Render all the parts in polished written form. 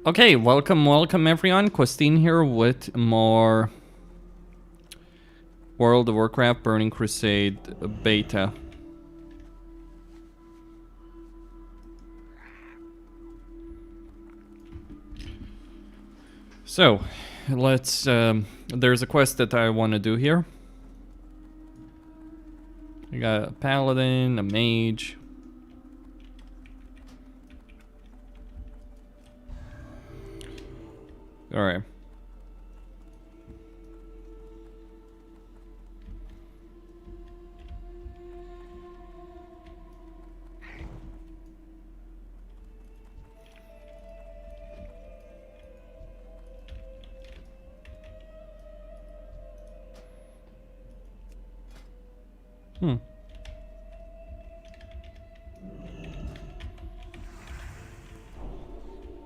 Okay, welcome everyone. Christine here with more World of Warcraft Burning Crusade beta. So, let's, there's a quest that I want to do here. I got a Paladin, a Mage. Alright.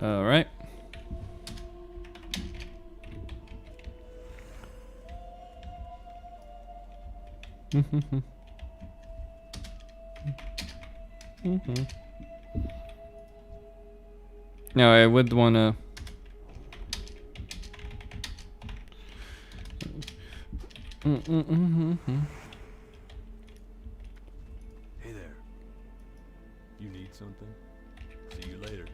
Alright. Now I would wanna... Hey there. You need something? See you later.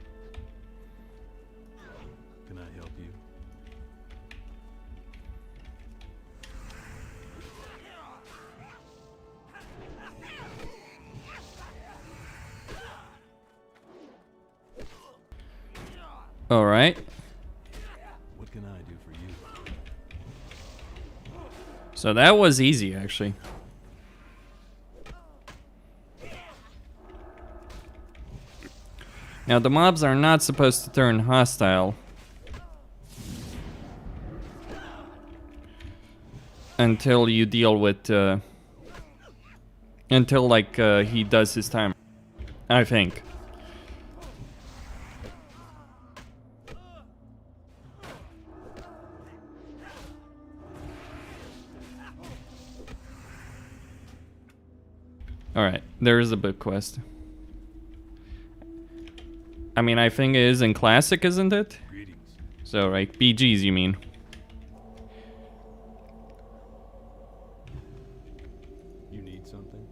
Can I help you? Alright. What can I do for you? So that was easy, actually. Now the mobs are not supposed to turn hostile until you deal with, until like he does his time, I think. Alright, there is a book quest. I mean, I think it is in Classic, isn't it? Greetings. So, right, BGs, you mean? You need something?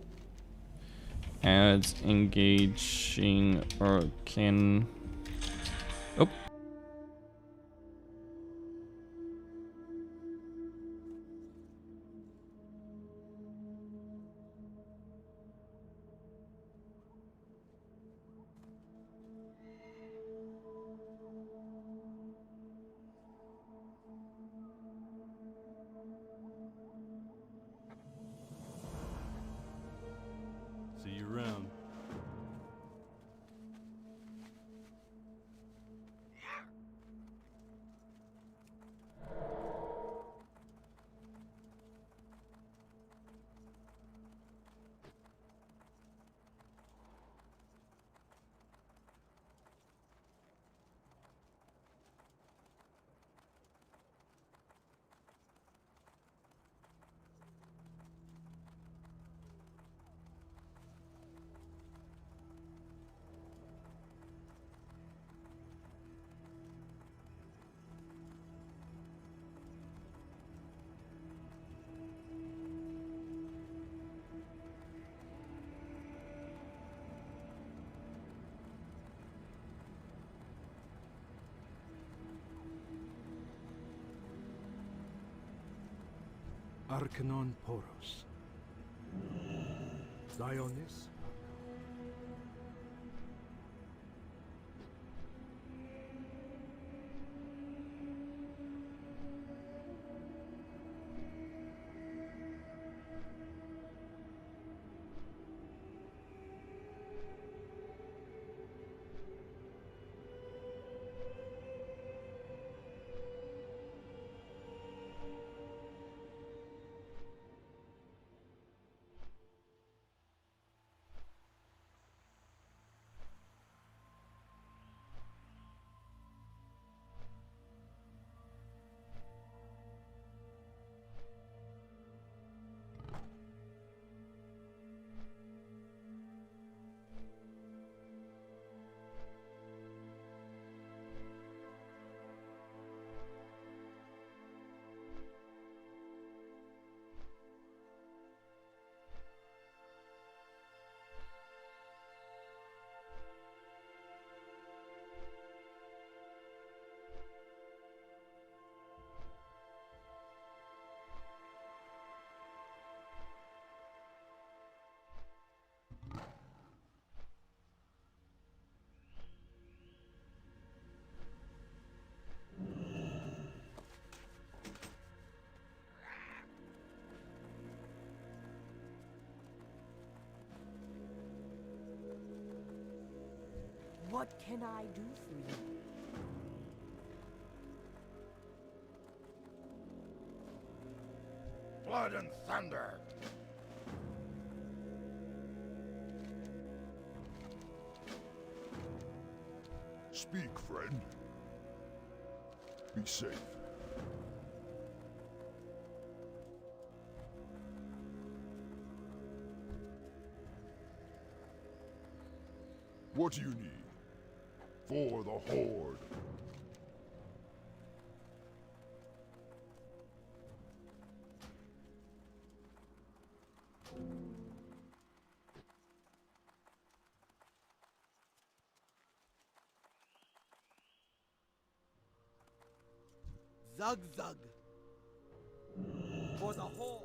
Adds engaging or can... Oh. See you around. Arcanon Poros. Zionis? What can I do for you? Blood and thunder! Speak, friend. Be safe. What do you need? For the Horde. Zug zug. For the Horde.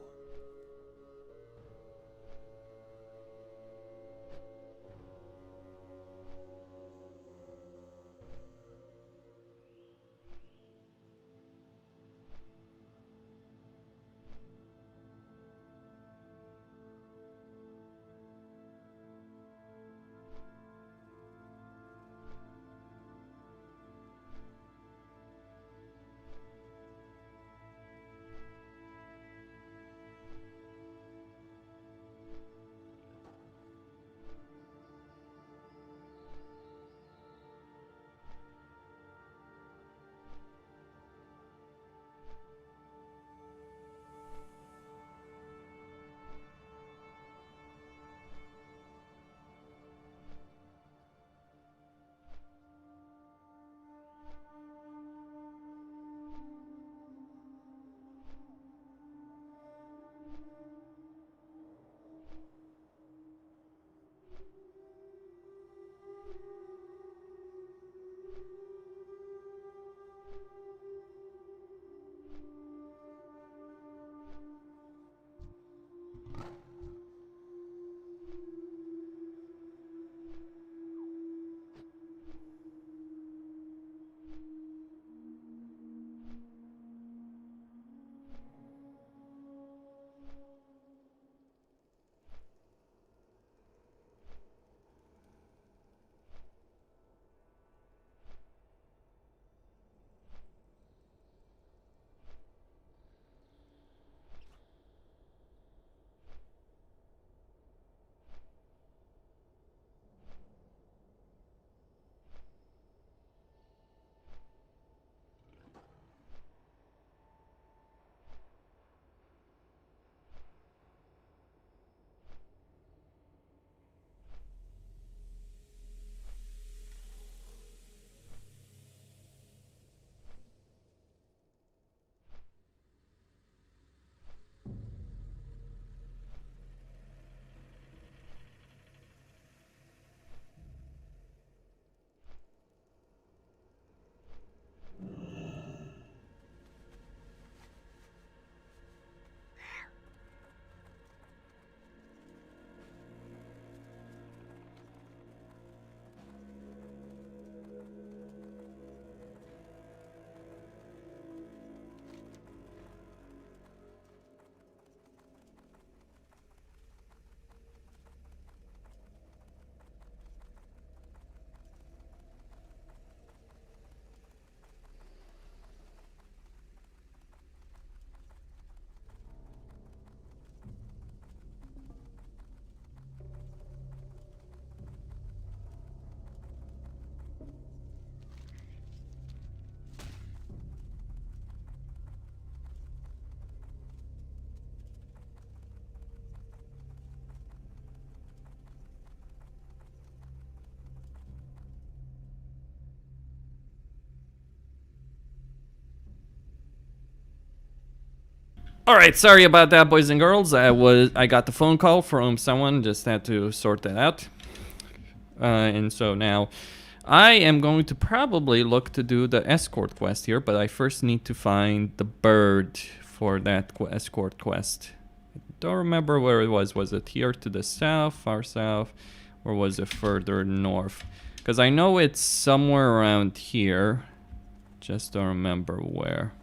All right, sorry about that, boys and girls. I got the phone call from someone, just had to sort that out. And so now I am going to probably look to do the escort quest here, but I first need to find the bird for that escort quest. I don't remember where it was. Was it here to the south, far south, or was it further north? Because I know it's somewhere around here. Just don't remember where.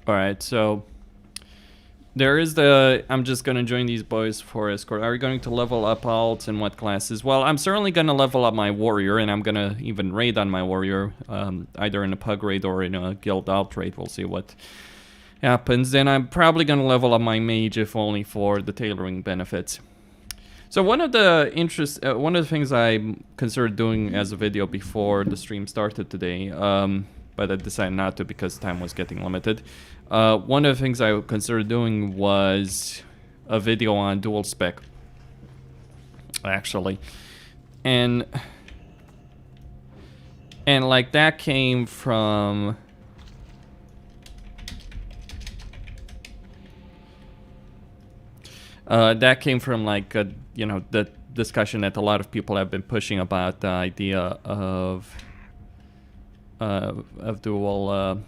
Alright, so there is the I'm just gonna join these boys for escort. Are you going to level up alts and what classes? Well, I'm certainly gonna level up my warrior, and I'm gonna even raid on my warrior, either in a pug raid or in a guild alt raid. We'll see what happens. Then I'm probably gonna level up my mage, if only for the tailoring benefits. So one of the things I considered doing as a video before the stream started today, but I decided not to because time was getting limited. One of the things I considered doing was a video on dual spec, actually, and like that came from like you know, the discussion that a lot of people have been pushing about the idea of dual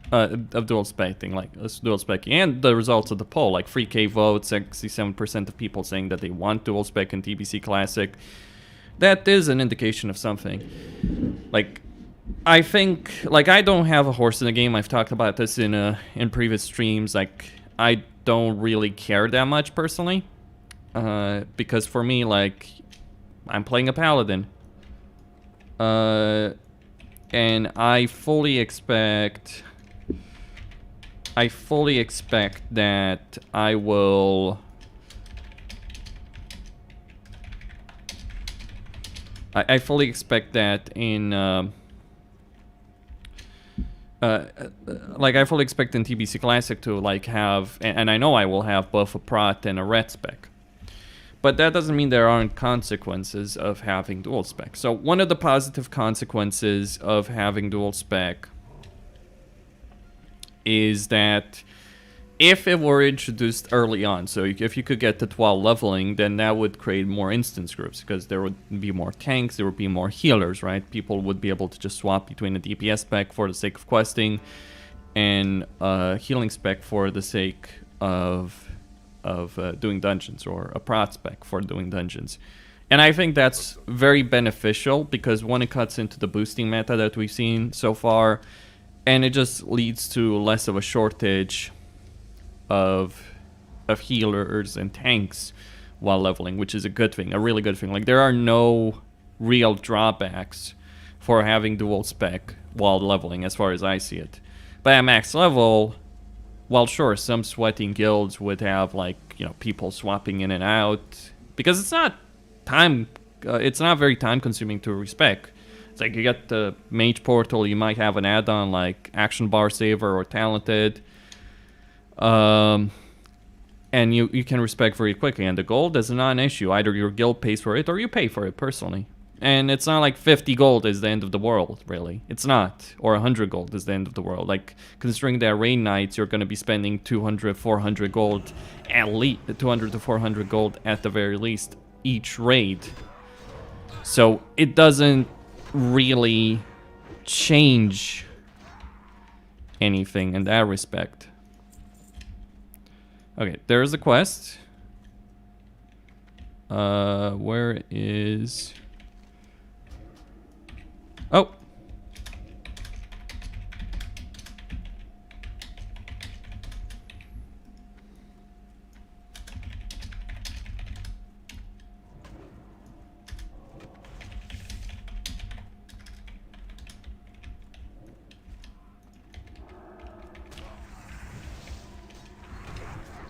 specting, like dual specking, and the results of the poll, like 3K votes, 67% of people saying that they want dual spec in TBC Classic. That is an indication of something. Like, I think, like, I don't have a horse in the game. I've talked about this in previous streams. Like, I don't really care that much personally, because for me, like, I'm playing a Paladin, and I fully expect that I will. I fully expect that in. Like, I fully expect in TBC Classic to, like, have, and I know I will have both a prot and a red spec. But that doesn't mean there aren't consequences of having dual spec. So one of the positive consequences of having dual spec is that if it were introduced early on, so if you could get to 12 leveling, then that would create more instance groups, because there would be more tanks, there would be more healers, right? People would be able to just swap between a DPS spec for the sake of questing and a healing spec for the sake of doing dungeons, or a prot spec for doing dungeons. And I think that's very beneficial, because one, it cuts into the boosting meta that we've seen so far, and it just leads to less of a shortage of healers and tanks while leveling, which is a good thing, a really good thing. Like, there are no real drawbacks for having dual spec while leveling, as far as I see it. But at max level, well, sure, some sweating guilds would have, like, you know, people swapping in and out, because it's not very time consuming to respec. It's like, you get the mage portal, you might have an add-on like action bar saver or talented, and you can respec very quickly, and the gold is not an issue. Either your guild pays for it or you pay for it personally. And it's not like 50 gold is the end of the world, really. It's not. Or 100 gold is the end of the world. Like, considering that raid nights, you're going to be spending 200, 400 gold, at least 200 to 400 gold at the very least each raid. So it doesn't really change anything in that respect. Okay, there's a quest. Where is... Oh!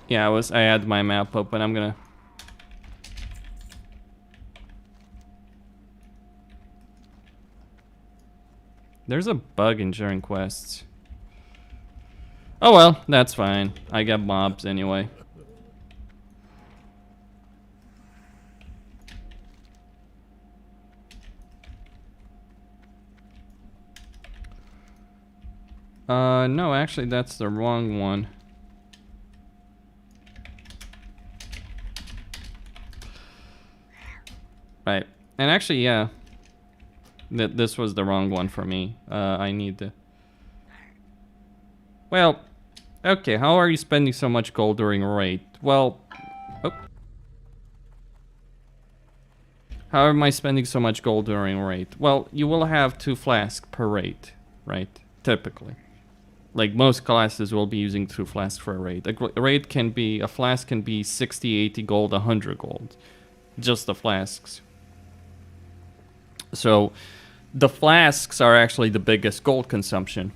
Yeah, I had my map open. I'm gonna... There's a bug in sharing quests. Oh well, that's fine. I get mobs anyway. No, actually that's the wrong one. Right. And actually, yeah. This was the wrong one for me. I need to... Well, okay, how are you spending so much gold during a raid? Well... Oh. How am I spending so much gold during a raid? Well, you will have 2 flasks per raid, right? Typically. Like most classes will be using 2 flasks for a raid. A flask can be 60, 80 gold, 100 gold. Just the flasks. So the flasks are actually the biggest gold consumption.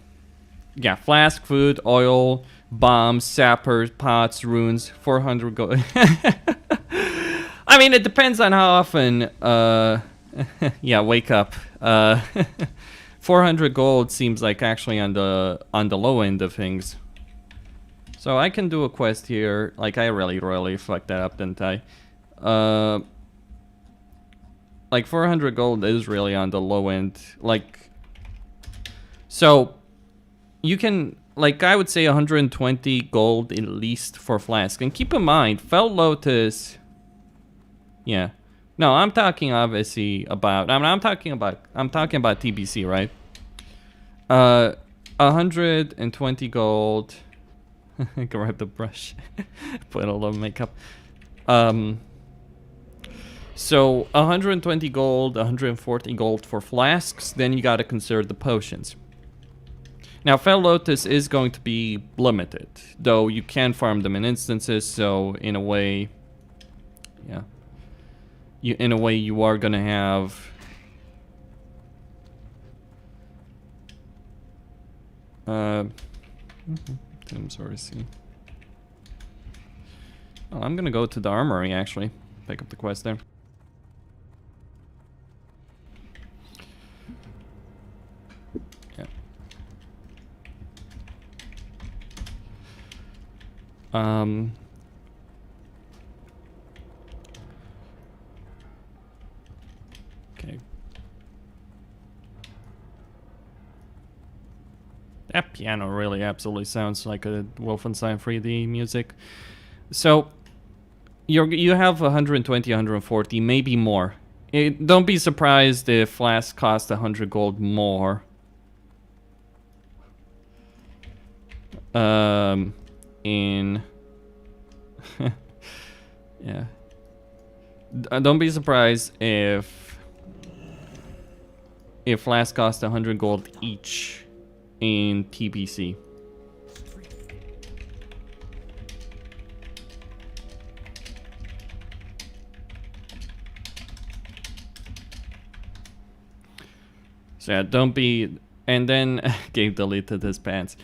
Yeah, flask, food, oil, bombs, sappers, pots, runes, 400 gold. I mean, it depends on how often, yeah, wake up. 400 gold seems like actually on the low end of things. So I can do a quest here. Like, I really fucked that up, didn't I? Like 400 gold is really on the low end. Like, so you can, like, I would say 120 gold at least for flask. And keep in mind, Fell Lotus. Yeah. No, I'm talking obviously about. I'm talking about TBC, right? 120 gold. Grab the brush. Put a little makeup. So 120 gold, 140 gold for flasks. Then you gotta consider the potions. Now, Fell Lotus is going to be limited, though you can farm them in instances. So in a way, yeah. In a way, you are gonna have. I'm sorry, see. Oh, I'm gonna go to the armory actually. Pick up the quest there. Yeah. Okay. That piano really absolutely sounds like a Wolfenstein 3D music. So you have 120, 140, maybe more. Don't be surprised if flasks cost 100 gold more. Yeah. Don't be surprised if flasks cost 100 gold each in TBC. So yeah, don't be. And then Gabe deleted his pants.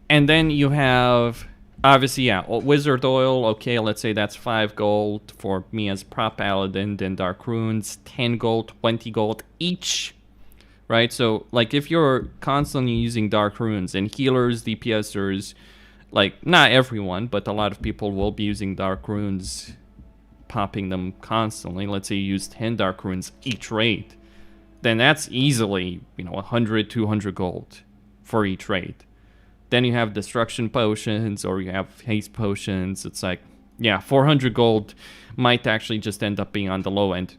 And then you have, obviously, yeah, wizard oil. Okay, let's say that's 5 gold for me as prop paladin. Then dark runes, 10 gold, 20 gold each. Right? So, like, if you're constantly using dark runes, and healers, DPSers, like, not everyone, but a lot of people will be using dark runes, popping them constantly. Let's say you use 10 dark runes each raid. Then that's easily, 100, 200 gold for each raid. Then you have destruction potions, or you have haste potions. It's like, yeah, 400 gold might actually just end up being on the low end.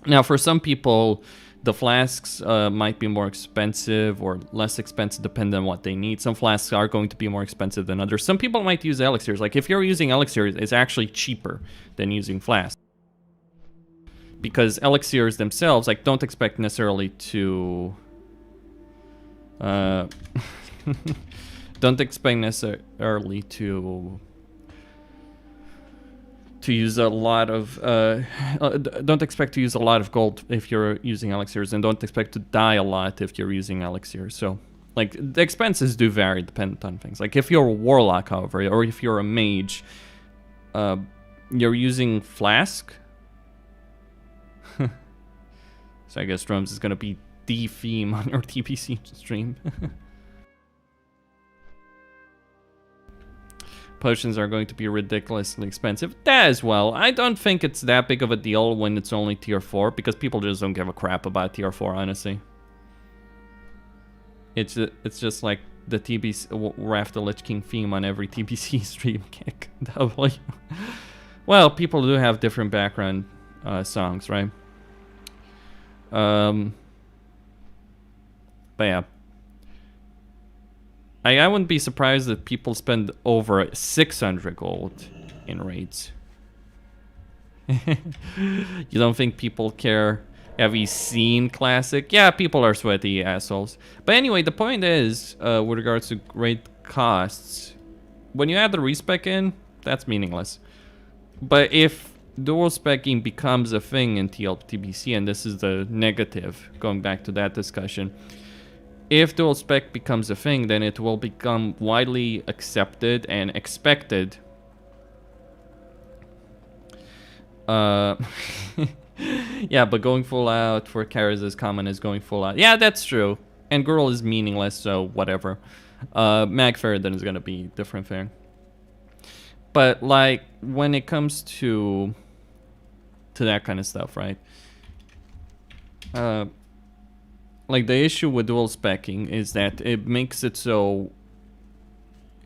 Now, for some people, the flasks might be more expensive or less expensive depending on what they need. Some flasks are going to be more expensive than others. Some people might use elixirs. Like, if you're using elixirs, it's actually cheaper than using flasks. Because elixirs themselves, like, don't expect necessarily to... don't expect necessarily to use a lot of... don't expect to use a lot of gold if you're using elixirs, and don't expect to die a lot if you're using elixirs. So, like, the expenses do vary dependent on things. Like, if you're a warlock, however, or if you're a mage, you're using flask. So I guess drums is gonna be the theme on your TPC stream. Potions are going to be ridiculously expensive. That as well. I don't think it's that big of a deal when it's only tier 4, because people just don't give a crap about tier 4, honestly. It's just like the TBC Wrath the Lich King theme on every TBC stream. Kick W. Well, people do have different background songs, right? But yeah, I wouldn't be surprised if people spend over 600 gold in raids. You don't think people care? Have you seen Classic? Yeah, people are sweaty assholes. But anyway, the point is, with regards to great costs, when you add the respec in, that's meaningless. But if dual specking becomes a thing in TLTBC, and this is the negative, going back to that discussion, if dual spec becomes a thing, then it will become widely accepted and expected. Yeah, but going full out for Kara's as common as going full out. Yeah, that's true. And girl is meaningless, so whatever. Mag Ferrodin is gonna be different thing. But like when it comes to that kind of stuff, right? Like the issue with dual specking is that it makes it so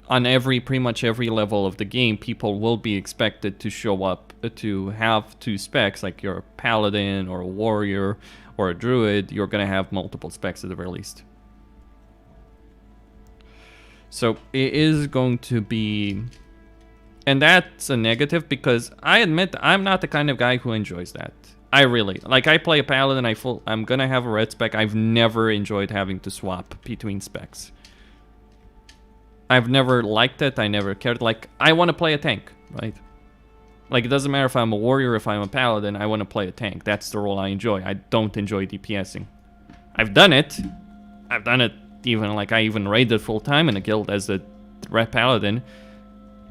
on pretty much every level of the game, people will be expected to show up to have 2 specs, like you're a paladin or a warrior or a druid, you're gonna have multiple specs at the very least. So it is going to be, and that's a negative because I admit I'm not the kind of guy who enjoys that. I really, like I play a paladin, I'm gonna have a red spec. I've never enjoyed having to swap between specs. I've never liked it, I never cared. Like, I want to play a tank, right? Like, it doesn't matter if I'm a warrior, if I'm a paladin, I want to play a tank. That's the role I enjoy. I don't enjoy DPSing. I've done it. I've done it even, like, I even raided full time in a guild as a red paladin.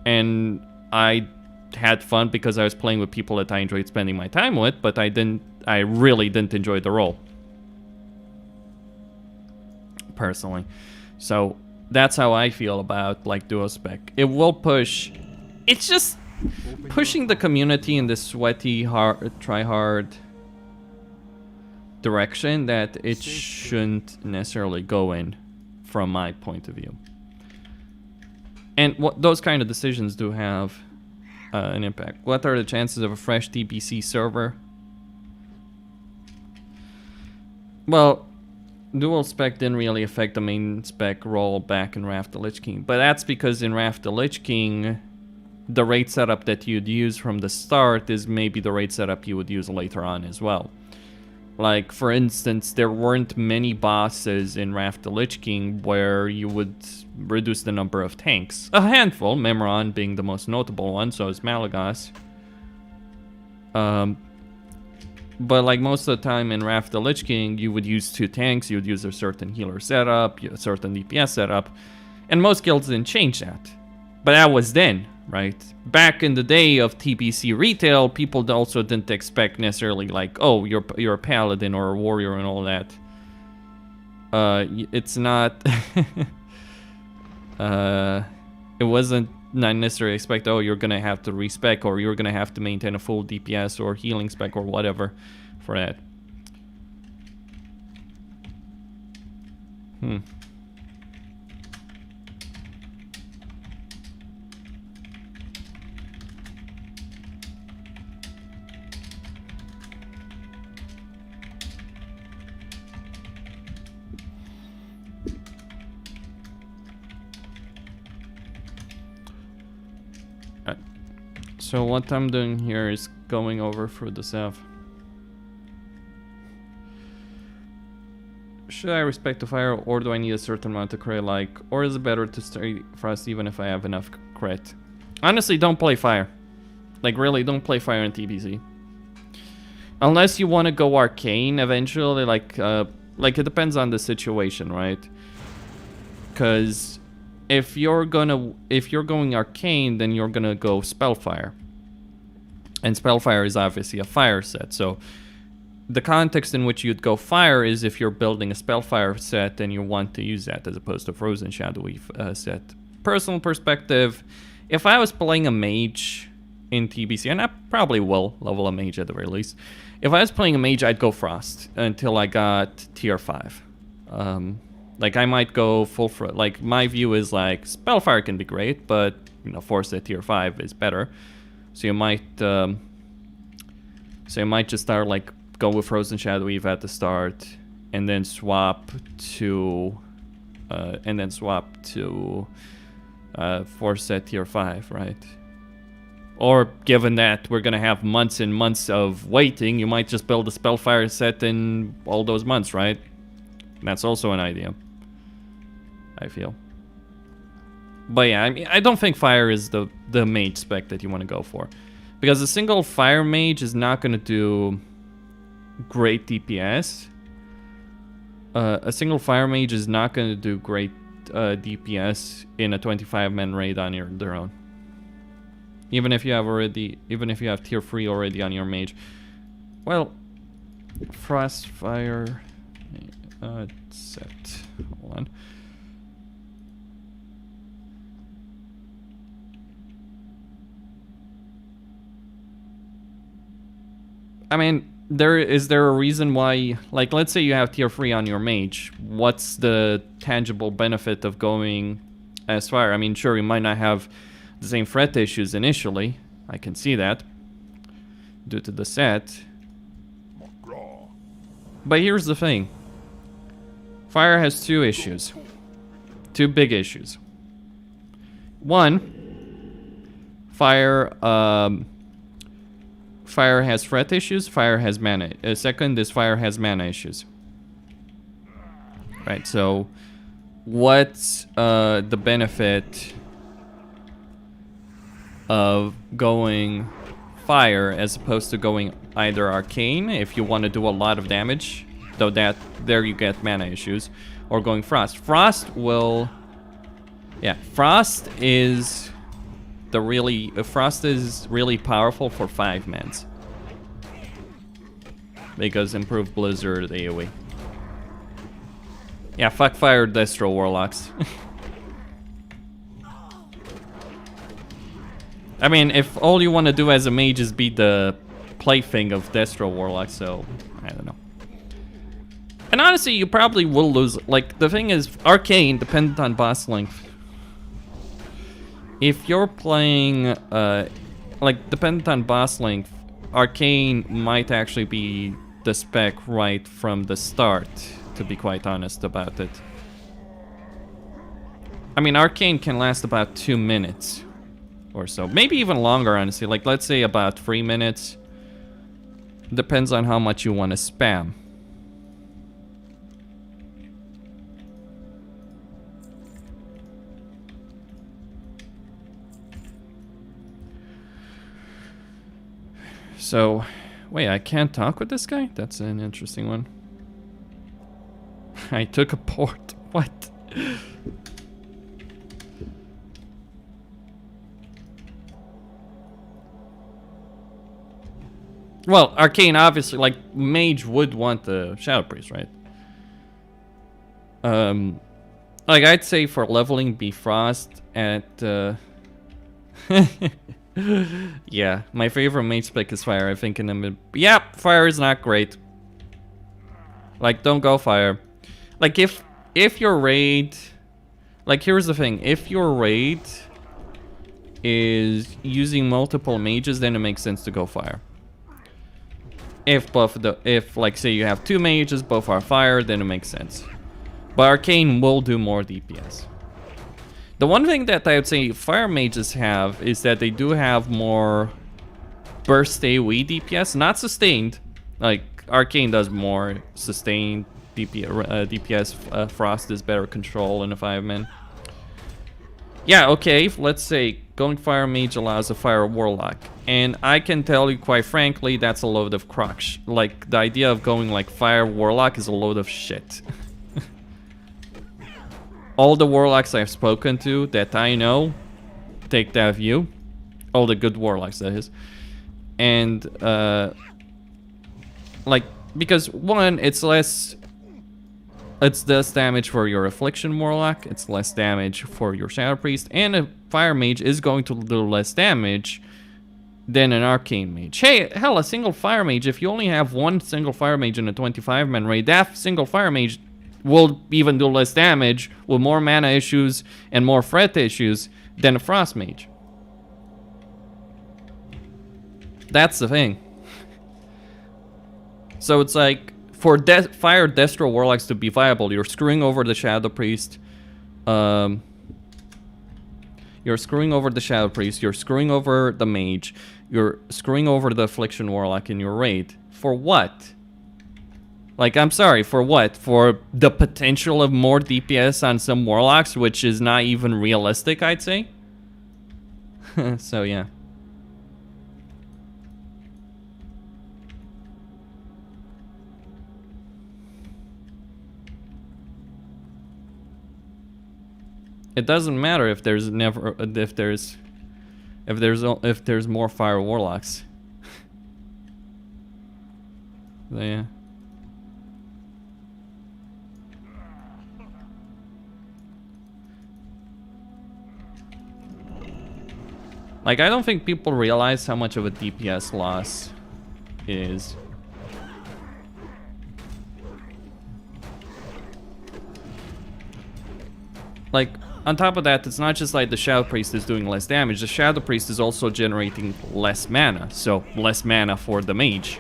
And I had fun because I was playing with people that I enjoyed spending my time with, but I really didn't enjoy the role. Personally. So that's how I feel about like dual spec. It will push, it's just pushing the community in this sweaty, try hard direction that it shouldn't necessarily go in from my point of view. And those kind of decisions do have an impact. What are the chances of a fresh TBC server? Well, dual spec didn't really affect the main spec role back in Wrath the Lich King, but that's because in Wrath the Lich King, the raid setup that you'd use from the start is maybe the raid setup you would use later on as well. Like, for instance, there weren't many bosses in Wrath the Lich King where you would reduce the number of tanks. A handful, Memron being the most notable one, so is Malagos. But like most of the time in Wrath the Lich King, you would use 2 tanks, you would use a certain healer setup, a certain DPS setup, and most guilds didn't change that. But that was then, right? Back in the day of TBC retail, people also didn't expect necessarily like, oh, you're a paladin or a warrior and all that. It's not... it wasn't not necessarily expect, oh, you're gonna have to respec or you're gonna have to maintain a full DPS or healing spec or whatever for that. So what I'm doing here is going over through the South. Should I respect the fire, or do I need a certain amount to crit, like, or is it better to stay frost even if I have enough crit? Honestly, don't play fire. Like, really, don't play fire in TBC. Unless you want to go arcane eventually, like it depends on the situation, right? Because if you're going arcane, then you're gonna go spellfire. And spellfire is obviously a fire set, so the context in which you'd go fire is if you're building a spellfire set and you want to use that as opposed to frozen shadowy set. Personal perspective, if I was playing a mage in TBC, and I probably will level a mage at the very least, if I was playing a mage, I'd go frost until I got tier 5. Like I might go full frost. Like my view is like spellfire can be great, but you know, force at tier 5 is better. So you might just start like go with Frozen Shadow Eve at the start, and then swap to force at tier 5, right? Or given that we're gonna have months and months of waiting, you might just build a Spellfire set in all those months, right? That's also an idea, I feel. But yeah, I mean, I don't think fire is the mage spec that you want to go for. Because a single fire mage is not going to do great DPS. A single fire mage is not going to do great DPS in a 25-man raid on their own. Even if you have tier 3 already on your mage. Well, Frostfire set. Hold on. I mean, is there a reason why, like, let's say you have tier 3 on your mage. What's the tangible benefit of going as fire? I mean, sure, you might not have the same threat issues initially. I can see that due to the set. But here's the thing. Fire has two issues. Two big issues. One, fire has threat issues, fire has mana. Second is fire has mana issues. Right, so what's the benefit of going fire as opposed to going either arcane if you want to do a lot of damage, though that there you get mana issues, or going frost. Frost is really powerful for 5-mans because improved blizzard AoE. Yeah, fuck fire Destro Warlocks. I mean, if all you want to do as a mage is be the plaything of Destro Warlocks, so I don't know. And honestly, you probably will lose. Like, the thing is, arcane dependent on boss length. If you're playing, like, dependent on boss length, arcane might actually be the spec right from the start, to be quite honest about it. I mean, arcane can last about 2 minutes or so. Maybe even longer, honestly. Like, let's say about 3 minutes. Depends on how much you want to spam. So, wait, I can't talk with this guy? That's an interesting one. I took a port. What? Well, arcane, obviously, like, mage would want the Shadow Priest, right? Like, I'd say for leveling Bifrost at, yeah, my favorite mage spec is fire, I think, in the mid. Yeah, fire is not great. Like, don't go fire. Like, if your raid... Like, here's the thing. If your raid is using multiple mages, then it makes sense to go fire. If like, say you have 2 mages, both are fire, then it makes sense. But arcane will do more DPS. The one thing that I would say fire mages have is that they do have more burst AoE DPS, not sustained. Like, arcane does more sustained DPS. Frost is better control in a 5-man. Yeah, okay, let's say going fire mage allows a fire warlock. And I can tell you quite frankly, that's a load of crux. Like, the idea of going like fire warlock is a load of shit. All the warlocks I've spoken to that I know take that view. All the good warlocks, that is. And, like, because one, it's less damage for your Affliction Warlock, it's less damage for your Shadow Priest, and a Fire Mage is going to do less damage than an Arcane Mage. Hey, hell, a single Fire Mage, if you only have one single Fire Mage in a 25-man raid, that single Fire Mage will even do less damage with more mana issues and more threat issues than a Frost Mage. That's the thing. So it's like, for Fire Destro Warlocks to be viable, you're screwing over the Shadow Priest. You're You're screwing over the Shadow Priest, you're screwing over the Mage, you're screwing over the Affliction Warlock in your raid. For what? Like, I'm sorry, for what? For the potential of more DPS on some Warlocks, which is not even realistic, I'd say? So, yeah. It doesn't matter if there's more Fire Warlocks. So, yeah. Like, I don't think people realize how much of a DPS loss is. Like, on top of that, it's not just like the Shadow Priest is doing less damage, the Shadow Priest is also generating less mana, so less mana for the Mage.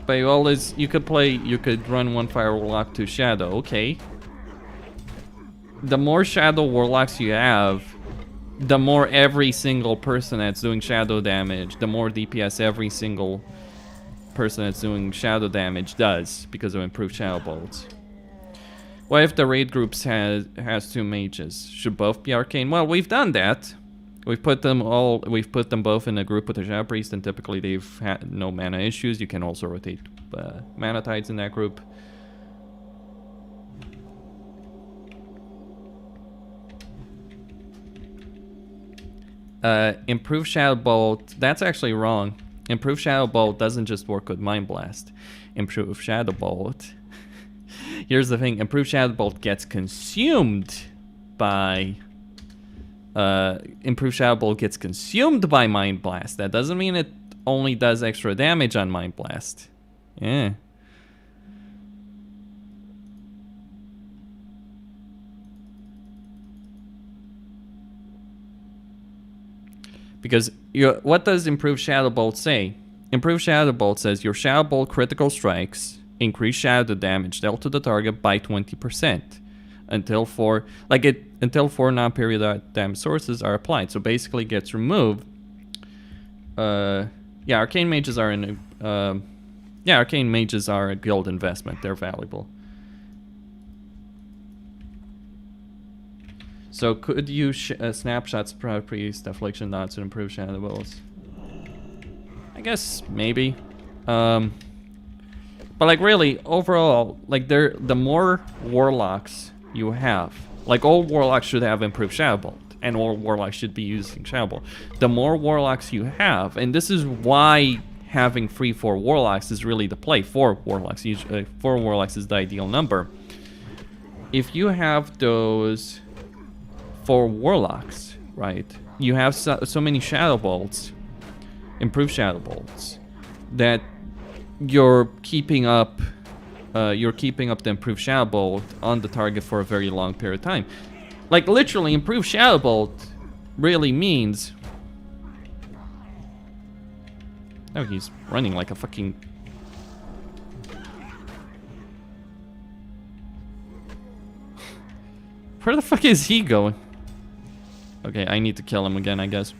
But you could run one Fire Warlock to Shadow, okay. The more Shadow Warlocks you have, the more every single person that's doing Shadow damage, the more DPS every single person that's doing Shadow damage does, because of improved Shadow Bolts. What if the raid groups has 2 mages? Should both be arcane? Well, we've done that. We've put them both in a group with a Shadow Priest, and typically they've had no mana issues. You can also rotate mana tides in that group. Improved Shadow Bolt, that's actually wrong. Improved Shadow Bolt doesn't just work with Mind Blast. Improved Shadow Bolt, here's the thing, Improved Shadow Bolt gets consumed by Improved Shadow Bolt gets consumed by Mind Blast. That doesn't mean it only does extra damage on Mind Blast. Yeah. Because what does Improved Shadow Bolt say? Improved Shadow Bolt says your Shadow Bolt critical strikes increase shadow damage dealt to the target by 20% until 4 non-periodic damage sources are applied. So basically gets removed. Yeah, arcane mages are arcane mages are a guild investment. They're valuable. So could you snapshots Proud Priest, Affliction Dots to improve Shadow Bolts? I guess maybe. But like really, overall, like the more Warlocks you have, like all Warlocks should have improved Shadow Bolt, and all Warlocks should be using Shadow Bolt. The more Warlocks you have, and this is why having 3-4 Warlocks is really the play. 4 Warlocks, 4 Warlocks is the ideal number. If you have those 4 Warlocks, right? You have so many Shadow Bolts, improved Shadow Bolts, that you're keeping up the improved Shadow Bolt on the target for a very long period of time. Like literally, improved Shadow Bolt really means. Oh, he's running like a fucking. Where the fuck is he going? Okay, I need to kill him again, I guess.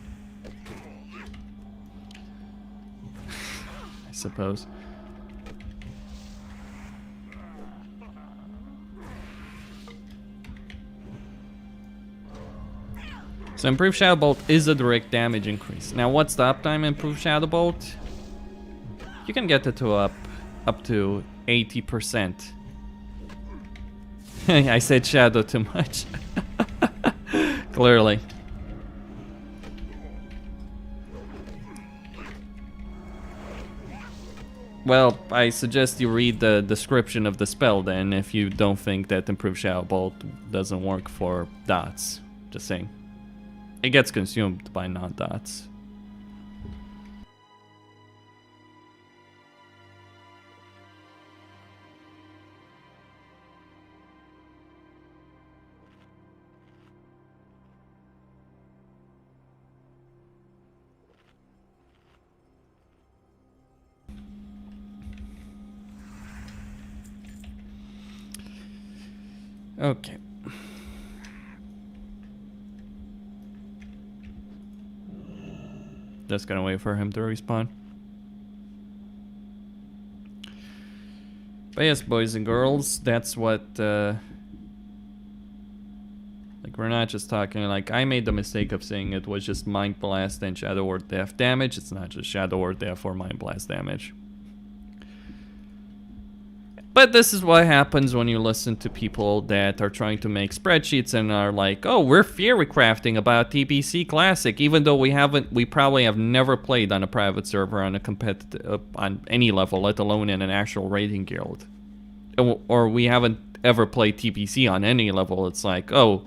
I suppose. So improved Shadow Bolt is a direct damage increase. Now what's the uptime improved Shadow Bolt? You can get it to up to 80%. I said shadow too much. Clearly. Well, I suggest you read the description of the spell then, if you don't think that improved Shadow Bolt doesn't work for dots. Just saying. It gets consumed by non-dots. Okay. Just gonna wait for him to respawn. But yes, boys and girls, that's what, like, we're not just talking, like, I made the mistake of saying it was just Mind Blast and Shadow or Death damage. It's not just Shadow or Death or Mind Blast damage. But this is what happens when you listen to people that are trying to make spreadsheets and are like, oh, we're theory crafting about TBC Classic, even though we probably have never played on a private server on a competitive, on any level, let alone in an actual raiding guild. Or we haven't ever played TBC on any level. It's like, oh,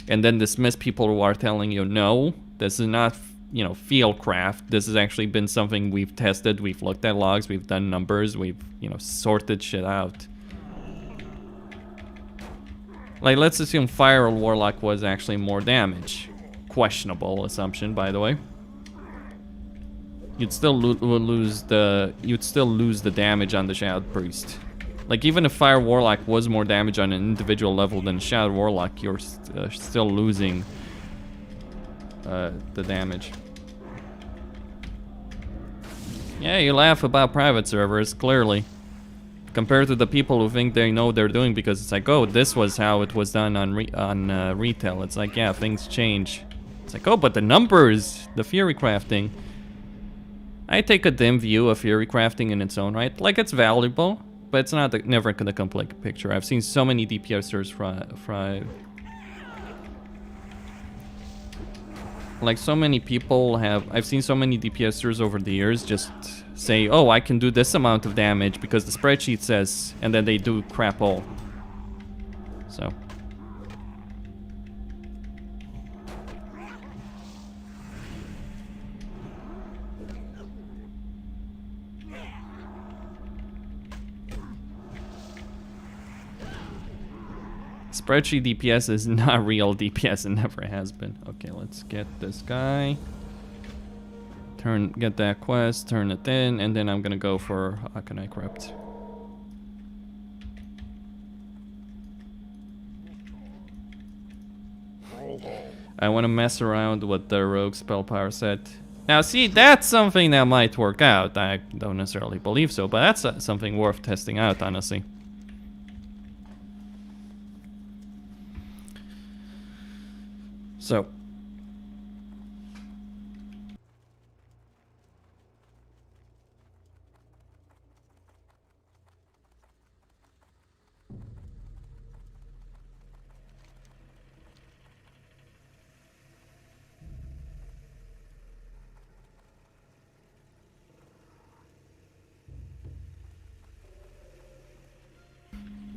and then dismiss people who are telling you, no, this is not, you know, field craft. This has actually been something we've tested. We've looked at logs. We've done numbers. We've, you know, sorted shit out. Like, let's assume Fire Warlock was actually more damage. Questionable assumption, by the way. You'd still lose the damage on the Shadow Priest. Like, even if Fire Warlock was more damage on an individual level than Shadow Warlock, you're still losing the damage. Yeah, you laugh about private servers, clearly. Compared to the people who think they know what they're doing because it's like, oh, this was how it was done on retail. It's like, yeah, things change. It's like, oh, but the numbers, the Fury crafting. I take a dim view of Fury crafting in its own right. Like, it's valuable, but it's not never gonna complete a picture. I've seen so many DPSers like, so many people I've seen so many DPSers over the years just say, oh, I can do this amount of damage because the spreadsheet says, and then they do crap all. So. Spreadsheet DPS is not real DPS, it never has been. Okay, let's get this guy. Get that quest, turn it in, and then I'm gonna go for Akanai Crypt. I want to mess around with the rogue spell power set. Now see, that's something that might work out. I don't necessarily believe so, but that's something worth testing out, honestly. So.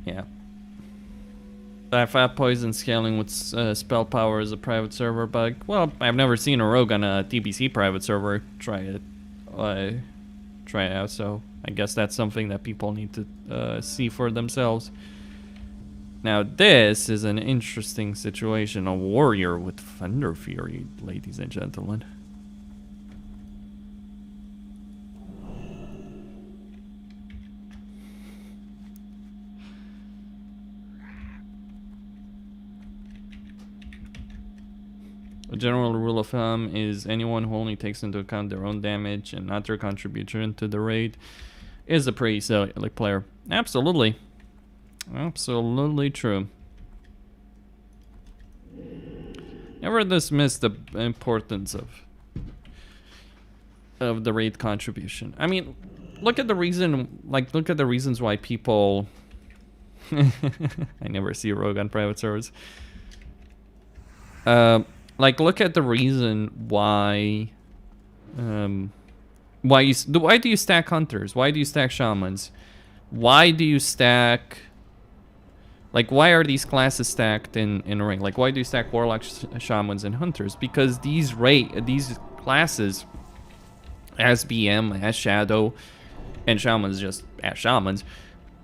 Yeah. Fat poison scaling with spell power is a private server bug. Well, I've never seen a rogue on a TBC private server try it out, so I guess that's something that people need to see for themselves. Now this is an interesting situation. A warrior with Thunder Fury, ladies and gentlemen. A general rule of thumb is anyone who only takes into account their own damage and not their contribution to the raid is a pretty silly player. Absolutely. Absolutely true. Never dismiss the importance of the raid contribution. I mean, look at the reasons why people I never see a rogue on private servers. Like, look at the reason why why do you stack hunters? Why do you stack shamans? Why do you stack, like, why are these classes stacked in a ring? Like, why do you stack warlocks, shamans, and hunters? Because these classes, as BM, as shadow, and shamans just as shamans,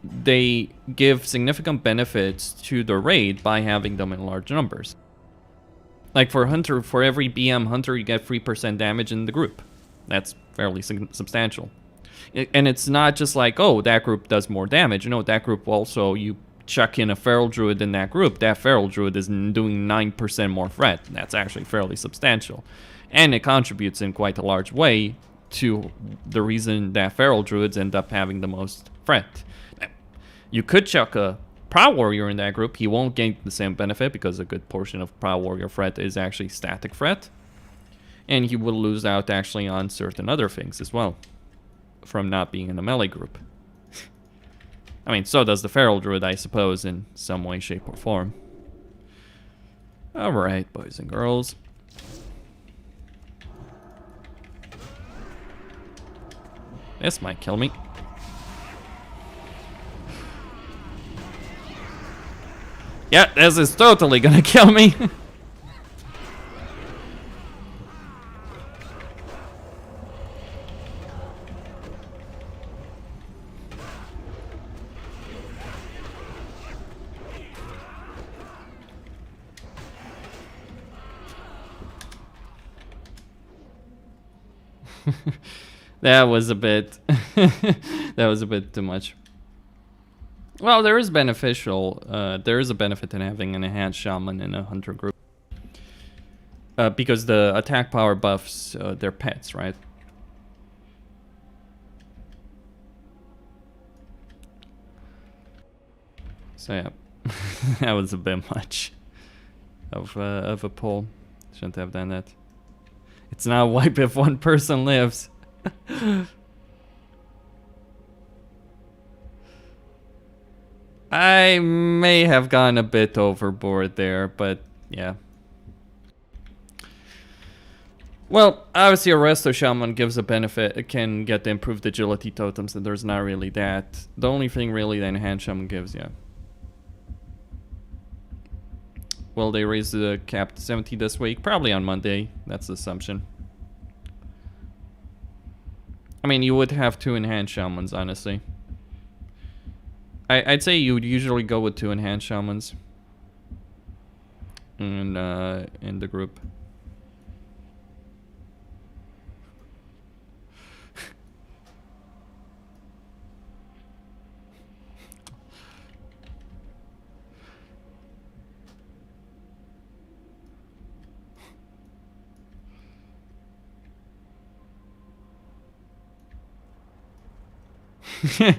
they give significant benefits to the raid by having them in large numbers. Like for Hunter, for every BM Hunter, you get 3% damage in the group. That's fairly substantial. And it's not just like, oh, that group does more damage. You know, that group also, you chuck in a feral druid in that group, that feral druid is doing 9% more threat. That's actually fairly substantial. And it contributes in quite a large way to the reason that feral druids end up having the most threat. You could chuck a Prow Warrior in that group. He won't gain the same benefit because a good portion of Prow Warrior threat is actually static threat. And he will lose out actually on certain other things as well from not being in a melee group. I mean, so does the Feral Druid, I suppose, in some way, shape, or form. Alright, boys and girls. This might kill me. Yeah, this is totally gonna kill me. That was a bit that was a bit too much. Well, there is beneficial there is a benefit in having an enhanced shaman in a hunter group. Because the attack power buffs their pets, right? So yeah, that was a bit much of a pull. Shouldn't have done that. It's not a wipe if one person lives. I may have gone a bit overboard there, but yeah. Well, obviously a Resto Shaman gives a benefit. It can get the improved agility totems, and there's not really that. The only thing really the Enhanced Shaman gives, yeah. Will they raise the cap to 70 this week? Probably on Monday. That's the assumption. I mean, you would have 2 Enhanced Shamans, honestly. I'd say you would usually go with 2 Enhanced Shamans in the group. Okay.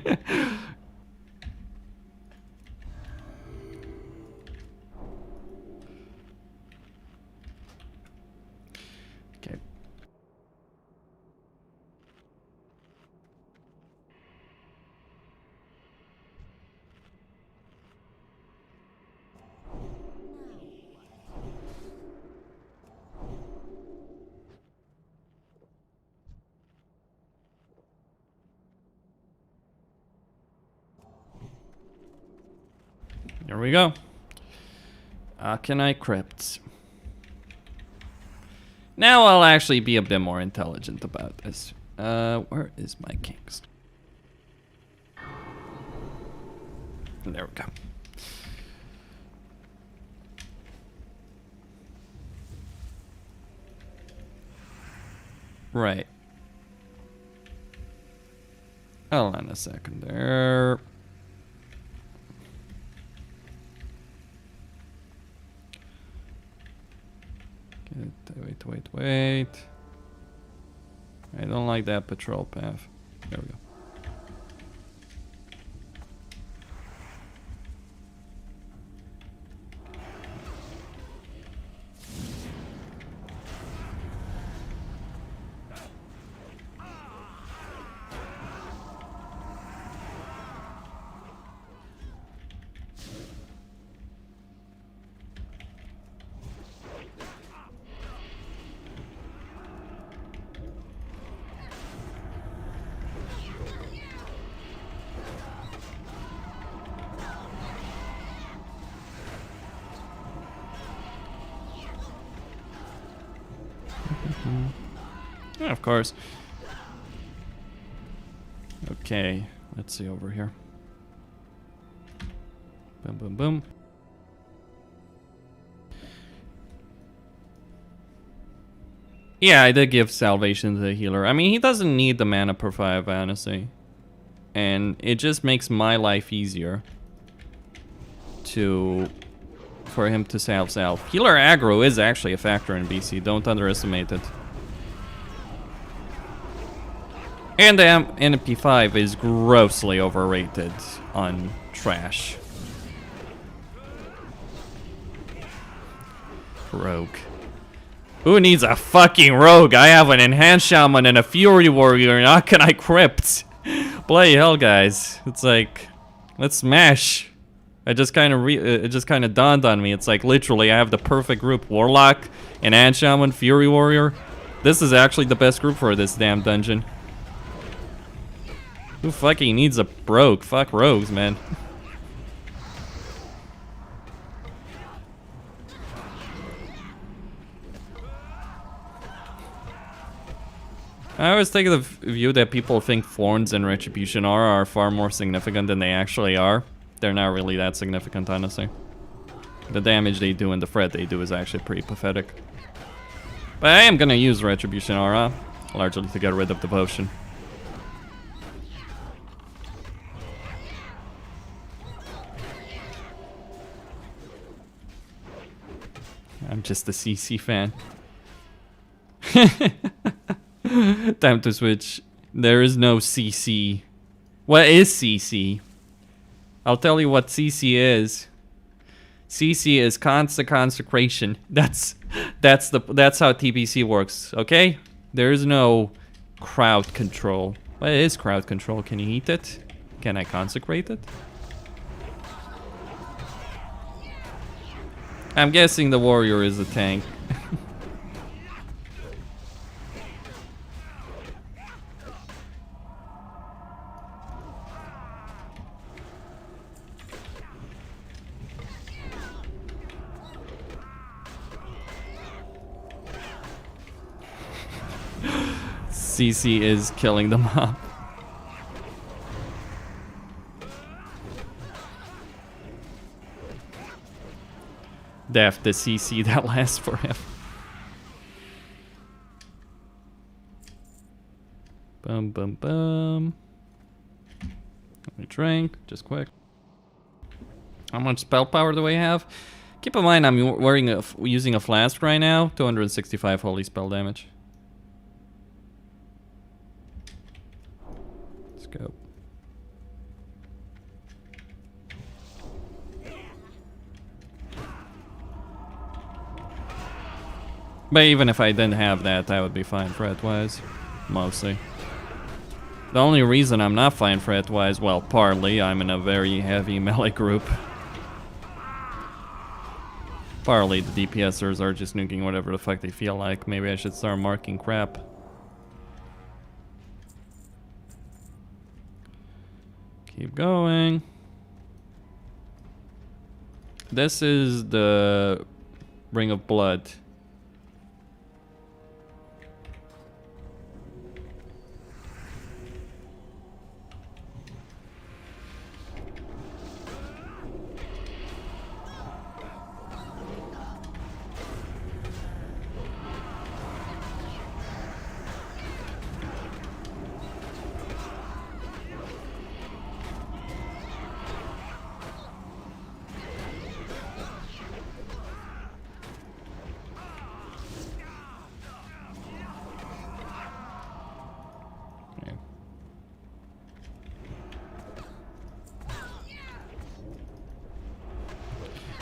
Here we go. Aconite Crypts. Now I'll actually be a bit more intelligent about this. Where is my kings? There we go. Right. Hold on a second there. Wait. I don't like that patrol path. There we go. Yeah, of course. Okay, let's see over here. Boom, boom, boom. Yeah, I did give salvation to the healer. I mean, he doesn't need the mana per 5, honestly. And it just makes my life easier. for him to self. Healer aggro is actually a factor in BC. Don't underestimate it. And the NP5 is grossly overrated on trash. Rogue. Who needs a fucking rogue? I have an enhanced shaman and a fury warrior, and how can I crypt? Bloody hell, guys! It's like, let's smash. It just kind of dawned on me. It's like literally, I have the perfect group: Warlock, enhanced shaman, fury warrior. This is actually the best group for this damn dungeon. Who fucking needs a rogue? Fuck rogues, man. I always take the view that people think Thorns and Retribution are far more significant than they actually are. They're not really that significant, honestly. The damage they do and the threat they do is actually pretty pathetic. But I am gonna use Retribution Aura, largely to get rid of the potion. I'm just a CC fan. Time to switch. There is no CC. What is CC? I'll tell you what CC is. CC is constant consecration. That's how TBC works, okay? There is no crowd control. What is crowd control? Can you eat it? Can I consecrate it? I'm guessing the warrior is a tank. CC is killing the mob. Def the CC that lasts forever. Bum bum bum. Let me drink, just quick. How much spell power do I have? Keep in mind I'm using a flask right now. 265 holy spell damage. Let's go. But even if I didn't have that, I would be fine threat-wise. Mostly. The only reason I'm not fine threat-wise, well, partly, I'm in a very heavy melee group. Partly, the DPSers are just nuking whatever the fuck they feel like. Maybe I should start marking crap. Keep going. This is the Ring of Blood.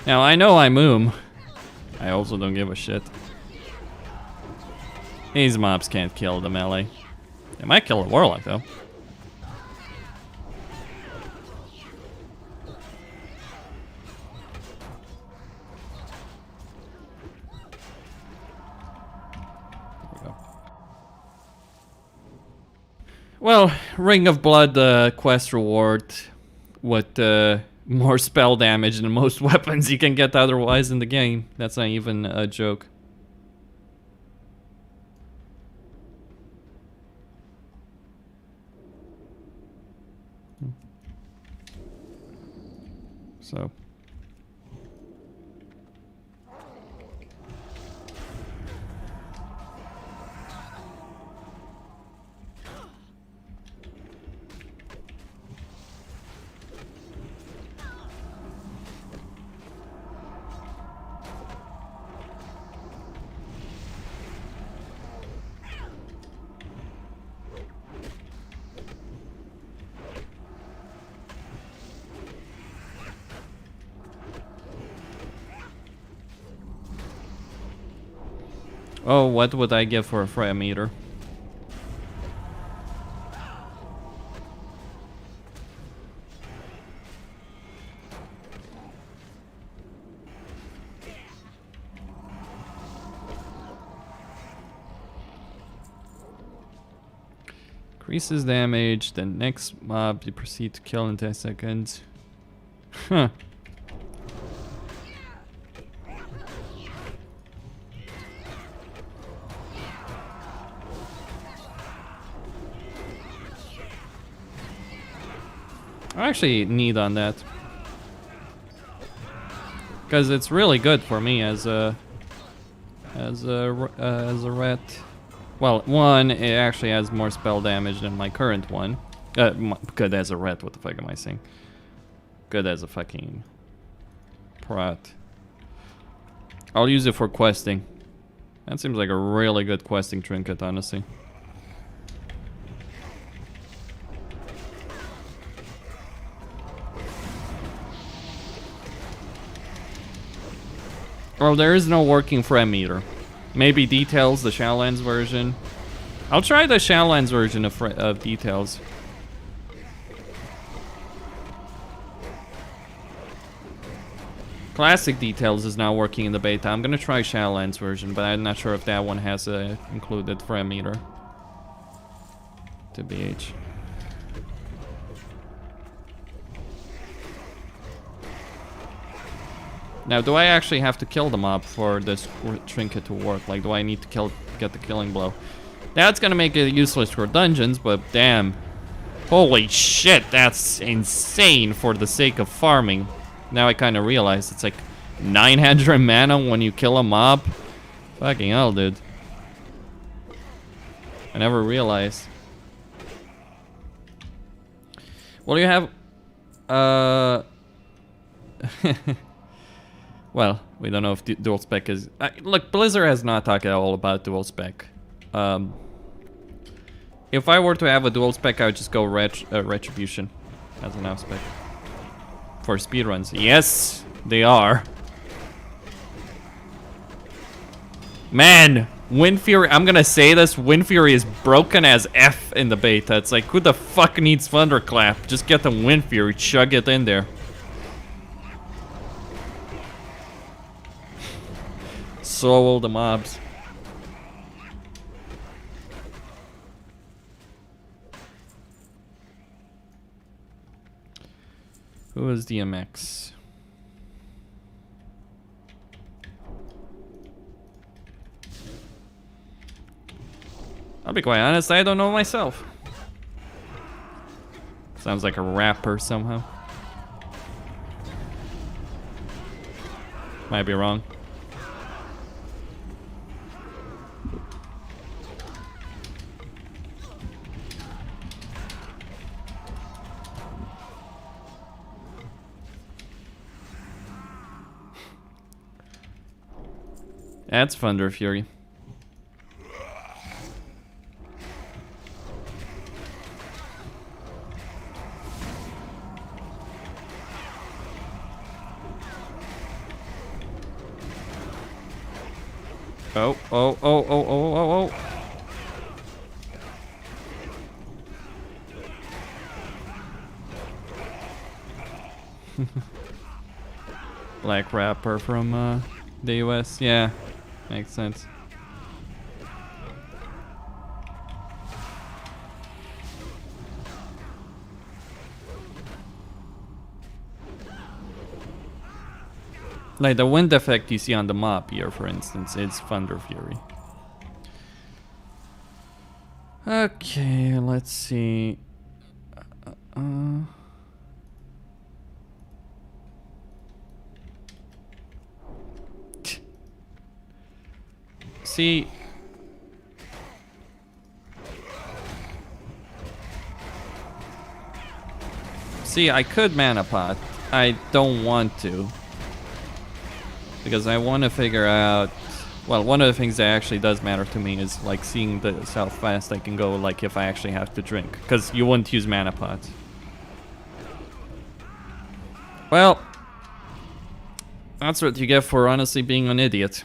Now, I know I'm Moom. I also don't give a shit. These mobs can't kill the melee. They might kill a Warlock, though. There we go. Well, Ring of Blood quest reward with more spell damage than most weapons you can get otherwise in the game. That's not even a joke. So. Oh, what would I give for a Freya meter? Increases damage, the next mob you proceed to kill in 10 seconds. Huh. I actually need on that. Because it's really good for me as a rat. Well, one, it actually has more spell damage than my current one. Good as a rat, what the fuck am I saying? Good as a fucking prat. I'll use it for questing. That seems like a really good questing trinket, honestly. Well, there is no working Freya meter. Maybe Details, the Shadowlands version. I'll try the Shadowlands version of Details. Classic Details is now working in the beta. I'm gonna try Shadowlands version, but I'm not sure if that one has a included Freya meter. To BH. Now, do I actually have to kill the mob for this trinket to work? Like, do I need to get the killing blow? That's gonna make it useless for dungeons, but damn. Holy shit, that's insane for the sake of farming. Now I kind of realize it's like 900 mana when you kill a mob. Fucking hell, dude. I never realized. Well, you have... Well, we don't know if dual spec is... look, Blizzard has not talked at all about dual spec. If I were to have a dual spec, I would just go Retribution as an out spec. For speedruns. Yes, they are. Man, Wind Fury... I'm gonna say this. Wind Fury is broken as F in the beta. It's like, who the fuck needs Thunderclap? Just get the Wind Fury, chug it in there. Soul the mobs. Who is DMX? I'll be quite honest, I don't know myself. Sounds like a rapper somehow. Might be wrong. That's Thunder Fury. Oh, oh, oh, oh, oh, oh, oh. Black rapper from the US, yeah. Makes sense. Like the wind effect you see on the mob here, for instance, is Thunder Fury. Okay, let's see. See, I could mana pot. I don't want to. Because I want to figure out... Well, one of the things that actually does matter to me is like seeing how fast I can go, like if I actually have to drink. Because you wouldn't use mana pots. Well, that's what you get for honestly being an idiot.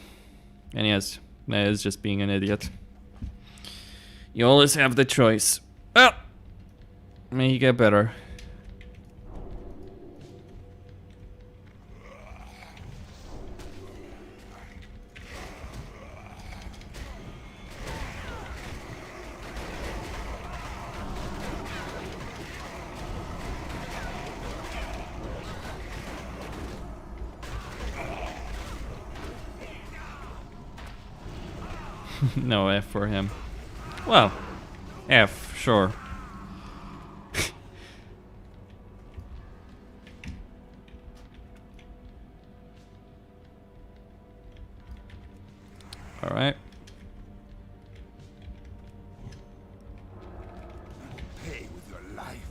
And yes, That is just being an idiot. You always have the choice. Oh! May you get better. No F for him. Well, F, sure. All right. Pay with your life.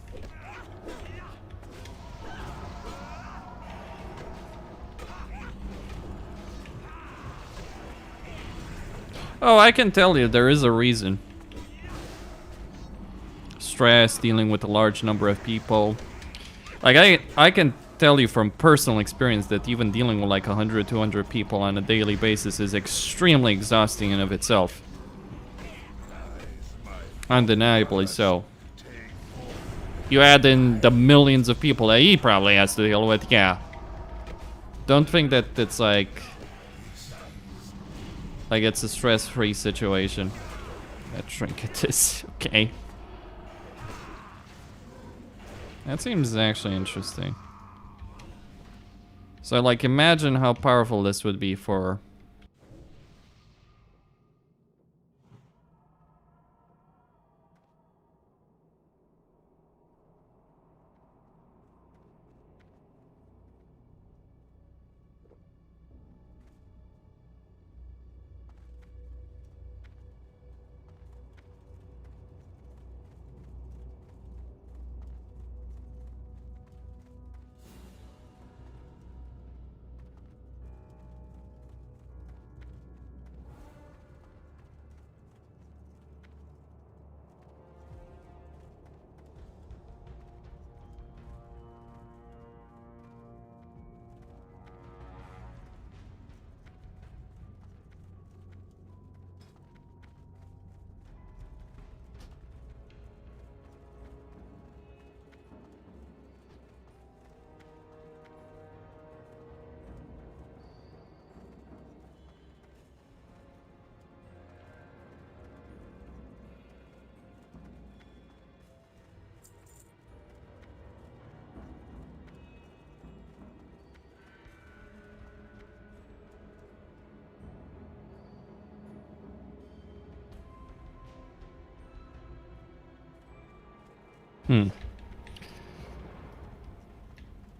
Oh, I can tell you, there is a reason. Stress, dealing with a large number of people. Like, I can tell you from personal experience that even dealing with like 100, 200 people on a daily basis is extremely exhausting in of itself. Undeniably so. You add in the millions of people that he probably has to deal with, yeah. Don't think that it's like it's a stress-free situation. That trinket is okay. That seems actually interesting. So, like, imagine how powerful this would be for...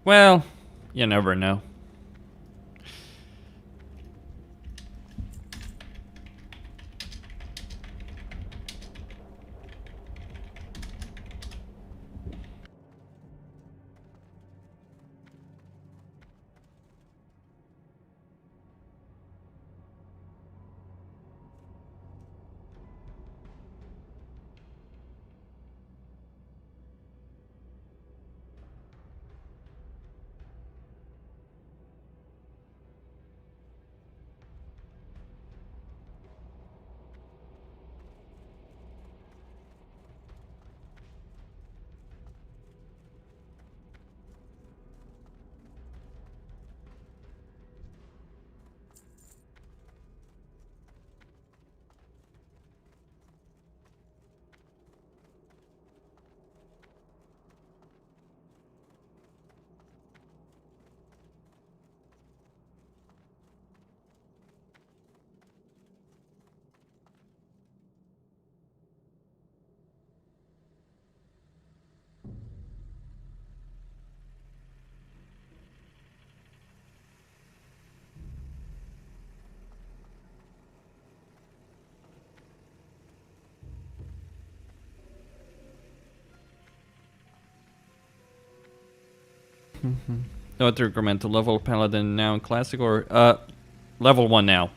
Well, you never know. No, to recommend to level Paladin now in Classic or level 1 now.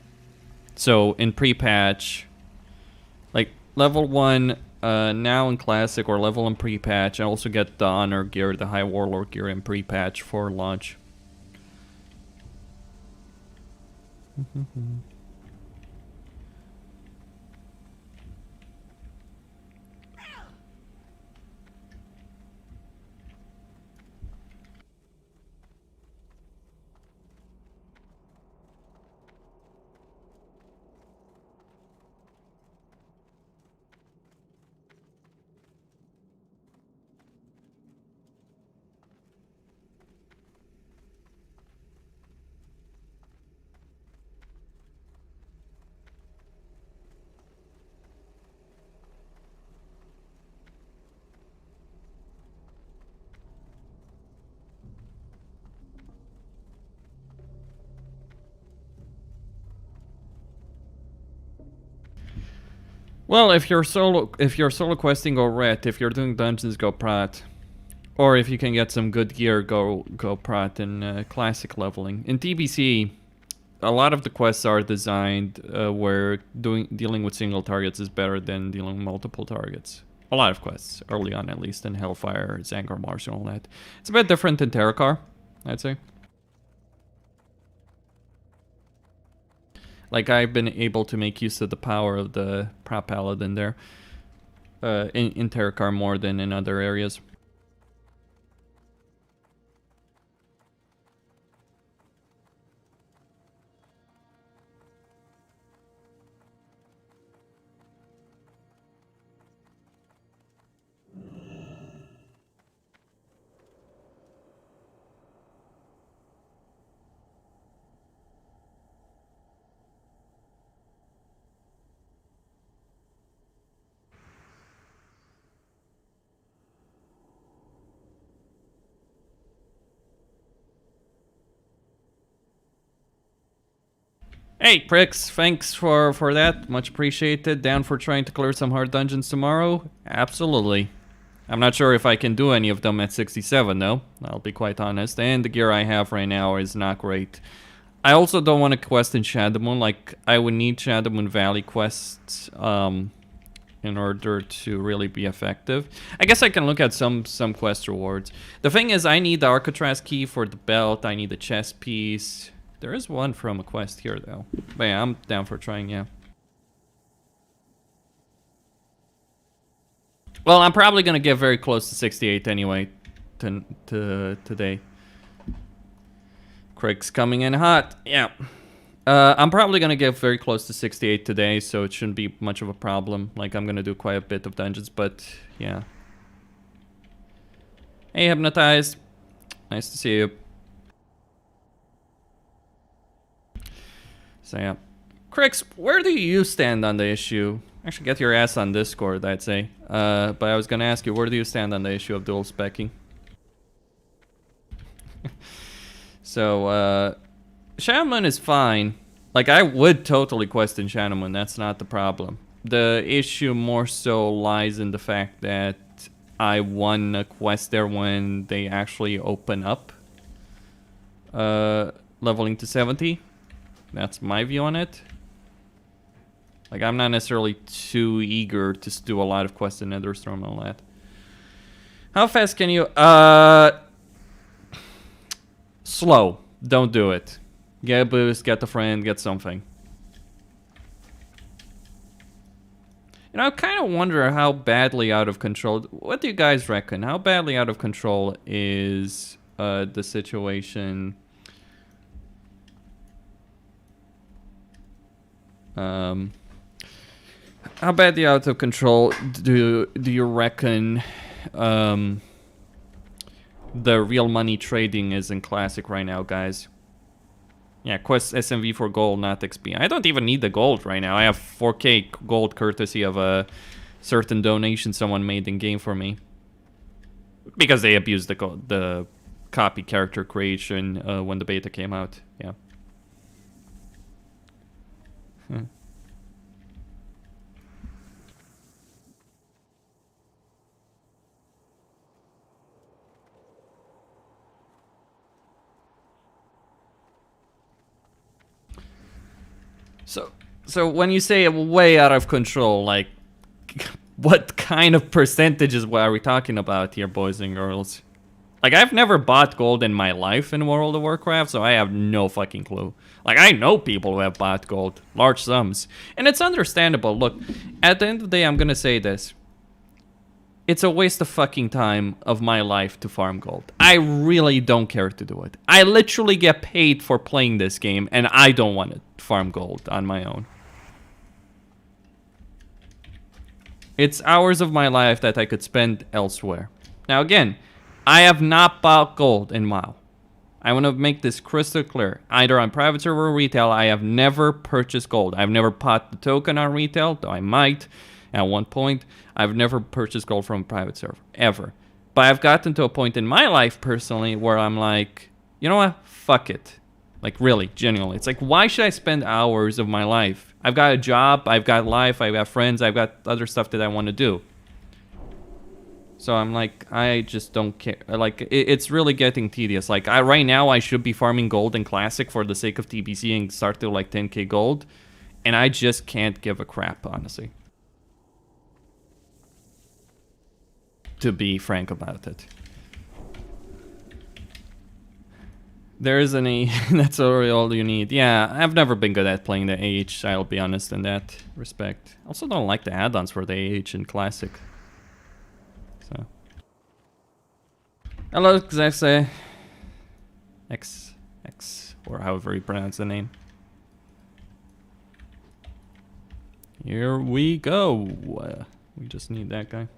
So in pre-patch, like level 1 now in Classic or level in pre-patch, and also get the Honor gear, the High Warlock gear in pre-patch for launch. Well, if you're solo questing, go ret. If you're doing dungeons, go prat. Or if you can get some good gear, go prat in classic leveling. In TBC, a lot of the quests are designed where dealing with single targets is better than dealing with multiple targets. A lot of quests, early on at least, in Hellfire, Zangar Marsh, and all that. It's a bit different in Terracar, I'd say. Like, I've been able to make use of the power of the Paladin there in Terracar more than in other areas. Hey, pricks, thanks for that. Much appreciated. Down for trying to clear some hard dungeons tomorrow? Absolutely. I'm not sure if I can do any of them at 67, though. I'll be quite honest. And the gear I have right now is not great. I also don't want to quest in Shadowmoon. Like, I would need Shadowmoon Valley quests in order to really be effective. I guess I can look at some quest rewards. The thing is, I need the Alcatraz key for the belt. I need the chest piece. There is one from a quest here, though. But yeah, I'm down for trying, yeah. Well, I'm probably gonna get very close to 68 anyway today. Craig's coming in hot, yeah. I'm probably gonna get very close to 68 today, so it shouldn't be much of a problem. Like, I'm gonna do quite a bit of dungeons, but yeah. Hey, Hypnotized. Nice to see you. So yeah. Crix, where do you stand on the issue? Actually, get your ass on Discord, I'd say. But I was gonna ask you, where do you stand on the issue of dual specking? So, Shaman is fine. Like, I would totally quest in Shaman, that's not the problem. The issue more so lies in the fact that I won a quest there when they actually open up. Leveling to 70. That's my view on it. Like, I'm not necessarily too eager to do a lot of quests in Netherstorm and all that. How fast can you... Slow. Don't do it. Get a boost, get a friend, get something. You know, I kind of wonder how badly out of control... What do you guys reckon? How badly out of control is the situation... How badly out of control do you reckon the real money trading is in Classic right now, guys? Yeah, quest SMV for gold, not XP. I don't even need the gold right now. I have 4k gold courtesy of a certain donation someone made in game for me. Because they abused the copy character creation when the beta came out. Yeah. So when you say way out of control, like, what kind of percentages are we talking about here, boys and girls? Like, I've never bought gold in my life in World of Warcraft, so I have no fucking clue. Like, I know people who have bought gold, large sums. And it's understandable. Look, at the end of the day, I'm gonna say this. It's a waste of fucking time of my life to farm gold. I really don't care to do it. I literally get paid for playing this game, and I don't want to farm gold on my own. It's hours of my life that I could spend elsewhere. Now again, I have not bought gold in WoW. I want to make this crystal clear. Either on private server or retail, I have never purchased gold. I've never bought the token on retail, though I might at one point. I've never purchased gold from a private server, ever. But I've gotten to a point in my life, personally, where I'm like, you know what? Fuck it. Like, really, genuinely. It's like, why should I spend hours of my life I've got a job, I've got life, I've got friends, I've got other stuff that I want to do. So I'm like, I just don't care. Like, it's really getting tedious. Like, right now I should be farming gold in Classic for the sake of TBC and start to like 10k gold. And I just can't give a crap, honestly. To be frank about it. There isn't any, that's really all you need. Yeah, I've never been good at playing the AH, I'll be honest in that respect. Also don't like the add-ons for the AH in Classic. So. Hello, Xexe. X, or however you pronounce the name. Here we go. We just need that guy.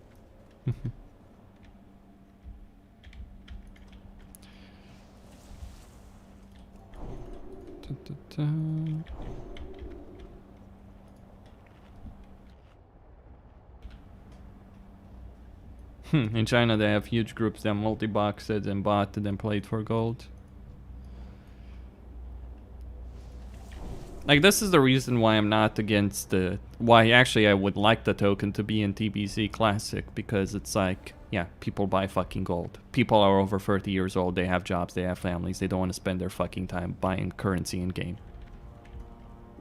In China they have huge groups that multi-boxed and bought and then played for gold. Like, this is the reason why I'm not against the... Why actually I would like the token to be in TBC Classic, because it's like, yeah, people buy fucking gold. People are over 30 years old, they have jobs, they have families, they don't want to spend their fucking time buying currency in game.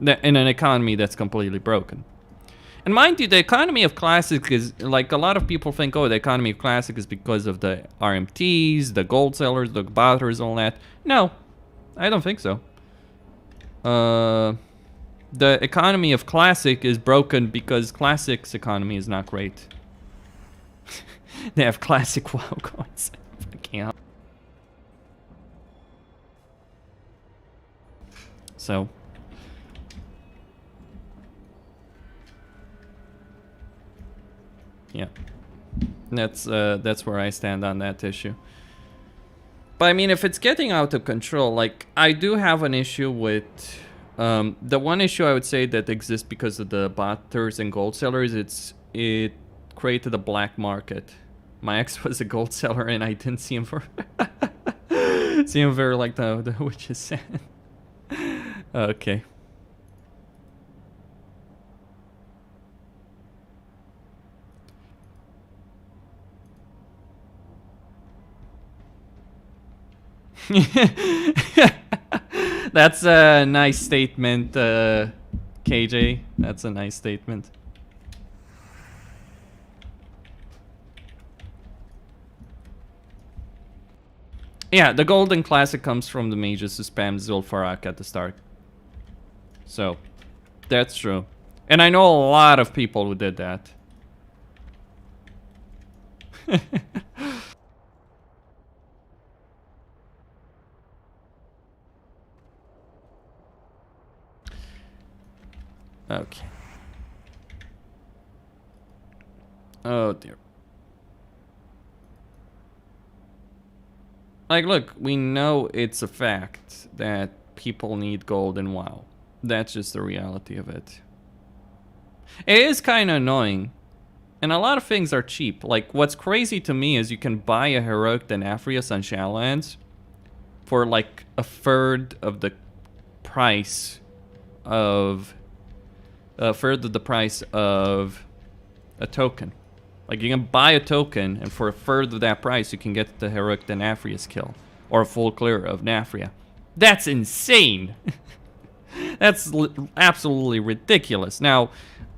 In an economy that's completely broken. And mind you, the economy of Classic is, like, a lot of people think, oh, the economy of Classic is because of the RMTs, the gold sellers, the botters, all that. No, I don't think so. The economy of Classic is broken because Classic's economy is not great. They have Classic WoW coins. Fucking hell. So. Yeah. That's where I stand on that issue. But I mean, if it's getting out of control, like, I do have an issue with... the one issue I would say that exists because of the botters and gold sellers, it created a black market. My ex was a gold seller and I didn't see him for... see him for, like, the witch's sand. Okay. That's a nice statement, KJ. That's a nice statement. Yeah, the golden classic comes from the mages who spam Zul'Farrak at the start. So, that's true. And I know a lot of people who did that. Okay. Oh dear. Like, look, we know it's a fact that people need gold in WoW. That's just the reality of it. It is kind of annoying. And a lot of things are cheap. Like, what's crazy to me is you can buy a Heroic Denafrius on Shadowlands for like a third of the price of... a third of the price of a token. Like, you can buy a token, and for a third of that price, you can get the Heroic Denafrius kill. Or a full clear of Nafria. That's insane! That's absolutely ridiculous. Now,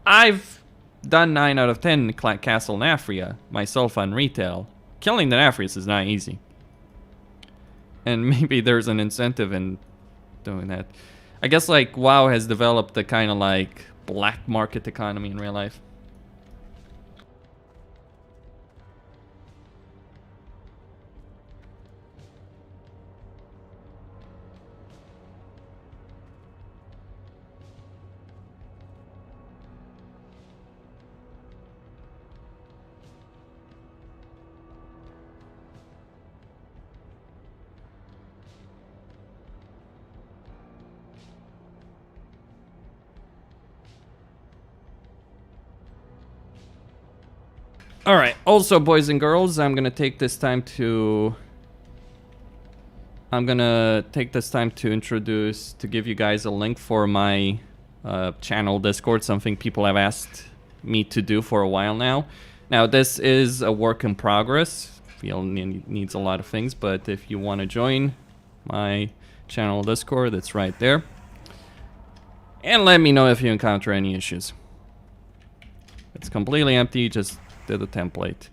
I've done 9 out of 10 Castle Nafria myself on retail. Killing the Nafrius is not easy. And maybe there's an incentive in doing that. I guess, like, WoW has developed a kind of, like, black market economy in real life. Alright, also boys and girls, I'm gonna take this time to introduce, to give you guys a link for my channel Discord, something people have asked me to do for a while now. Now, this is a work in progress. Feel needs a lot of things, but if you want to join my channel Discord, it's right there. And let me know if you encounter any issues. It's completely empty, just did a template.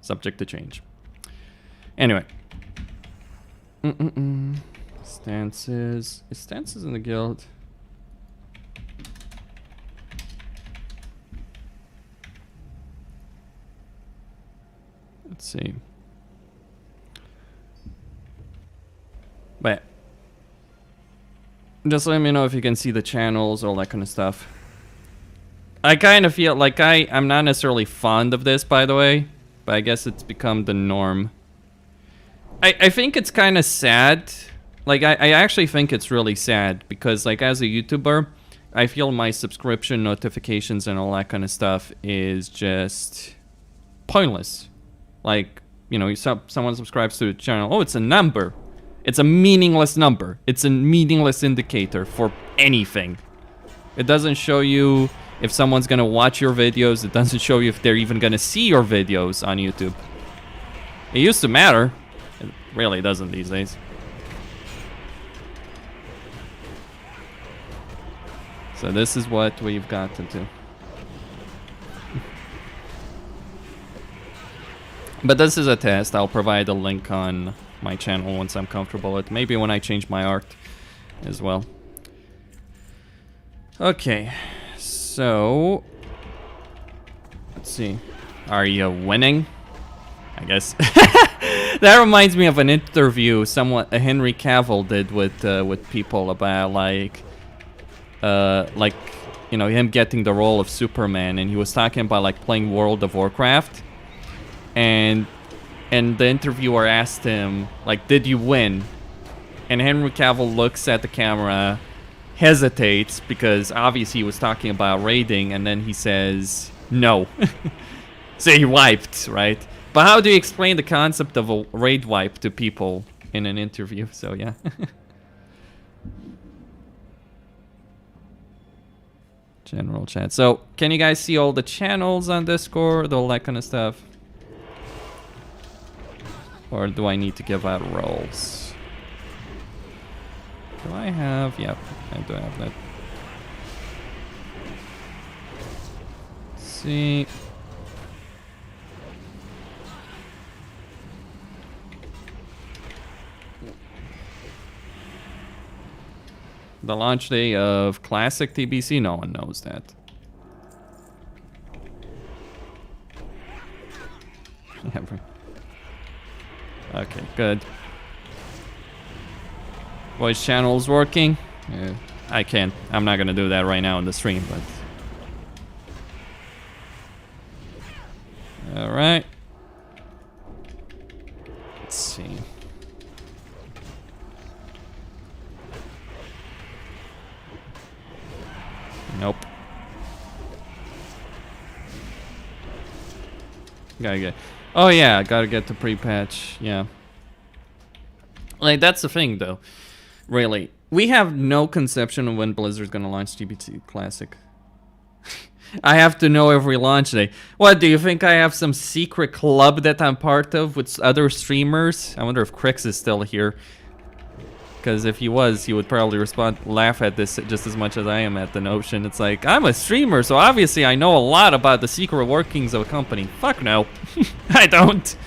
Subject to change. Anyway. Stances. Is stances in the guild? Let's see. But just let me know if you can see the channels, all that kind of stuff. I kind of feel like I'm not necessarily fond of this, by the way, but I guess it's become the norm. I think it's kind of sad. Like, I actually think it's really sad because, like, as a YouTuber, I feel my subscription notifications and all that kind of stuff is just pointless. Like, you know, someone subscribes to the channel. Oh, it's a number. It's a meaningless number. It's a meaningless indicator for anything. It doesn't show you if someone's gonna watch your videos. It doesn't show you if they're even gonna see your videos on YouTube. It used to matter. It really doesn't these days. So this is what we've gotten to. But this is a test. I'll provide a link on my channel once I'm comfortable with. Maybe when I change my art as well. Okay, so let's see. Are you winning? I guess. That reminds me of an interview Henry Cavill did with people about like you know, him getting the role of Superman, and he was talking about like playing World of Warcraft, and the interviewer asked him like, did you win? And Henry Cavill looks at the camera, hesitates because obviously he was talking about raiding, and then he says no. So he wiped, right? But how do you explain the concept of a raid wipe to people in an interview? So yeah. General chat. So can you guys see all the channels on Discord, all that kind of stuff? Or do I need to give out roles? Do I have? Yep, I do have that. Let's see. The launch day of Classic TBC? No one knows that. Okay, good. Voice channel's working? Yeah, I can't. I'm not gonna do that right now in the stream, but... Alright. Let's see. Nope. Gotta get... Oh yeah, gotta get the pre-patch, yeah. Like, that's the thing, though. Really. We have no conception of when Blizzard's gonna launch TBC Classic. I have to know every launch day. What, do you think I have some secret club that I'm part of with other streamers? I wonder if Crix is still here. Because if he was, he would probably laugh at this just as much as I am at the notion. It's like, I'm a streamer, so obviously I know a lot about the secret workings of a company. Fuck no. I don't.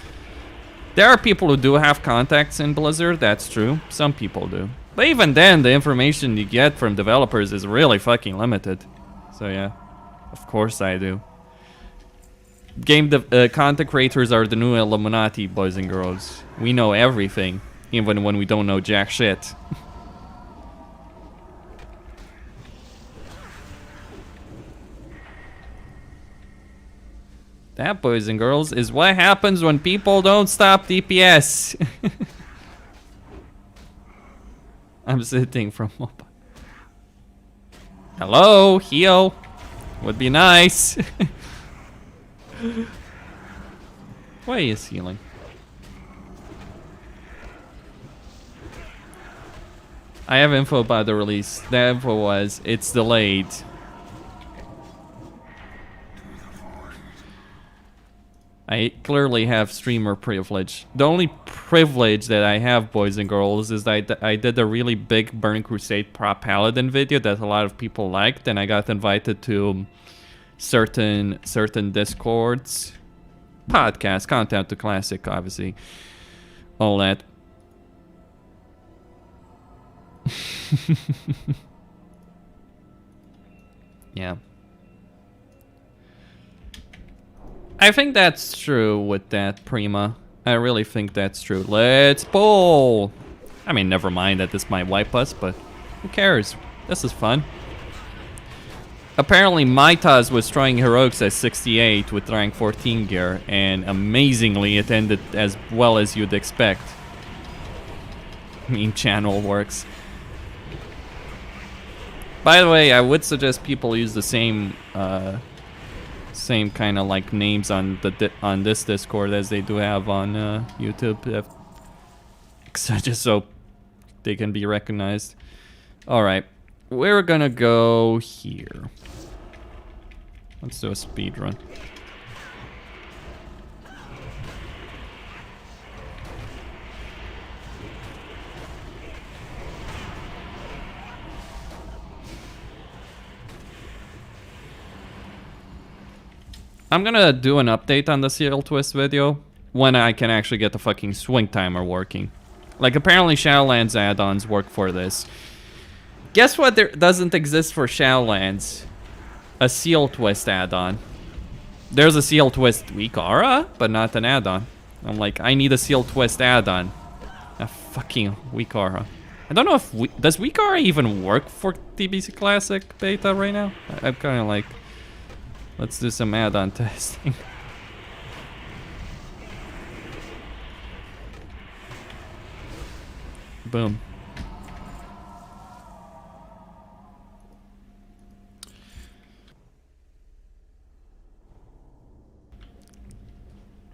There are people who do have contacts in Blizzard, that's true. Some people do. But even then, the information you get from developers is really fucking limited. So yeah, of course I do. Content creators are the new Illuminati, boys and girls. We know everything. Even when we don't know jack shit. That, boys and girls, is what happens when people don't stop DPS. I'm sitting from mobile. Hello, heal. Would be nice. Why is healing? I have info about the release. The info was it's delayed. I clearly have streamer privilege. The only privilege that I have, boys and girls, is that I did a really big Burning Crusade Paladin video that a lot of people liked, and I got invited to certain Discords, podcasts, content to classic, obviously, all that. Yeah. I think that's true with that, Prima. I really think that's true. Let's pull! I mean, never mind that this might wipe us, but who cares? This is fun. Apparently, Mytaz was trying heroics at 68 with rank 14 gear, and amazingly, it ended as well as you'd expect. I mean, channel works. By the way, I would suggest people use the same kind of like names on this Discord as they do have on YouTube, just so they can be recognized. All right, we're gonna go here. Let's do a speed run. I'm gonna do an update on the Seal Twist video when I can actually get the fucking swing timer working. Like, apparently Shadowlands add-ons work for this. Guess what there doesn't exist for Shadowlands? A Seal Twist add-on. There's a Seal Twist Weekara, but not an add-on. I'm like, I need a Seal Twist add-on. A fucking Weekara. I don't know if does Weekara even work for TBC Classic beta right now? I'm kind of like, let's do some add-on testing. Boom.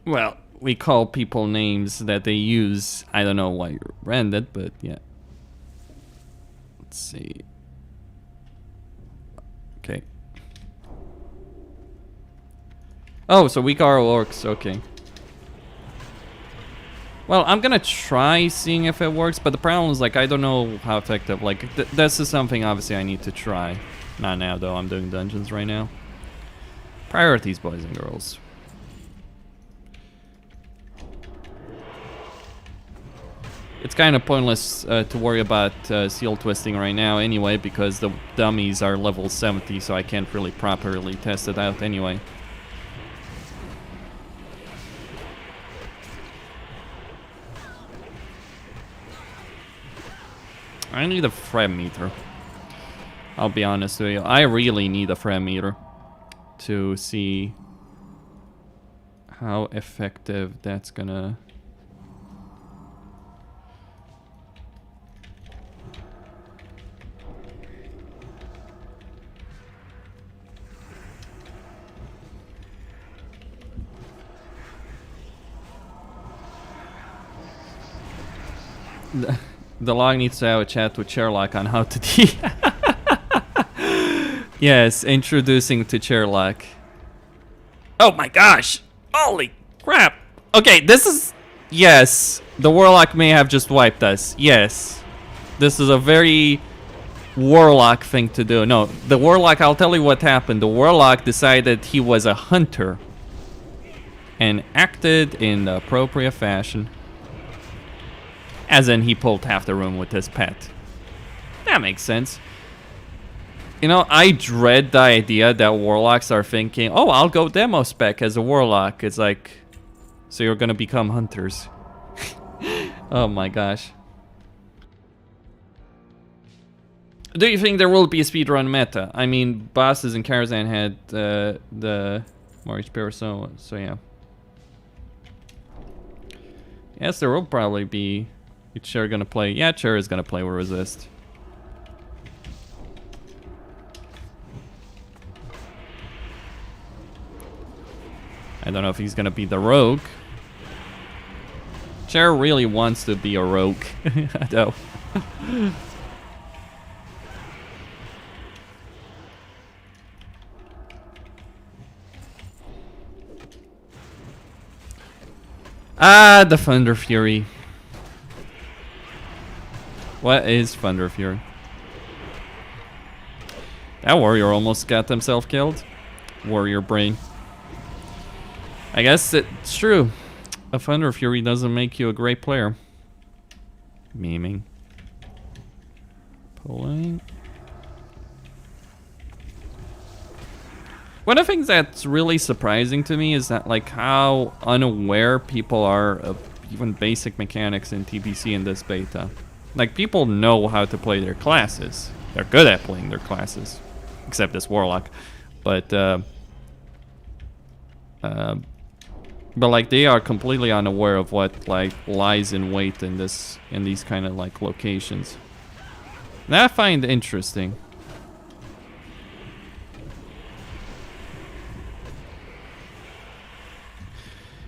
Well, we call people names that they use. I don't know why you ran it, but yeah. Let's see. Okay. Oh, so Weekara works, okay. Well, I'm gonna try seeing if it works, but the problem is, like, I don't know how effective. Like, this is something obviously I need to try. Not now, though. I'm doing dungeons right now. Priorities, boys and girls. It's kind of pointless to worry about seal twisting right now anyway, because the dummies are level 70, so I can't really properly test it out anyway. I need a frame meter. I'll be honest with you. I really need a frame meter to see how effective that's gonna... The log needs to have a chat with Sherlock on how to D. Yes, introducing to Sherlock. Oh my gosh! Holy crap! Okay, this is... Yes, the Warlock may have just wiped us. Yes. This is a very Warlock thing to do. No, the Warlock, I'll tell you what happened. The Warlock decided he was a hunter and acted in the appropriate fashion. As in, he pulled half the room with his pet. That makes sense. You know, I dread the idea that Warlocks are thinking, oh, I'll go demo spec as a Warlock. It's like, so you're gonna become hunters. Oh my gosh. Do you think there will be a speedrun meta? I mean, bosses in Karazhan had the more HP, so yeah. Yes, there will probably be... It's sure gonna play. Yeah, sure is gonna play with resist. I don't know if he's gonna be the rogue. Cher really wants to be a rogue. I know. Ah, the Thunder Fury. What is Thunder Fury? That warrior almost got himself killed. Warrior brain. I guess it's true. A Thunder Fury doesn't make you a great player. Memeing. Pulling. One of the things that's really surprising to me is that like how unaware people are of even basic mechanics in TBC in this beta. Like people know how to play their classes. They're good at playing their classes. Except this Warlock. But like they are completely unaware of what like lies in wait in these kind of like locations. That I find interesting.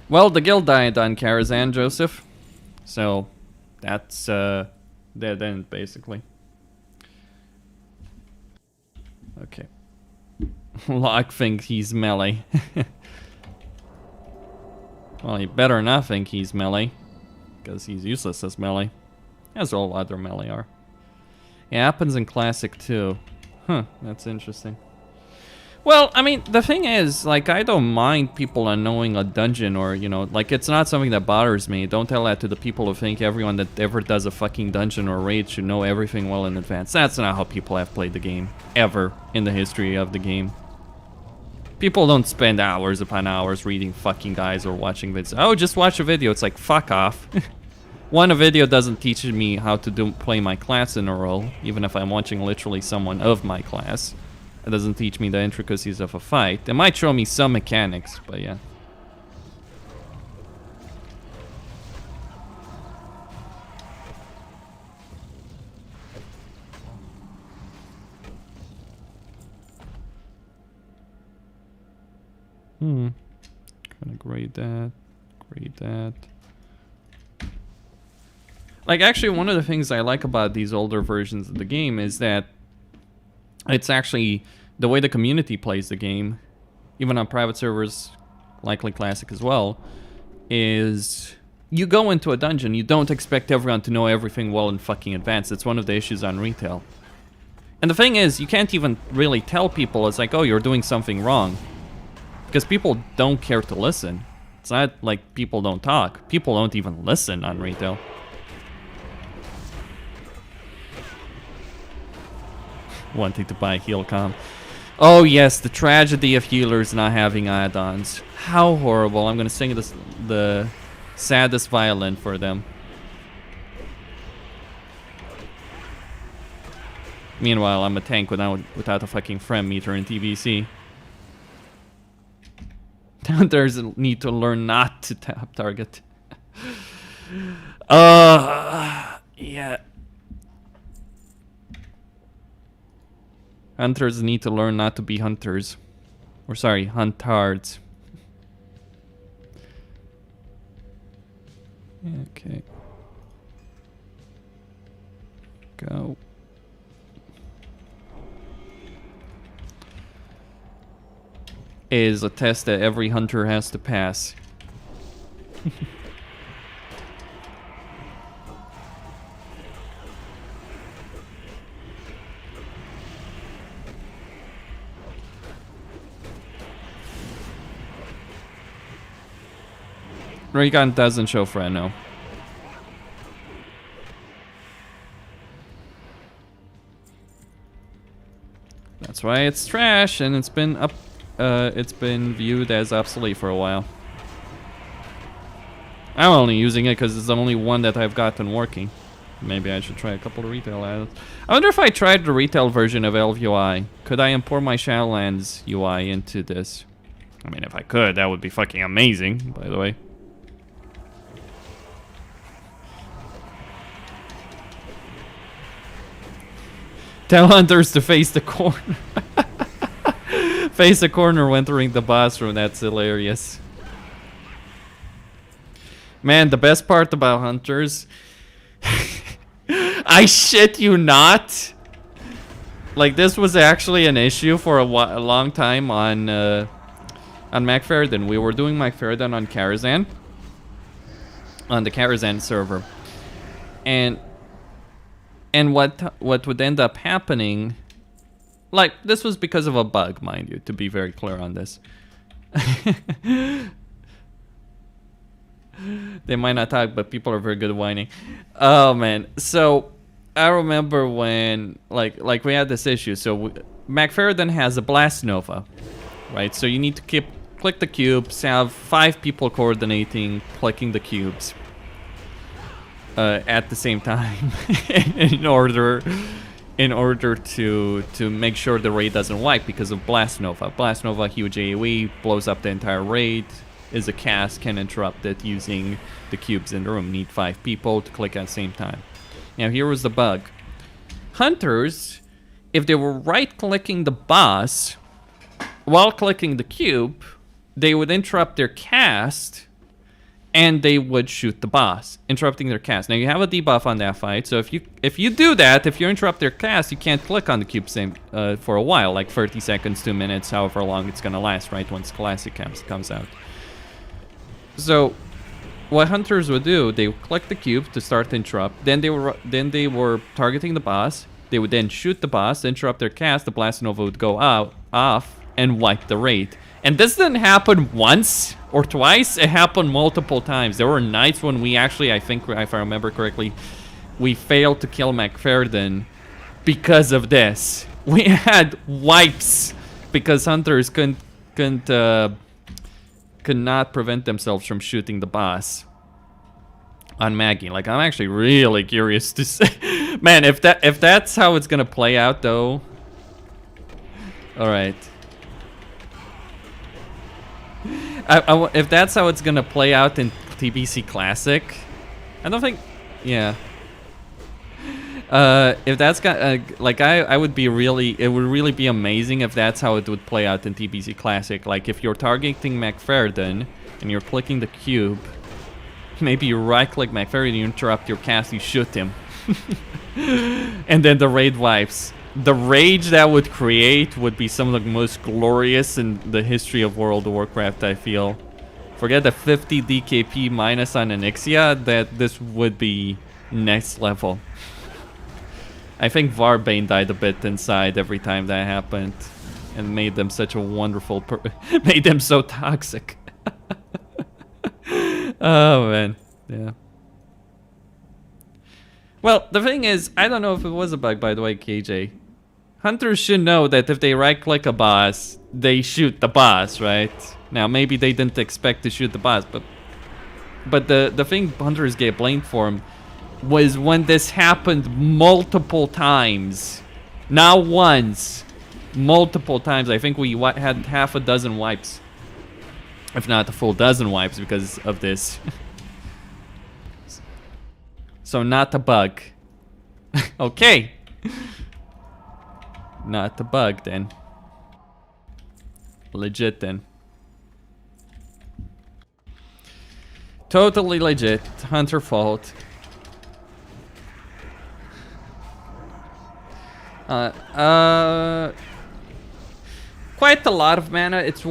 Well, the guild died on Karazhan, Joseph. So that's dead end basically. Okay. Locke thinks he's melee. Well, he better not think he's melee, because he's useless as melee, as all other melee are. It happens in Classic too. Huh, that's interesting. Well, I mean, the thing is, like, I don't mind people unknowing a dungeon or, you know, like, it's not something that bothers me. Don't tell that to the people who think everyone that ever does a fucking dungeon or raid should know everything well in advance. That's not how people have played the game, ever, in the history of the game. People don't spend hours upon hours reading fucking guides or watching videos. Oh, just watch a video. It's like, fuck off. One, a video doesn't teach me how to play my class in a role, even if I'm watching literally someone of my class. It doesn't teach me the intricacies of a fight. It might show me some mechanics, but yeah. Gonna grade that. Grade that. Like, actually, one of the things I like about these older versions of the game is that it's actually the way the community plays the game, even on private servers, likely Classic as well, is you go into a dungeon, you don't expect everyone to know everything well in fucking advance. It's one of the issues on retail. And the thing is, you can't even really tell people, it's like, oh, you're doing something wrong. Because people don't care to listen. It's not like people don't talk. People don't even listen on retail. Wanting to buy Healcom. Oh yes, the tragedy of healers not having add-ons. How horrible. I'm gonna sing this, the saddest violin for them. Meanwhile, I'm a tank without a fucking friend meter in TBC. There's a need to learn not to tap target. Yeah. Hunters need to learn not to be hunters. Or sorry, huntards. Okay. Go. Is a test that every hunter has to pass. Recon doesn't show Freno. That's why it's trash, and it's been viewed as obsolete for a while. I'm only using it because it's the only one that I've gotten working. Maybe I should try a couple of retail add-ons. I wonder if I tried the retail version of Elf UI. Could I import my Shadowlands UI into this? I mean, if I could, that would be fucking amazing, by the way. Tell hunters to face the corner. Face the corner when entering the boss room. That's hilarious. Man, the best part about hunters... I shit you not! Like, this was actually an issue for a long time on MacFaradin. We were doing MacFaradin on Karazhan. on the Karazhan server. And what would end up happening, like, this was because of a bug, mind you, to be very clear on this. They might not talk, but people are very good at whining. Oh man, so I remember when like we had this issue. So McFerrin has a blast nova, right? So you need to click the cubes, have 5 people coordinating, clicking the cubes at the same time in order to make sure the raid doesn't wipe because of blast nova. Blast nova, huge AoE, blows up the entire raid. Is a cast, can interrupt it using the cubes in the room. Need 5 people to click at the same time. Now here was the bug. Hunters, if they were right-clicking the boss while clicking the cube, they would interrupt their cast and they would shoot the boss, interrupting their cast. Now you have a debuff on that fight, so if you do that, if you interrupt their cast, you can't click on the cube for a while, like 30 seconds, 2 minutes, however long it's gonna last, right, once Classic comes out. So, what hunters would do, they would click the cube to start the interrupt. Then they were targeting the boss. They would then shoot the boss, interrupt their cast. The blast nova would go off, and wipe the raid. And this didn't happen once or twice. It happened multiple times. There were nights when we actually, I think, if I remember correctly, we failed to kill McFerrin because of this. We had wipes because hunters could not prevent themselves from shooting the boss on Maggie. Like, I'm actually really curious to say, man, if that's how it's gonna play out, though. All right. If that's how it's gonna play out in TBC Classic, I don't think. Yeah. If that's got like I would be really, it would really be amazing if that's how it would play out in TBC Classic. Like if you're targeting McFerrin and you're clicking the cube, maybe you right-click McFerrin, you interrupt your cast, you shoot him, and then the raid wipes. The rage that would create would be some of the most glorious in the history of World of Warcraft, I feel. Forget the 50 DKP minus on Onyxia, that this would be next level. I think Varbane died a bit inside every time that happened, and made them such a wonderful made them so toxic. Oh man, yeah. Well, the thing is, I don't know if it was a bug, by the way, KJ. Hunters should know that if they right-click a boss, they shoot the boss, right? Now, maybe they didn't expect to shoot the boss, but the thing hunters get blamed for was when this happened multiple times. Not once, multiple times. I think we had half a dozen wipes, if not a full dozen wipes because of this. So not a bug. Okay. Not a bug then. Legit then. Totally legit. Hunter fault. Quite a lot of mana. It's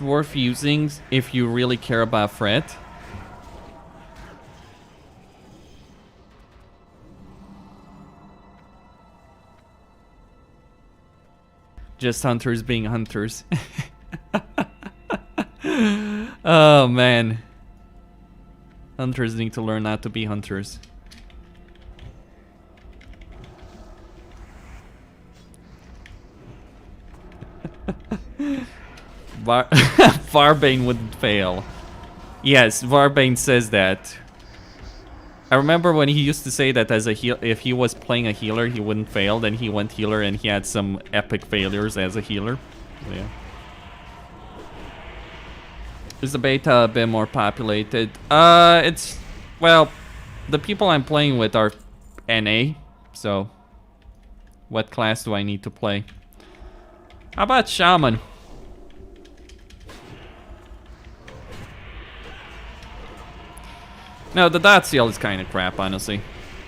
worth using if you really care about Fret. Just hunters being hunters. Oh man. Hunters need to learn not to be hunters. Varbane wouldn't fail. Yes, Varbane says that. I remember when he used to say that as a heal, if he was playing a healer, he wouldn't fail. Then he went healer and he had some epic failures as a healer. Yeah. Is the beta a bit more populated? It's, well, the people I'm playing with are NA, so what class do I need to play? How about Shaman? No, the dot seal is kind of crap, honestly.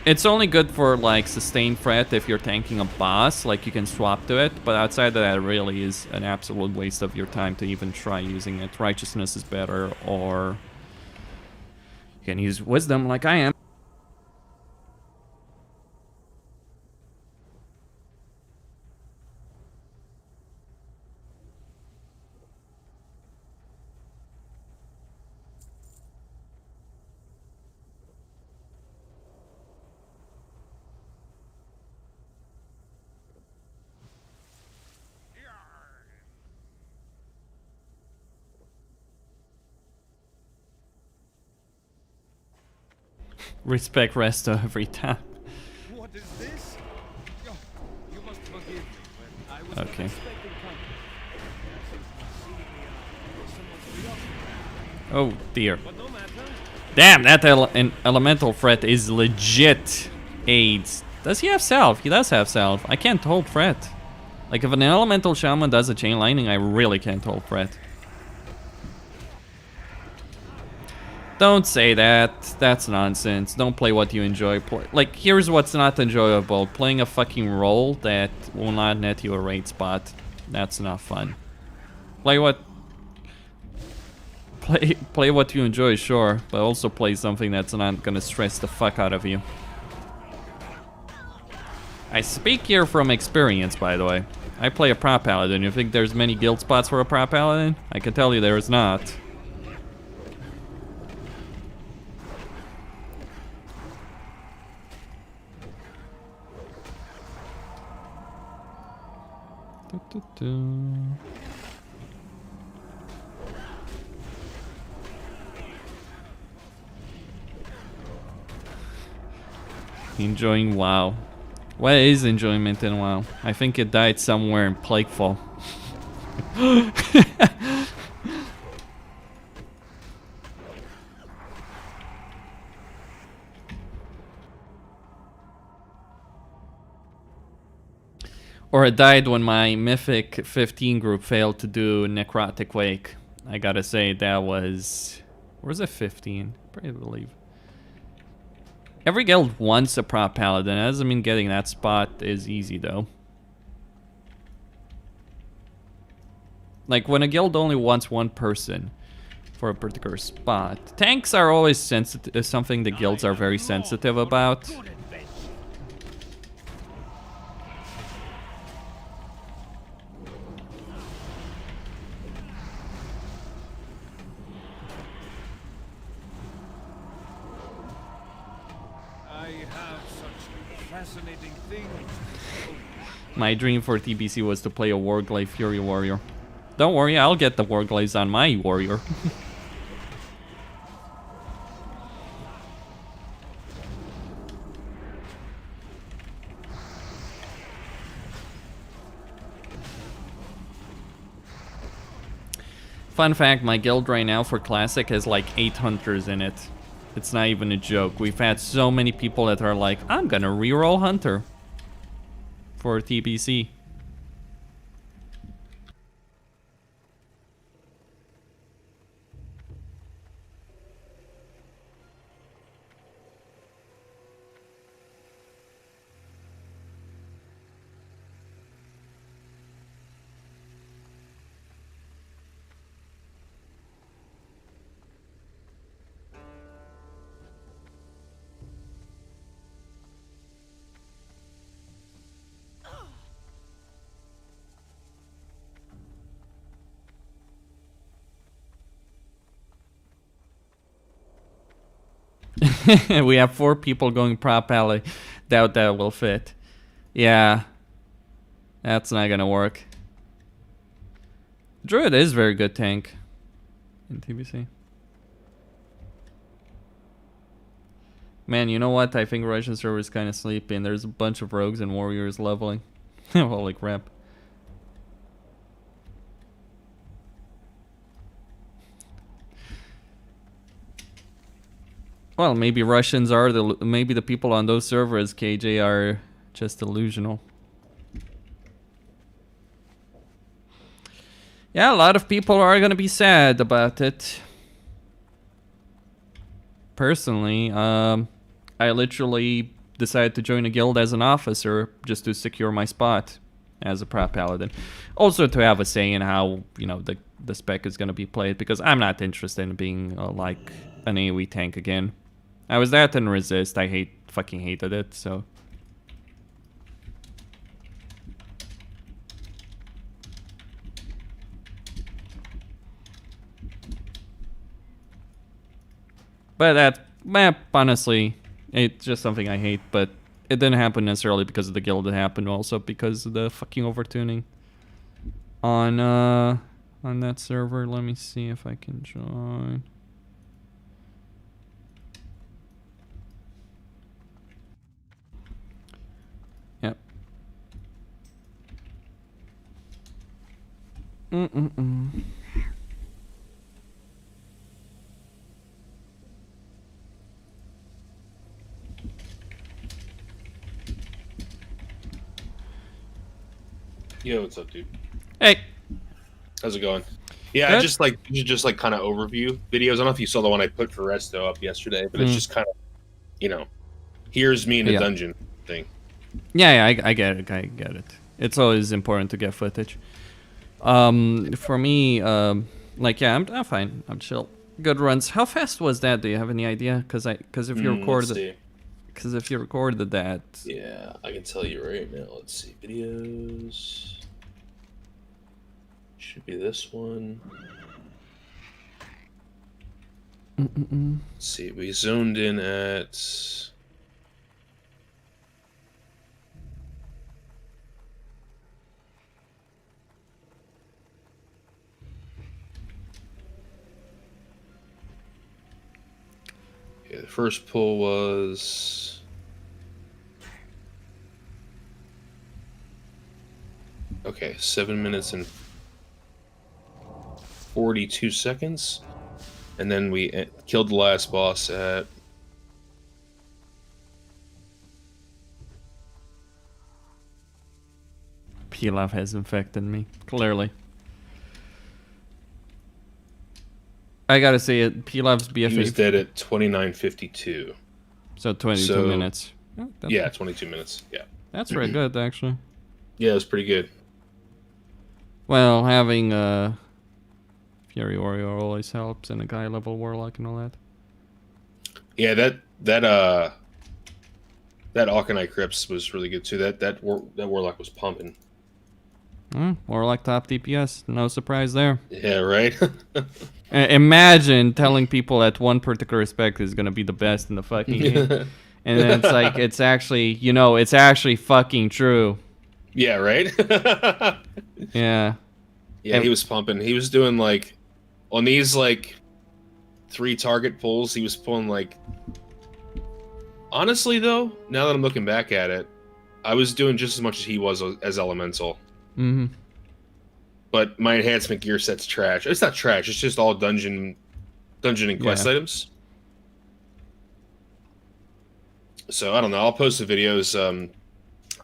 It's only good for, like, sustained threat if you're tanking a boss, like you can swap to it, but outside of that, it really is an absolute waste of your time to even try using it. Righteousness is better, or You can use wisdom like I am. Respect Resto every time. What is this? Oh, you must forgive me when I was not Okay. expecting company. Oh dear. But no matter. Damn, that elemental threat is legit AIDS. Does he have self? He does have self. I can't hold threat. Like if an elemental shaman does a chain lightning, I really can't hold threat. Don't say that. That's nonsense. Don't play what you enjoy. Like, here's what's not enjoyable. Playing a fucking role that will not net you a raid spot. That's not fun. Play what you enjoy, sure, but also play something that's not gonna stress the fuck out of you. I speak here from experience, by the way. I play a prop paladin. You think there's many guild spots for a prop paladin? I can tell you there is not. Enjoying WoW. What is enjoyment in WoW? I think it died somewhere in Plaguefall. Or it died when my Mythic 15 group failed to do Necrotic Wake. I gotta say, that was... Where's it 15? I believe. Every guild wants a prop paladin. That doesn't mean getting that spot is easy, though. Like, when a guild only wants one person for a particular spot. Tanks are always sensitive, something the guilds are very sensitive about. Fascinating things. My dream for TBC was to play a Warglaive Fury Warrior. Don't worry, I'll get the Warglaives on my warrior. Fun fact, my guild right now for Classic has like 8 hunters in it. It's not even a joke. We've had so many people that are like, I'm gonna reroll Hunter for TBC. We have 4 people going prop alley. Doubt that will fit. Yeah. That's not gonna work. Druid is very good tank in TBC. Man, you know what? I think Russian server is kind of sleepy and there's a bunch of rogues and warriors leveling. Holy crap. Well, maybe Russians are maybe the people on those servers, KJ, are just delusional. Yeah, a lot of people are gonna be sad about it. Personally, I literally decided to join a guild as an officer just to secure my spot. as a prop paladin. Also to have a say in how, you know, the spec is going to be played, because I'm not interested in being like an AoE tank again. I was that in Resist. I fucking hated it, so. But that map, honestly, it's just something I hate, but it didn't happen necessarily because of the guild. It happened also because of the fucking overtuning on that server. Let me see if I can join. Yep. Yo, what's up, dude? Hey. How's it going? Yeah, I just like kind of overview videos. I don't know if you saw the one I put for Resto up yesterday, but it's just kind of, you know, here's me in a dungeon thing. Yeah, I get it. I get it. It's always important to get footage. For me, like, yeah, I'm fine. I'm chill. Good runs. How fast was that? Do you have any idea? Because if you recorded, because if you recorded that, yeah, I can tell you right now. Let's see, videos. Should be this one. Let's see, we zoned in at. Okay, the first pull was. Okay, 7 minutes and 42 seconds. And then we killed the last boss at... Pilaf has infected me, clearly. I gotta say it, Pilaf's BFA... He was dead at 29:52. So 22 minutes. Oh, yeah, 22 minutes, yeah. That's very good, actually. Yeah, it was pretty good. Well, having Fury Warrior always helps, and a guy level Warlock and all that. Yeah, that Auchenite Crypts was really good too. That Warlock was pumping. Warlock top DPS, no surprise there. Yeah, right. Imagine telling people that one particular spec is gonna be the best in the fucking game, and then it's like it's actually, you know, it's actually fucking true. Yeah, right. Yeah. Yeah, he was pumping. He was doing like on these like 3 target pulls. He was pulling like. Honestly, though, now that I'm looking back at it, I was doing just as much as he was as Elemental. Mm-hmm. But my enhancement gear set's trash. It's not trash. It's just all dungeon and quest items. So I don't know. I'll post the videos.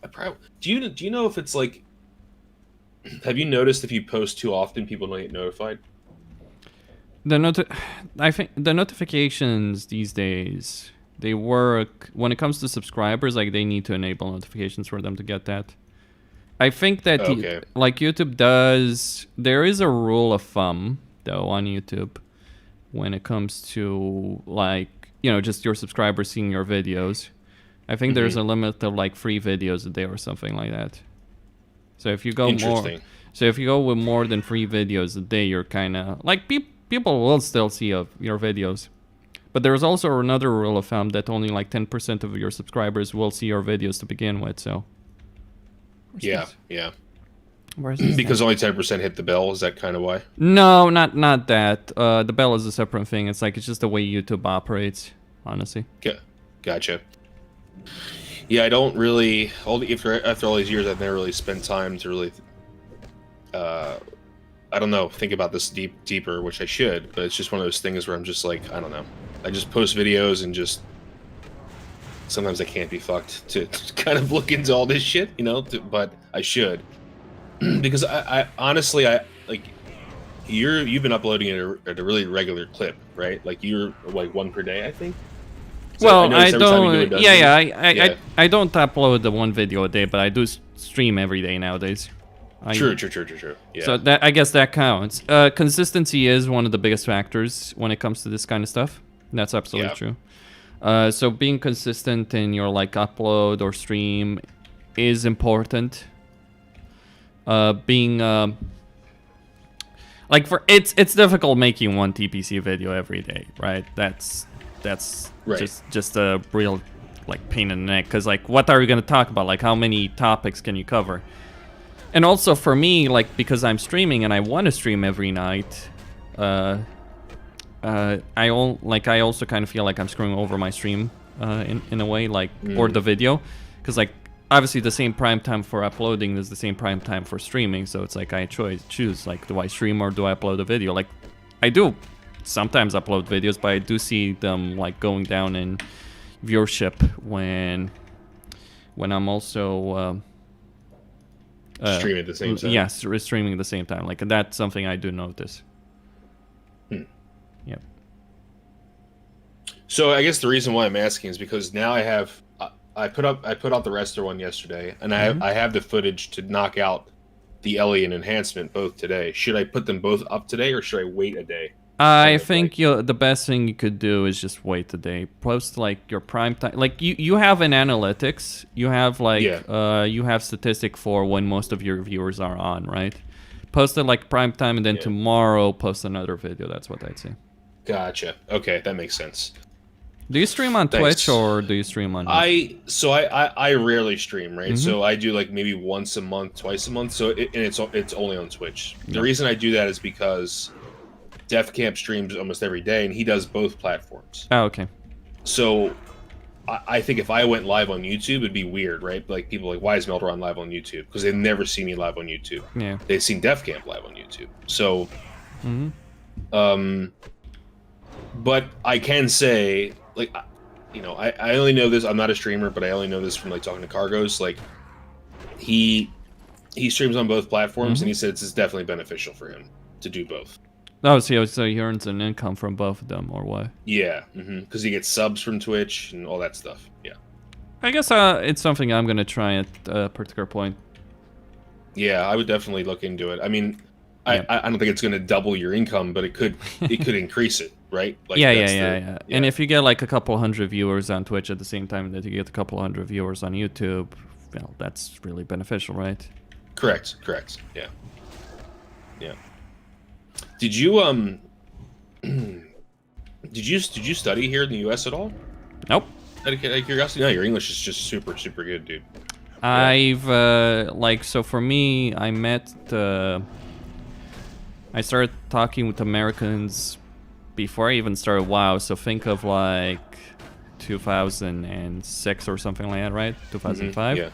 I probably do you know if it's like? Have you noticed if you post too often, people don't get notified? I think the notifications these days, they work when it comes to subscribers. Like, they need to enable notifications for them to get that. I think that like YouTube does. There is a rule of thumb though on YouTube when it comes to, like, you know, just your subscribers seeing your videos. I think there's a limit of like 3 videos a day or something like that. So if you go with more than 3 videos a day, you're kind of like people will still see your videos. But there's also another rule of thumb that only like 10% of your subscribers will see your videos to begin with. So yeah. Where's this because only 10% hit the bell. Is that kind of why? No, not that. The bell is a separate thing. It's like it's just the way YouTube operates, honestly. Gotcha. Yeah, I don't really. After all these years, I've never really spent time to really. I don't know. Think about this deeper, which I should. But it's just one of those things where I'm just like, I don't know. I just post videos and just. Sometimes I can't be fucked to kind of look into all this shit, you know. But I should, because I honestly like. You've been uploading at a really regular clip, right? Like you're like 1 per day, I think. So Well, noticed I every time you do a don't. dungeon- Yeah, I don't upload the one video a day, but I do stream every day nowadays. True. Yeah. So that I guess that counts. Consistency is one of the biggest factors when it comes to this kind of stuff. That's absolutely true. So being consistent in your like upload or stream is important. Being like for it's difficult making one TPC video every day, right? That's Right. just a real like pain in the neck, because like what are you gonna talk about? Like how many topics can you cover? And also for me, like because I'm streaming and I want to stream every night, I also kind of feel like I'm screwing over my stream in a way, like or the video, because like obviously the same prime time for uploading is the same prime time for streaming, so it's like I choose like, do I stream or do I upload a video? Like I do sometimes upload videos, but I do see them like going down in viewership when I'm also Stream at the same time. yes, streaming at the same time. Like that's something I do notice. Yep. So I guess the reason why I'm asking is because now I have I put out the Rester one yesterday, and I have the footage to knock out the Ellie and enhancement both today. Should I put them both up today, or should I wait a day? I think the best thing you could do is just wait a day. Post like your prime time. Like you have an analytics. You have like you have statistic for when most of your viewers are on, right? Post it like prime time, and then tomorrow post another video. That's what I'd say. Gotcha. Okay, that makes sense. Do you stream on Twitch or do you stream on? I rarely stream, right? So I do like maybe once a month, twice a month. So it's only on Twitch. The reason I do that is because Def Camp streams almost every day, and he does both platforms. Oh, okay. So I think if I went live on YouTube, it'd be weird, right? Like people are like, why is Meldron live on YouTube? Because they've never seen me live on YouTube. Yeah. They've seen Def Camp live on YouTube. So, but I can say, like, you know, I only know this. I'm not a streamer, but I only know this from like talking to Cargos. Like, he streams on both platforms, and he said it's definitely beneficial for him to do both. Oh, so he earns an income from both of them, or what? Yeah, because he gets subs from Twitch and all that stuff. Yeah. I guess it's something I'm gonna try at a particular point. Yeah, I would definitely look into it. I mean, I don't think it's going to double your income, but it could increase it, right? Like yeah. And if you get like a couple hundred viewers on Twitch at the same time that you get a couple hundred viewers on YouTube, well, that's really beneficial, right? Correct. Yeah. Did you did you study here in the U.S. at all? Nope. Out of curiosity, no, your English is just super good, dude. I've so for me, I started talking with Americans before I even started WoW. So think of like 2006 or something like that, right? 2005. Yeah.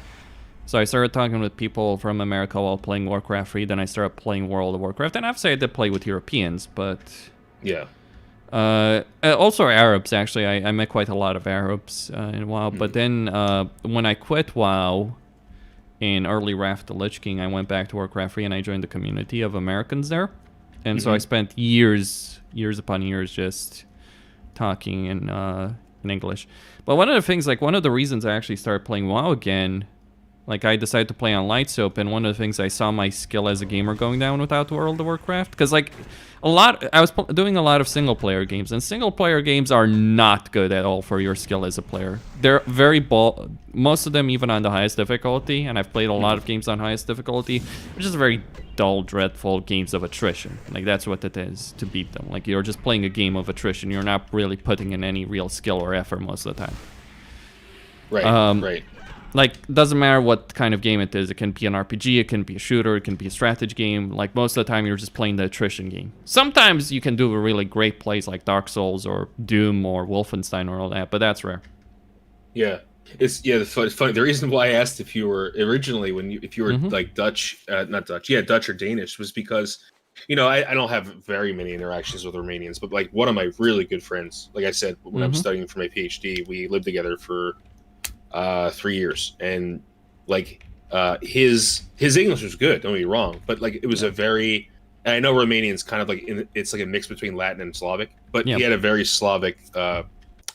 So I started talking with people from America while playing Warcraft 3. Then I started playing World of Warcraft, and obviously I did play with Europeans, but yeah. Also Arabs, actually. I met quite a lot of Arabs in WoW. But then when I quit WoW in early Wrath the Lich King, I went back to Warcraft 3 and I joined the community of Americans there. And so I spent years upon years just talking in English. But one of the things, like one of the reasons I actually started playing WoW again, like I decided to play on Light Soap, and one of the things I saw my skill as a gamer going down without World of Warcraft, because like I was doing a lot of single player games, and single player games are not good at all for your skill as a player. They're very most of them even on the highest difficulty, and I've played a lot of games on highest difficulty, which is very dull, dreadful games of attrition. Like that's what it is to beat them. Like you're just playing a game of attrition. You're not really putting in any real skill or effort most of the time. Right. Right. Like, doesn't matter what kind of game it is. It can be an RPG, it can be a shooter, it can be a strategy game. Like, most of the time, you're just playing the attrition game. Sometimes you can do really great plays like Dark Souls or Doom or Wolfenstein or all that, but that's rare. Yeah. It's funny. The reason why I asked if you were originally, if you were like Dutch, not Dutch, Dutch or Danish, was because, you know, I don't have very many interactions with Romanians, but like one of my really good friends, like I said, when I'm studying for my PhD, we lived together for 3 years, and like his English was good, don't get me wrong, but like it was a very, and I know Romanian's kind of like it's like a mix between Latin and Slavic, but he had a very Slavic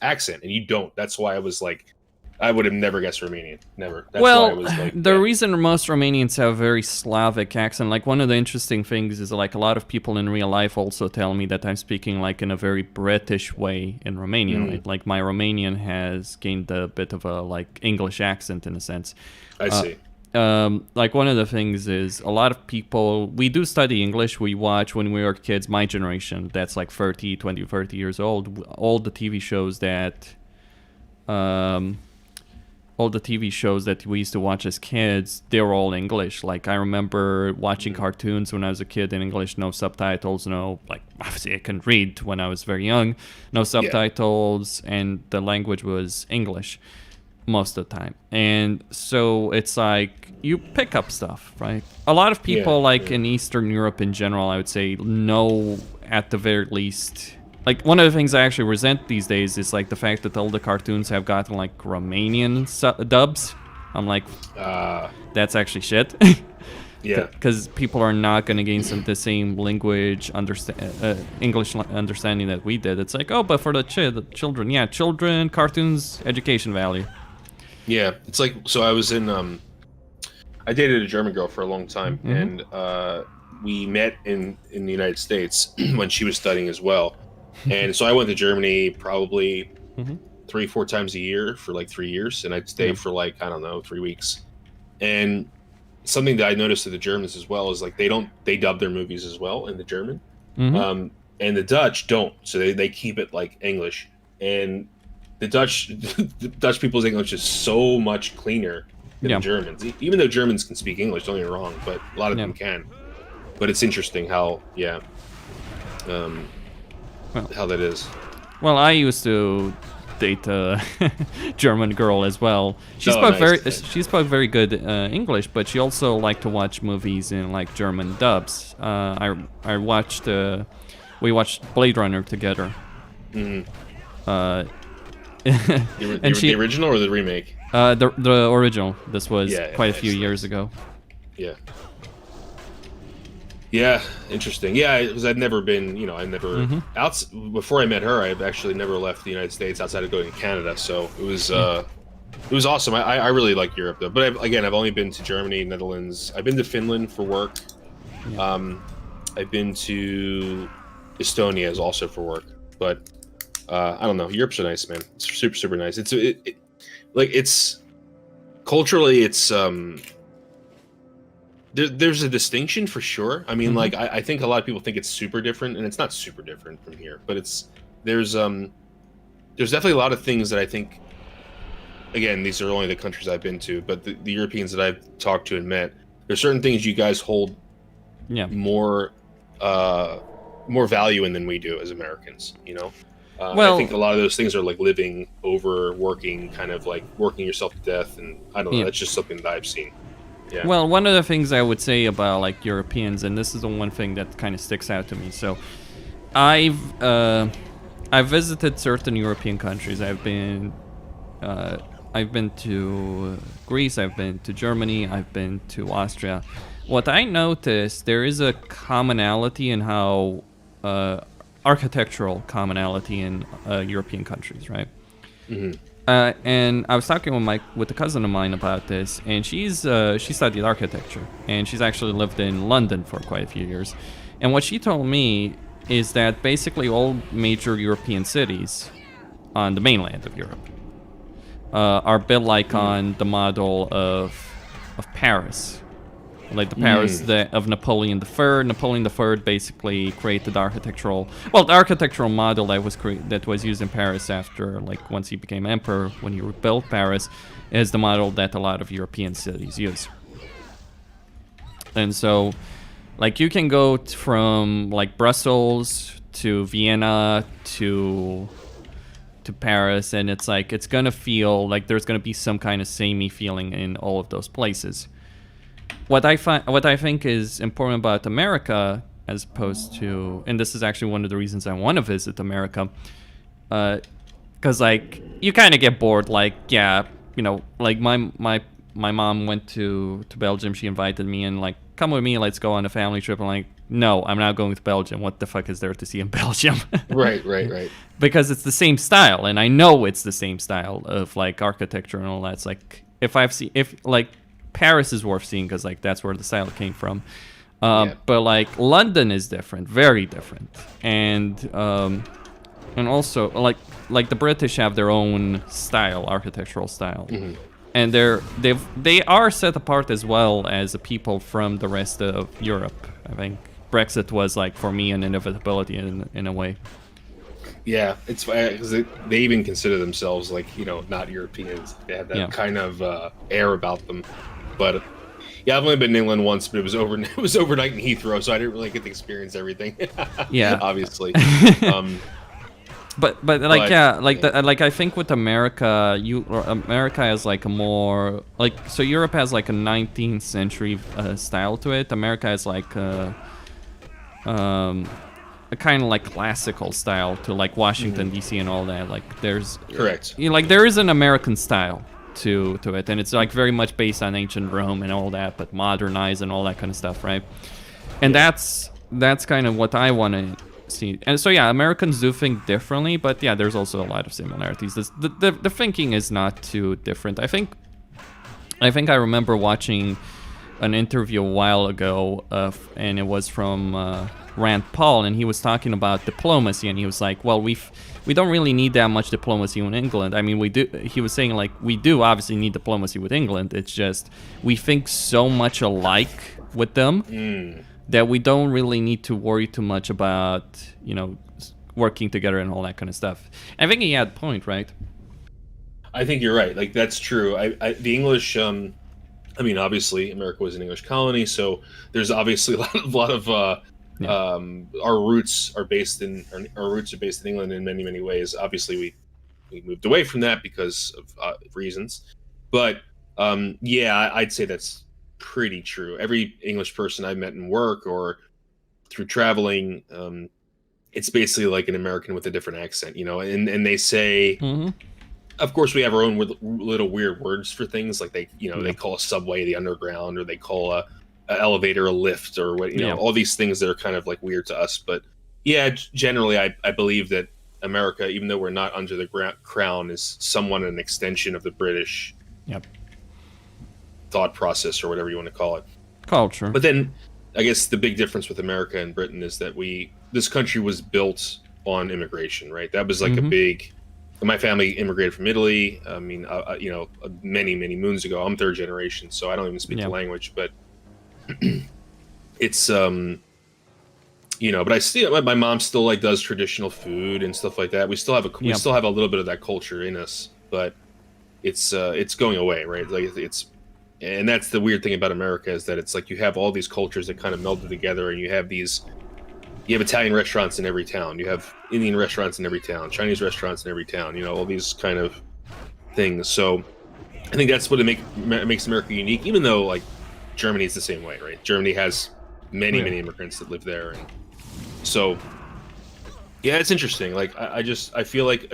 accent, and you don't. That's why I was like, I would have never guessed Romanian. Never. That's well, why I was like, the reason most Romanians have a very Slavic accent, like one of the interesting things is like a lot of people in real life also tell me that I'm speaking like in a very British way in Romanian. Right? Like my Romanian has gained a bit of a like English accent in a sense. I see. Like one of the things is a lot of people, we do study English. We watch when we were kids, my generation, that's like 30 years old, all the TV shows that we used to watch as kids, they were all English. Like I remember watching cartoons when I was a kid in English, no subtitles, no, like obviously I couldn't read when I was very young, no subtitles, and the language was English most of the time. And so it's like you pick up stuff, right? A lot of people in Eastern Europe in general, I would say, know at the very least. Like one of the things I actually resent these days is like the fact that all the cartoons have gotten like Romanian dubs. I'm like, that's actually shit. Yeah. Because people are not going to gain the same language English understanding that we did. It's like, oh, but for the children, children, cartoons, education value. Yeah, it's like, so I was in, I dated a German girl for a long time, and we met in the United States when she was studying as well. And so I went to Germany probably 3-4 times a year for like 3 years, and I'd stay for like, I don't know, 3 weeks. And something that I noticed with the Germans as well is like they dub their movies as well in the German. And the Dutch don't, so they keep it like English. And the Dutch people's English is so much cleaner than the Germans. Even though Germans can speak English, don't get me wrong, but a lot of them can. But it's interesting how, how that is. Well, I used to date a German girl as well. She spoke very good English, but she also liked to watch movies in like German dubs. We watched Blade Runner together. The original or the remake? The original. This was quite a few years ago. Yeah. Yeah, interesting. Yeah, because I'd never been, before I met her, I've actually never left the United States outside of going to Canada. So it was awesome. I really like Europe though. But I've only been to Germany, Netherlands. I've been to Finland for work. I've been to Estonia as also for work. But I don't know. Europe's so nice, man. It's super, super nice. It's culturally, it's there's a distinction for sure. I mean, like I think a lot of people think it's super different, and it's not super different from here. But there's definitely a lot of things that I think. Again, these are only the countries I've been to, but the Europeans that I've talked to and met, there's certain things you guys hold more value in than we do as Americans. Well, I think a lot of those things are like living, overworking, kind of like working yourself to death, and I don't know. That's just something that I've seen. Yeah. Well, one of the things I would say about like Europeans, and this is the one thing that kind of sticks out to me. So, I've visited certain European countries. I've been to Greece. I've been to Germany. I've been to Austria. What I noticed, there is a commonality in how architectural commonality in European countries, right? And I was talking with a cousin of mine about this, and she studied architecture, and she's actually lived in London for quite a few years. And what she told me is that basically all major European cities on the mainland of Europe are built like on the model of Paris. Like the Paris of Napoleon III. Napoleon III basically created the architectural model that was used in Paris after, like, once he became emperor, when he rebuilt Paris, is the model that a lot of European cities use. And so, like, you can go from like Brussels to Vienna to Paris, and it's like it's gonna feel like there's gonna be some kind of samey feeling in all of those places. What I think is important about America, as opposed to, and this is actually one of the reasons I want to visit America, because like you kind of get bored. Like like my mom went to Belgium. She invited me and like, come with me, let's go on a family trip. I'm like, no, I'm not going to Belgium. What the fuck is there to see in Belgium? Right. Because it's the same style, and I know it's the same style of like architecture and all that. It's like if like Paris is worth seeing because like that's where the style came from. But like London is different, very different, and also like the British have their own style, architectural style, and they are set apart as well as the people from the rest of Europe. I think Brexit was like for me an inevitability in a way. Yeah, it's because they even consider themselves like not Europeans. They have that kind of air about them, but. Yeah, I've only been in England once, but it was overnight in Heathrow, so I didn't really get to experience everything. Yeah, obviously. But like I think with America, America has like a more so Europe has like a 19th century style to it. America has like a kind of like classical style to like Washington D.C. and all that. Like there's correct. Like there is an American style to it, and it's like very much based on ancient Rome and all that, but modernized and all that kind of stuff, right? And that's kind of what I want to see. And so yeah, Americans do think differently, but yeah, there's also a lot of similarities. The thinking is not too different. I think I remember watching an interview a while ago, and it was from Rand Paul, and he was talking about diplomacy, and he was like, well, we don't really need that much diplomacy in England. I mean, we do. He was saying like we do obviously need diplomacy with England. It's just we think so much alike with them that we don't really need to worry too much about working together and all that kind of stuff. I think he had a point, right? I think you're right. Like that's true. The English. I mean, obviously, America was an English colony, so there's obviously a lot of our roots are based in England in many ways. Obviously, we moved away from that because of reasons, but I'd say that's pretty true. Every English person I've met in work or through traveling, it's basically like an American with a different accent, and they say. Of course, we have our own little weird words for things, like they call a subway the underground, or they call a elevator a lift, or what all these things that are kind of like weird to us. But yeah, generally, I believe that America, even though we're not under the crown, is somewhat an extension of the British thought process, or whatever you want to call it, culture. But then, I guess the big difference with America and Britain is that this country was built on immigration, right? That was like a big. My family immigrated from Italy. I mean, many moons ago. I'm third generation, so I don't even speak the language. But it's but I still, my mom still like does traditional food and stuff like that. We still have a little bit of that culture in us, but it's going away, right? Like and that's the weird thing about America is that it's like you have all these cultures that kind of melded together, and you have Italian restaurants in every town. You have Indian restaurants in every town, Chinese restaurants in every town, all these kind of things. So I think that's what makes America unique, even though like Germany is the same way, right? Germany has many immigrants that live there. And so, yeah, it's interesting. Like I feel like,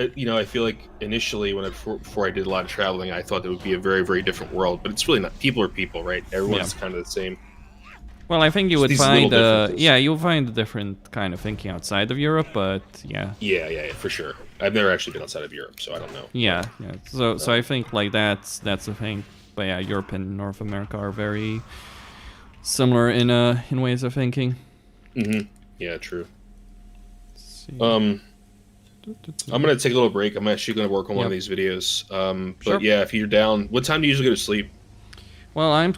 initially before I did a lot of traveling, I thought it would be a very, very different world, but it's really not. People are people, right? Everyone's kind of the same. Well, I think you would find you'll find a different kind of thinking outside of Europe, but yeah, for sure. I've never actually been outside of Europe, so I don't know. Yeah. So I think like that's the thing. But yeah, Europe and North America are very similar in ways of thinking. Yeah, true. I'm gonna take a little break. I'm actually gonna work on one of these videos. But yeah, if you're down, what time do you usually go to sleep? Well, I'm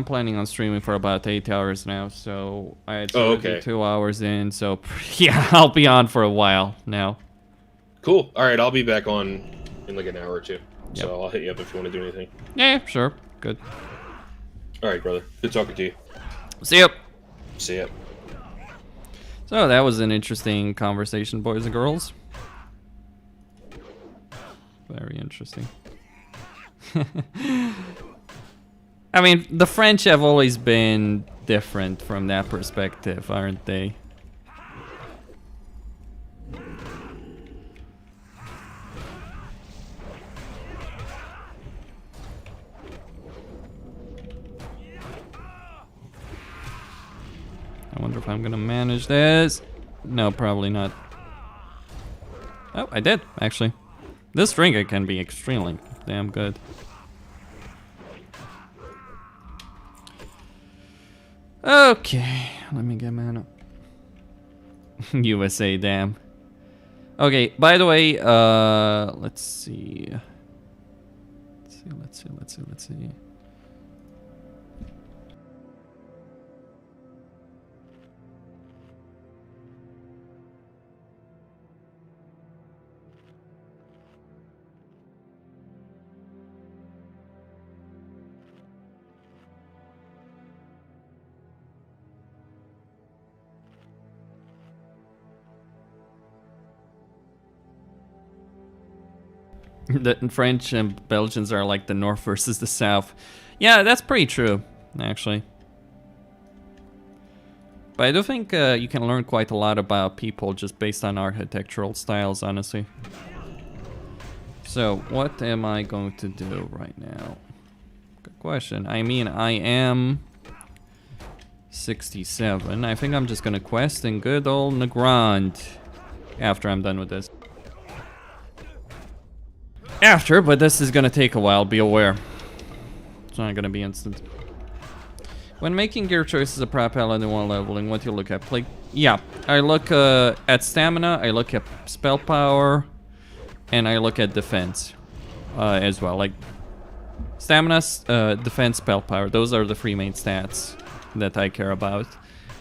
planning on streaming for about 8 hours now, so it's 2 hours in. So yeah, I'll be on for a while now. Cool. All right, I'll be back on in like an hour or two. So I'll hit you up if you want to do anything. Yeah, sure. Good. All right, brother. Good talking to you. See ya. See ya. So that was an interesting conversation, boys and girls. Very interesting. I mean, the French have always been different from that perspective, aren't they? I wonder if I'm gonna manage this. No, probably not. Oh, I did, actually. This trigger can be extremely damn good. Okay, let me get mana. USA, damn. Okay, by the way, let's see. Let's see. The French and Belgians are like the North versus the South. Yeah, that's pretty true, actually. But I do think you can learn quite a lot about people just based on architectural styles, honestly. So, what am I going to do right now? Good question. I mean, I am 67. I think I'm just gonna quest in good old Nagrand after I'm done with this. But this is gonna take a while, be aware. It's not gonna be instant. When making gear choices a prop paladin while leveling, what do you look at? Like, yeah, I look at stamina, I look at spell power, and I look at defense as well. Like, stamina, defense, spell power, those are the three main stats that I care about.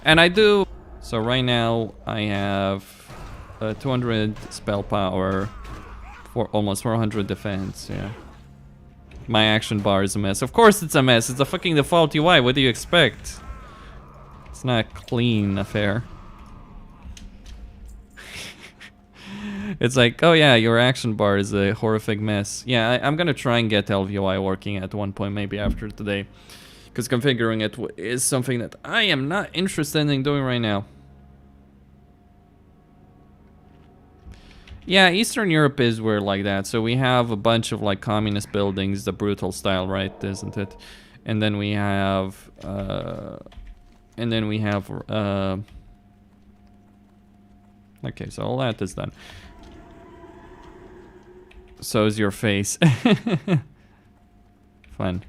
And I do, so right now I have 200 spell power, for almost 400 defense, yeah. My action bar is a mess. Of course it's a mess, it's a fucking default UI, what do you expect? It's not a clean affair. It's like, oh yeah, your action bar is a horrific mess. Yeah, I'm gonna try and get LVUI working at one point, maybe after today. Because configuring it is something that I am not interested in doing right now. Yeah, Eastern Europe is weird like that. So we have a bunch of like communist buildings, the brutal style, right? Isn't it? And then we have, okay, so all that is done. So is your face. Fun.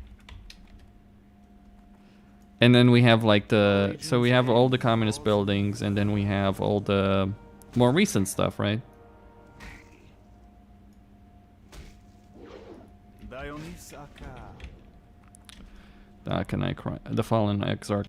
And then we have like so we have all the communist buildings, and then we have all the more recent stuff, right? The Fallen Exarch.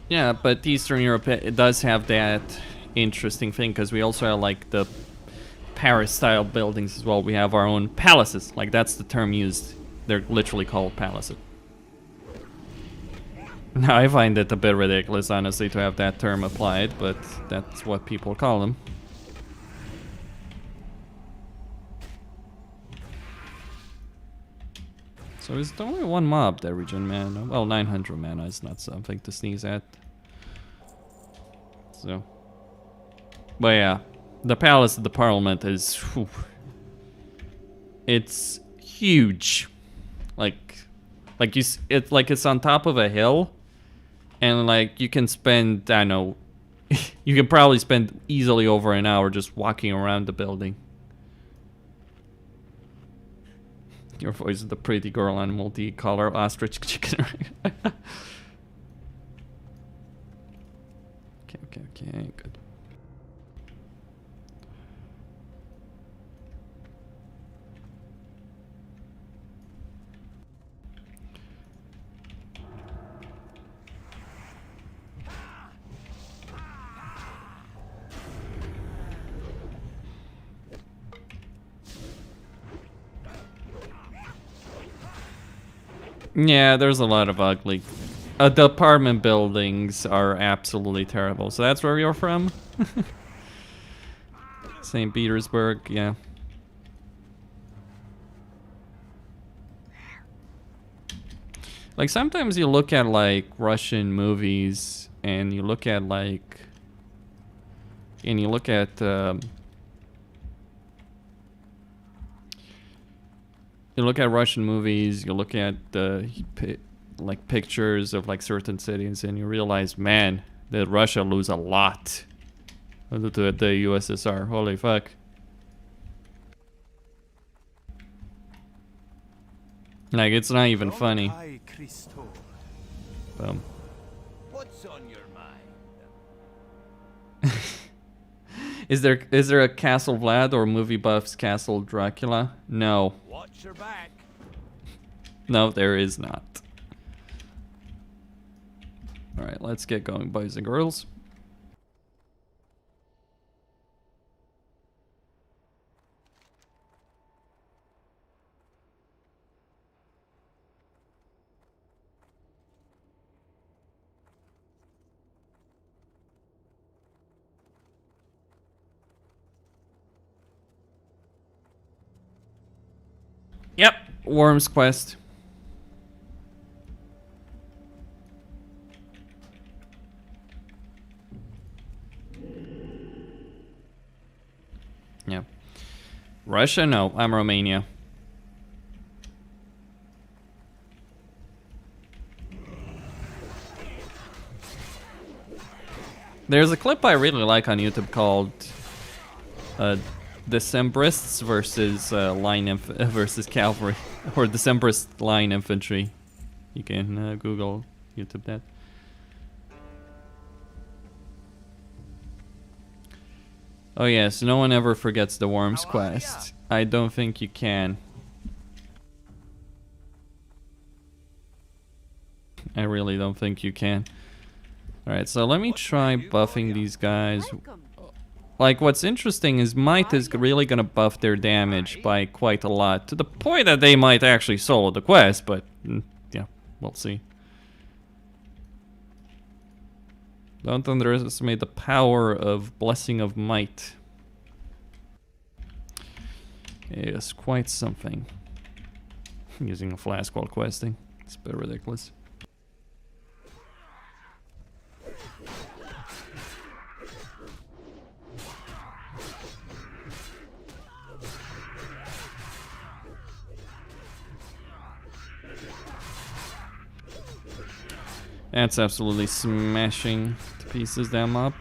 Yeah, but Eastern Europe, it does have that interesting thing, because we also have like the Paris-style buildings as well. We have our own palaces, like that's the term used. They're literally called palaces. Now I find it a bit ridiculous, honestly, to have that term applied, but that's what people call them. So it's only one mob that region, man. Well, 900 mana is not something to sneeze at. So, but yeah, the Palace of the Parliament is, whew, it's huge. It's on top of a hill, and like you can spend, I don't know, you can probably spend easily over an hour just walking around the building. Your voice is the pretty girl on multi-color ostrich chicken. Okay, good. Yeah, there's a lot of ugly. The apartment buildings are absolutely terrible. So that's where you're from? St. Petersburg, yeah. Like sometimes you look at like Russian movies and you look at like... And you look at... You look at Russian movies, you look at like pictures of like certain cities, and you realize, man, that Russia lose a lot to the USSR. Holy fuck! Like it's not even funny. What's on your mind? Is there a Castle Vlad or Movie Buff's Castle Dracula? No. Watch your back. No, there is not. Alright, let's get going, boys and girls. Yep, Worms Quest. Yeah. Russia? No, I'm Romania. There's a clip I really like on YouTube called Decembrists versus versus cavalry, or Decembrist line infantry. You can Google YouTube that. Oh yes, no one ever forgets the Worms Quest. I don't think you can. I really don't think you can. Alright, so let me try buffing these guys. Like, what's interesting is Might is really gonna buff their damage by quite a lot, to the point that they might actually solo the quest, but yeah, we'll see. Don't underestimate the power of Blessing of Might. It is quite something. Using a flask while questing. It's a bit ridiculous. That's absolutely smashing to pieces that mob.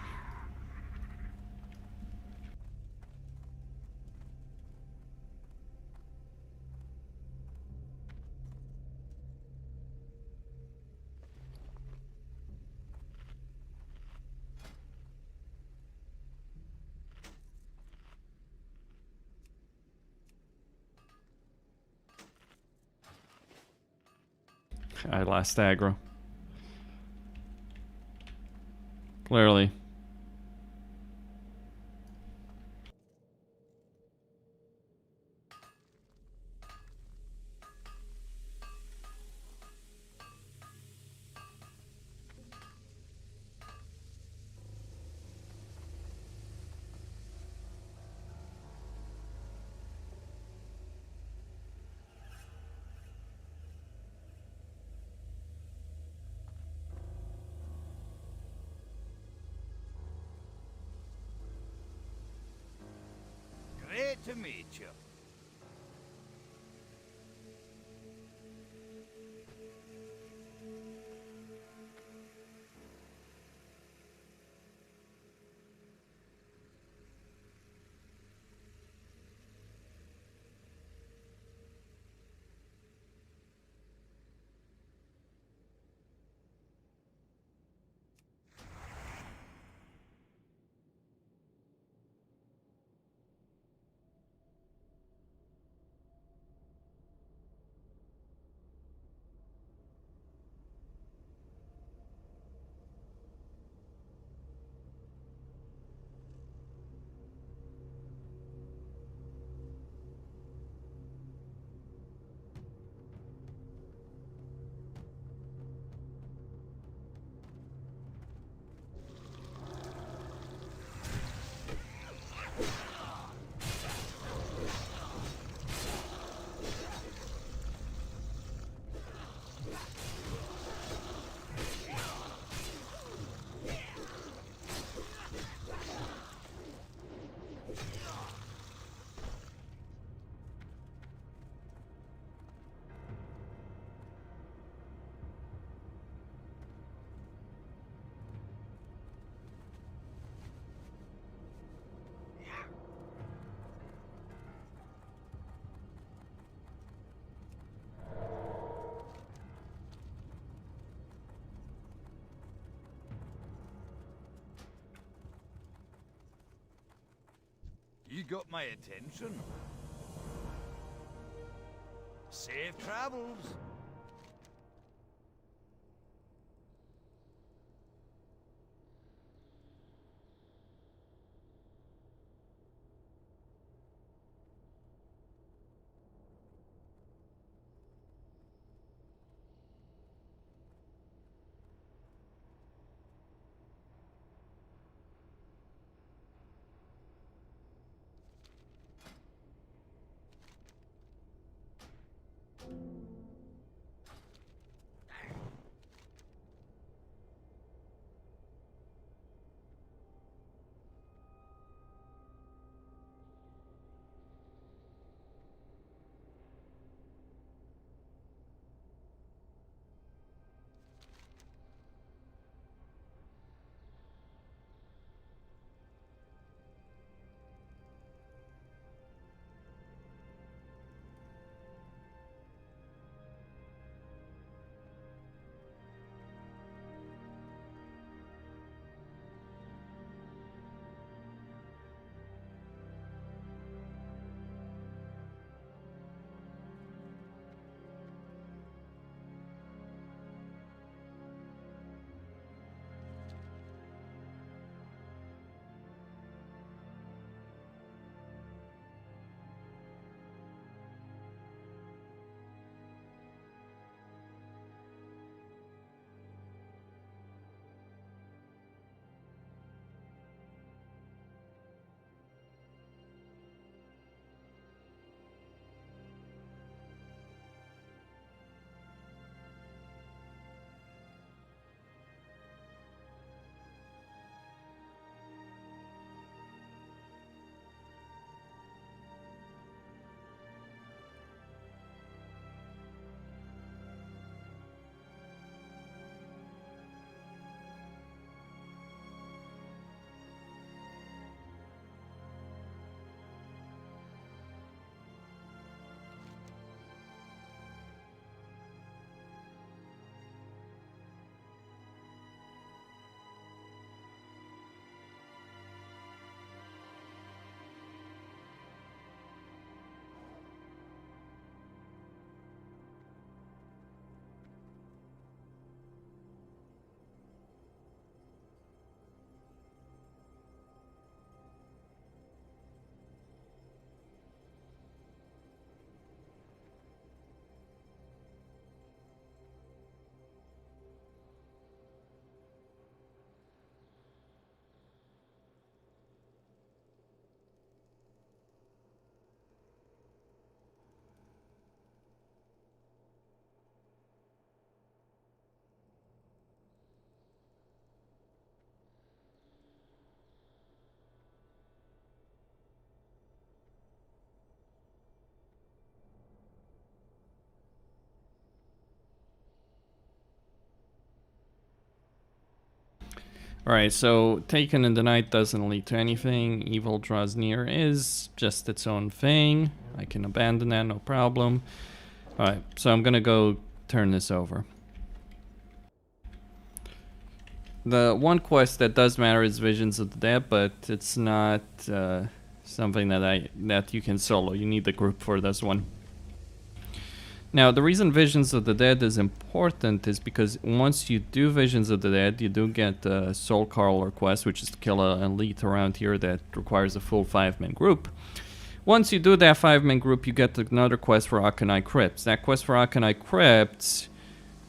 I lost aggro. Clearly. Great to meet you. You got my attention. Safe travels. Alright, so taken in the night doesn't lead to anything. Evil draws near is just its own thing. I can abandon that, no problem. Alright, so I'm gonna go turn this over. The one quest that does matter is Visions of the Dead, but it's not something that you can solo. You need the group for this one. Now, the reason Visions of the Dead is important is because once you do Visions of the Dead, you do get the Soul Caller quest, which is to kill an elite around here that requires a full 5-man group. Once you do that 5-man group, you get another quest for Akanai Crypts. That quest for Akanai Crypts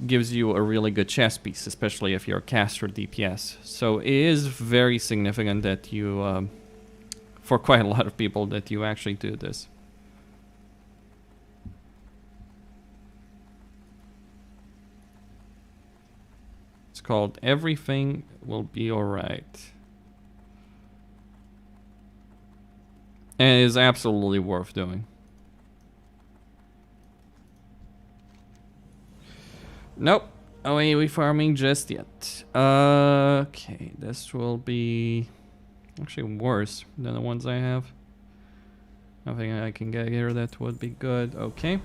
gives you a really good chess piece, especially if you're a caster DPS. So it is very significant that you, for quite a lot of people, that you actually do this. It's called Everything Will Be Alright. And it is absolutely worth doing. Nope. OAE farming just yet. Okay, this will be actually worse than the ones I have. Nothing I can get here that would be good. Okay.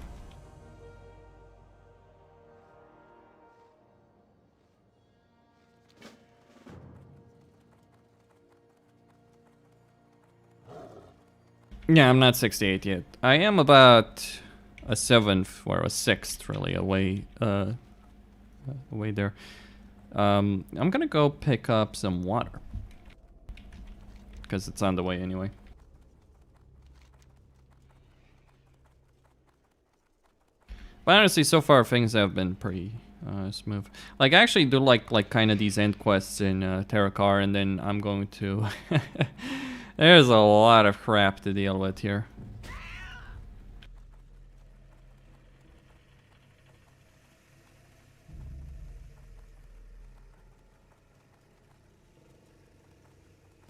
Yeah, I'm not 68 yet. I am about a 7th or a 6th really away away there. I'm gonna go pick up some water. Because it's on the way anyway. But honestly, so far things have been pretty smooth. Like, I actually do like kind of these end quests in Terracar, and then I'm going to... There's a lot of crap to deal with here.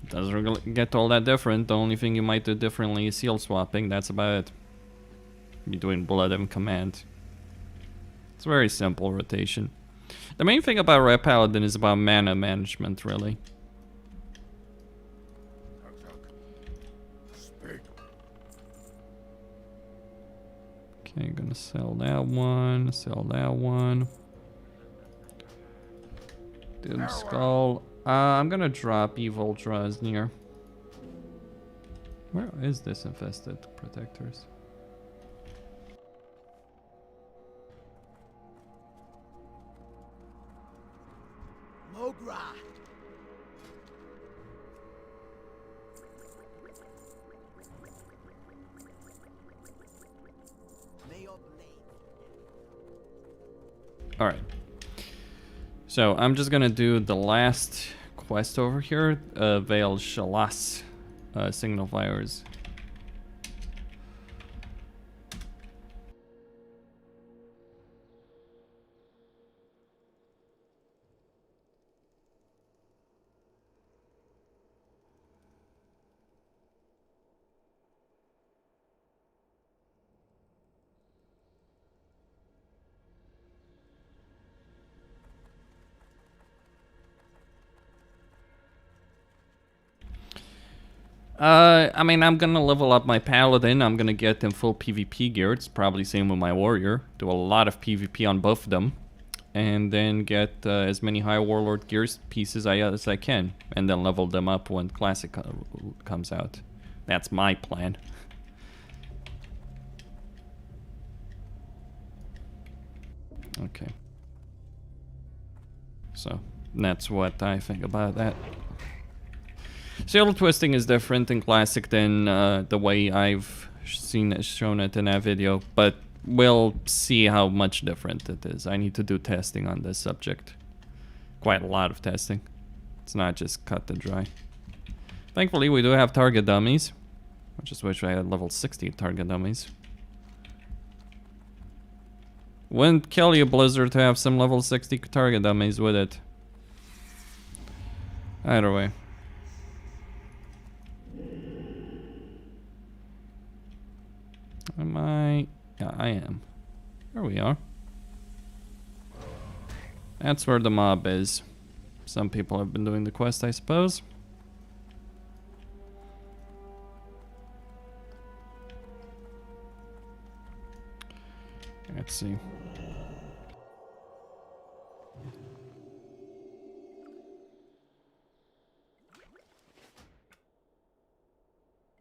Doesn't really get all that different. The only thing you might do differently is seal swapping. That's about it. You're doing blood and command. It's very simple rotation. The main thing about Red Paladin is about mana management, really. Speak. Okay, gonna sell that one, sell that one. Doom Skull. I'm gonna drop Evil Drasnir. Where is this infested protectors? Mogra. May your blade. Alright. So I'm just gonna do the last quest over here. Veil Shalas. Signal Fires. I mean, I'm gonna level up my Paladin. I'm gonna get them full PvP gear. It's probably same with my Warrior. Do a lot of PvP on both of them. And then get as many High Warlord gear pieces as I can. And then level them up when Classic comes out. That's my plan. Okay. So, that's what I think about that. Seal twisting is different in Classic than the way I've seen it, shown it in that video, but we'll see how much different it is. I need to do testing on this subject. Quite a lot of testing. It's not just cut and dry. Thankfully, we do have target dummies. I just wish I had level 60 target dummies. Wouldn't kill you, Blizzard, to have some level 60 target dummies with it. Either way. Am I? Yeah, I am. There we are. That's where the mob is. Some people have been doing the quest, I suppose. Let's see.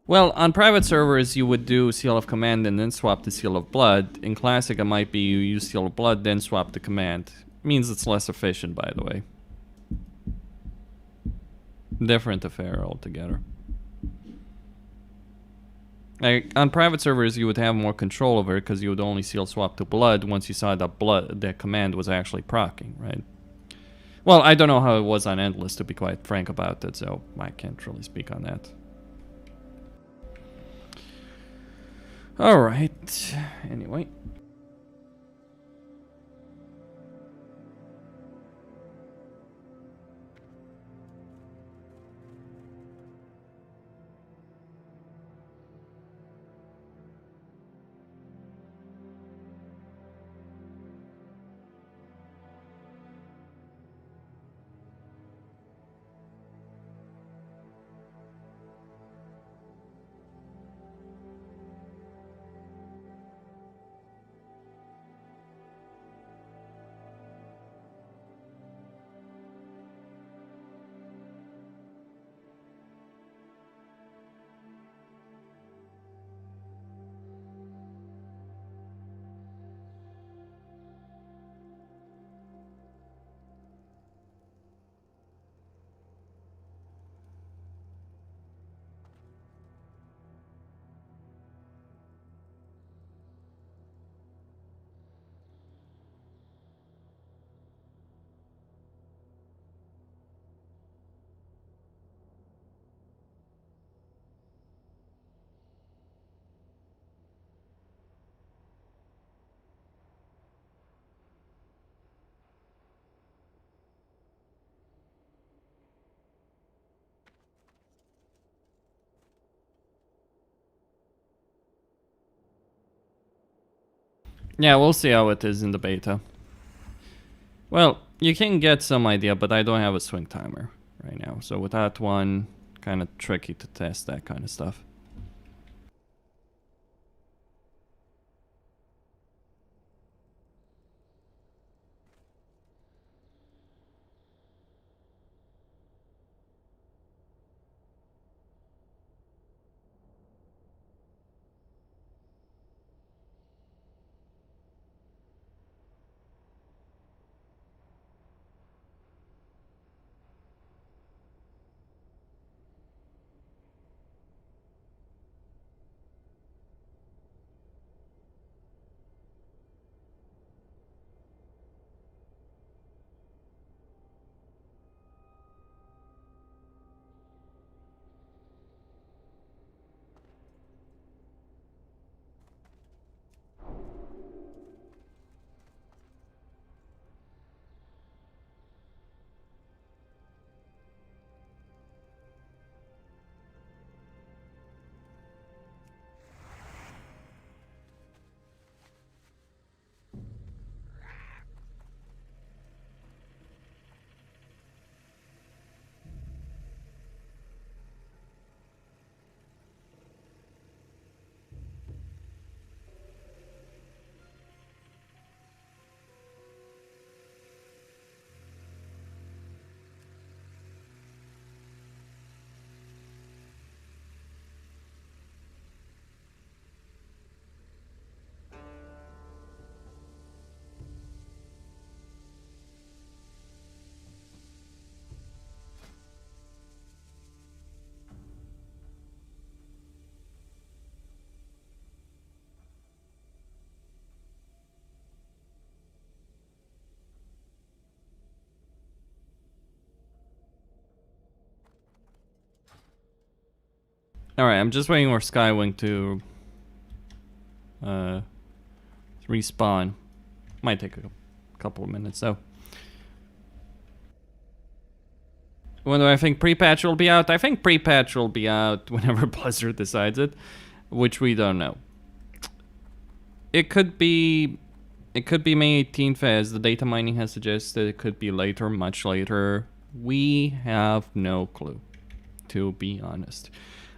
Well, on private servers, you would do Seal of Command and then swap the Seal of Blood. In Classic, it might be you use Seal of Blood, then swap the command. Means it's less efficient, by the way. Different affair altogether. Like, on private servers, you would have more control over it because you would only seal swap to blood once you saw that the command was actually proccing, right? Well, I don't know how it was on Endless, to be quite frank about it, so I can't really speak on that. Alright, anyway. Yeah, we'll see how it is in the beta. Well, you can get some idea, but I don't have a swing timer right now. So without one, kind of tricky to test that kind of stuff. Alright, I'm just waiting for Skywing to respawn. Might take a couple of minutes though. When do I think pre-patch will be out? I think pre-patch will be out whenever Blizzard decides it, which we don't know. It could be May 18th as the data mining has suggested. It could be later, much later. We have no clue, to be honest.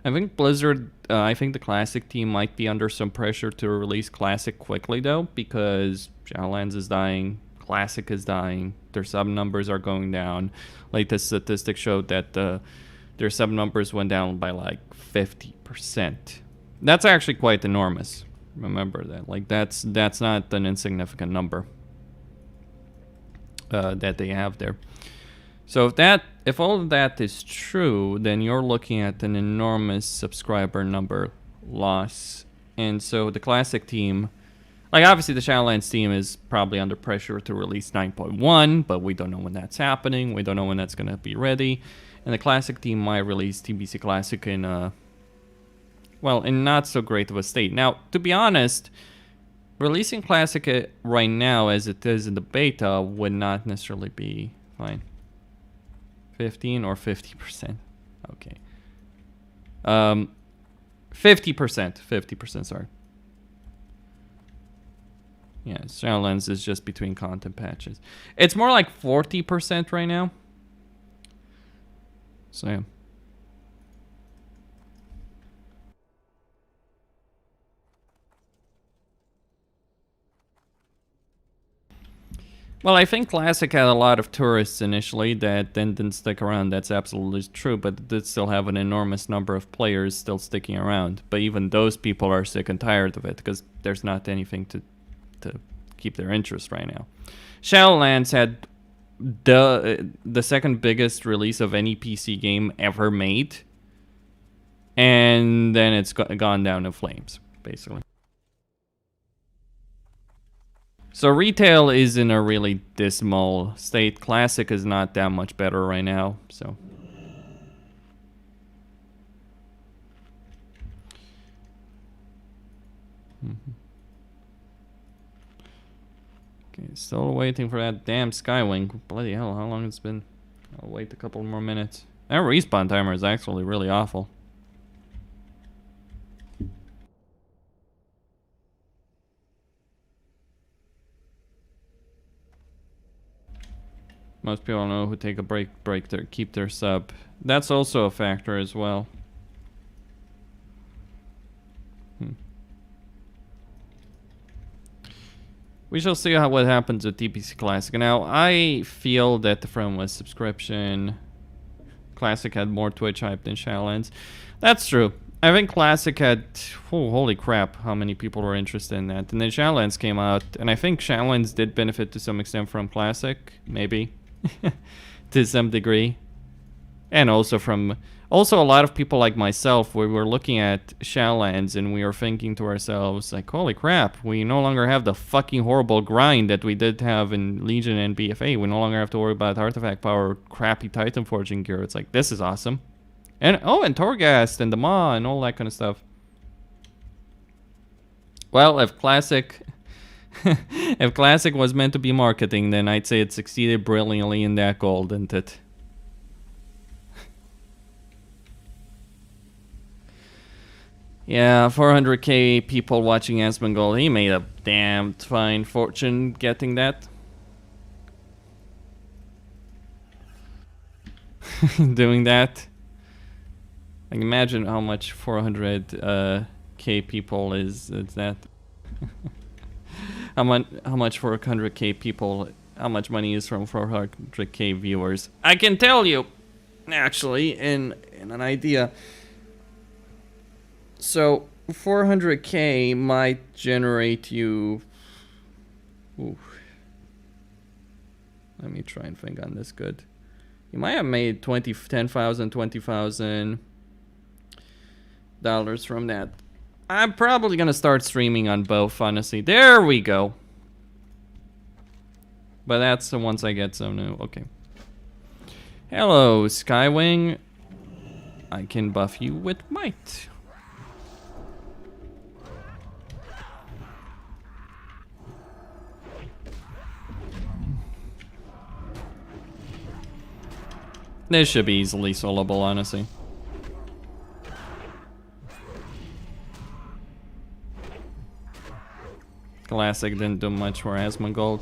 I think Blizzard, I think the Classic team might be under some pressure to release Classic quickly though, because Shadowlands is dying, Classic is dying, their sub numbers are going down. Latest statistics showed that their sub numbers went down by like 50%. That's actually quite enormous. Remember that. Like that's not an insignificant number that they have there. So if all of that is true, then you're looking at an enormous subscriber number loss. And so the Classic team, like obviously the Shadowlands team is probably under pressure to release 9.1, but we don't know when that's happening. We don't know when that's going to be ready. And the Classic team might release TBC Classic in in not so great of a state. Now, to be honest, releasing Classic right now as it is in the beta would not necessarily be fine. 15 or 50%. Okay. 50%. 50%, sorry. Yeah, Shadowlands is just between content patches. It's more like 40% right now. So, yeah. Well, I think Classic had a lot of tourists initially that then didn't stick around. That's absolutely true, but it did still have an enormous number of players still sticking around. But even those people are sick and tired of it because there's not anything to keep their interest right now. Shadowlands had the second biggest release of any PC game ever made, and then it's gone down in flames, basically. So retail is in a really dismal state. Classic is not that much better right now, so. Okay, still waiting for that damn Skywing. Bloody hell, how long it's been? I'll wait a couple more minutes. That respawn timer is actually really awful. Most people know who take a break keep their sub. That's also a factor as well. We shall see what happens with DPC Classic. Now, I feel that from a subscription, Classic had more Twitch hype than Shadowlands. That's true. I think Classic had, oh, holy crap, how many people were interested in that. And then Shadowlands came out, and I think Shadowlands did benefit to some extent from Classic, maybe, to some degree. And also from, also a lot of people like myself, we were looking at Shadowlands and we were thinking to ourselves, like, holy crap, we no longer have the fucking horrible grind that we did have in Legion and BFA. We no longer have to worry about artifact power, crappy Titan forging gear. It's like, this is awesome. And, oh, and Torghast and the Maw and all that kind of stuff. Well, if Classic... if Classic was meant to be marketing, then I'd say it succeeded brilliantly in that goal, didn't it? Yeah, 400k people watching Asmongold. He made a damn fine fortune getting that. Doing that. Like, imagine how much 400k people is that. how much 400k people, how much money is from 400k viewers. I can tell you, actually, in an idea. So 400k might generate you. Ooh. Let me try and think on this good. You might have made $10,000, $20,000 from that. I'm probably gonna start streaming on both, honestly. There we go. But that's the once I get some new. Okay. Hello, Skywing. I can buff you with might. This should be easily soloable, honestly. Classic didn't do much for Asmongold.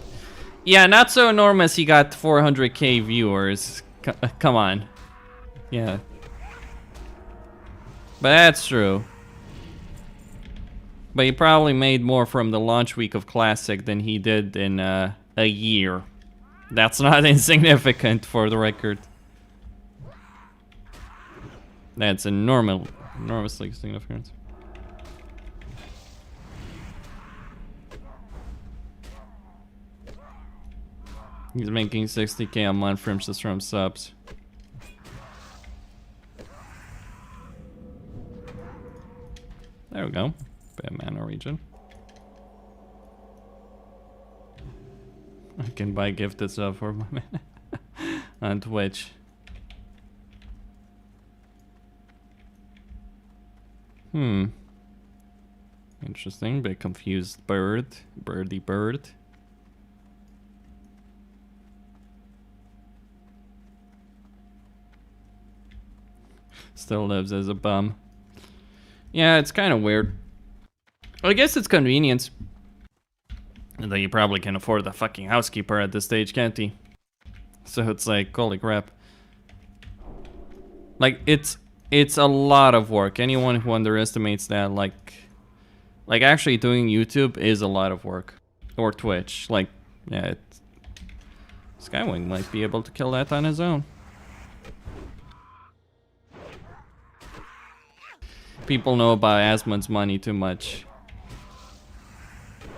Yeah, not so enormous he got 400k viewers. Come on. Yeah. But that's true. But he probably made more from the launch week of Classic than he did in a year. That's not insignificant for the record. That's enormously significant. He's making 60k a month from just from subs. There we go. Bad mana region. I can buy gifted stuff for my mana on Twitch. Interesting. Bit confused bird. Birdie bird. Still lives as a bum. Yeah, it's kind of weird. I guess it's convenience. Though you probably can afford the fucking housekeeper at this stage, can't he? So it's like, holy crap. Like, it's a lot of work. Anyone who underestimates that, like actually doing YouTube is a lot of work. Or Twitch. Like, yeah, Skywing might be able to kill that on his own. People know about Asmund's money too much.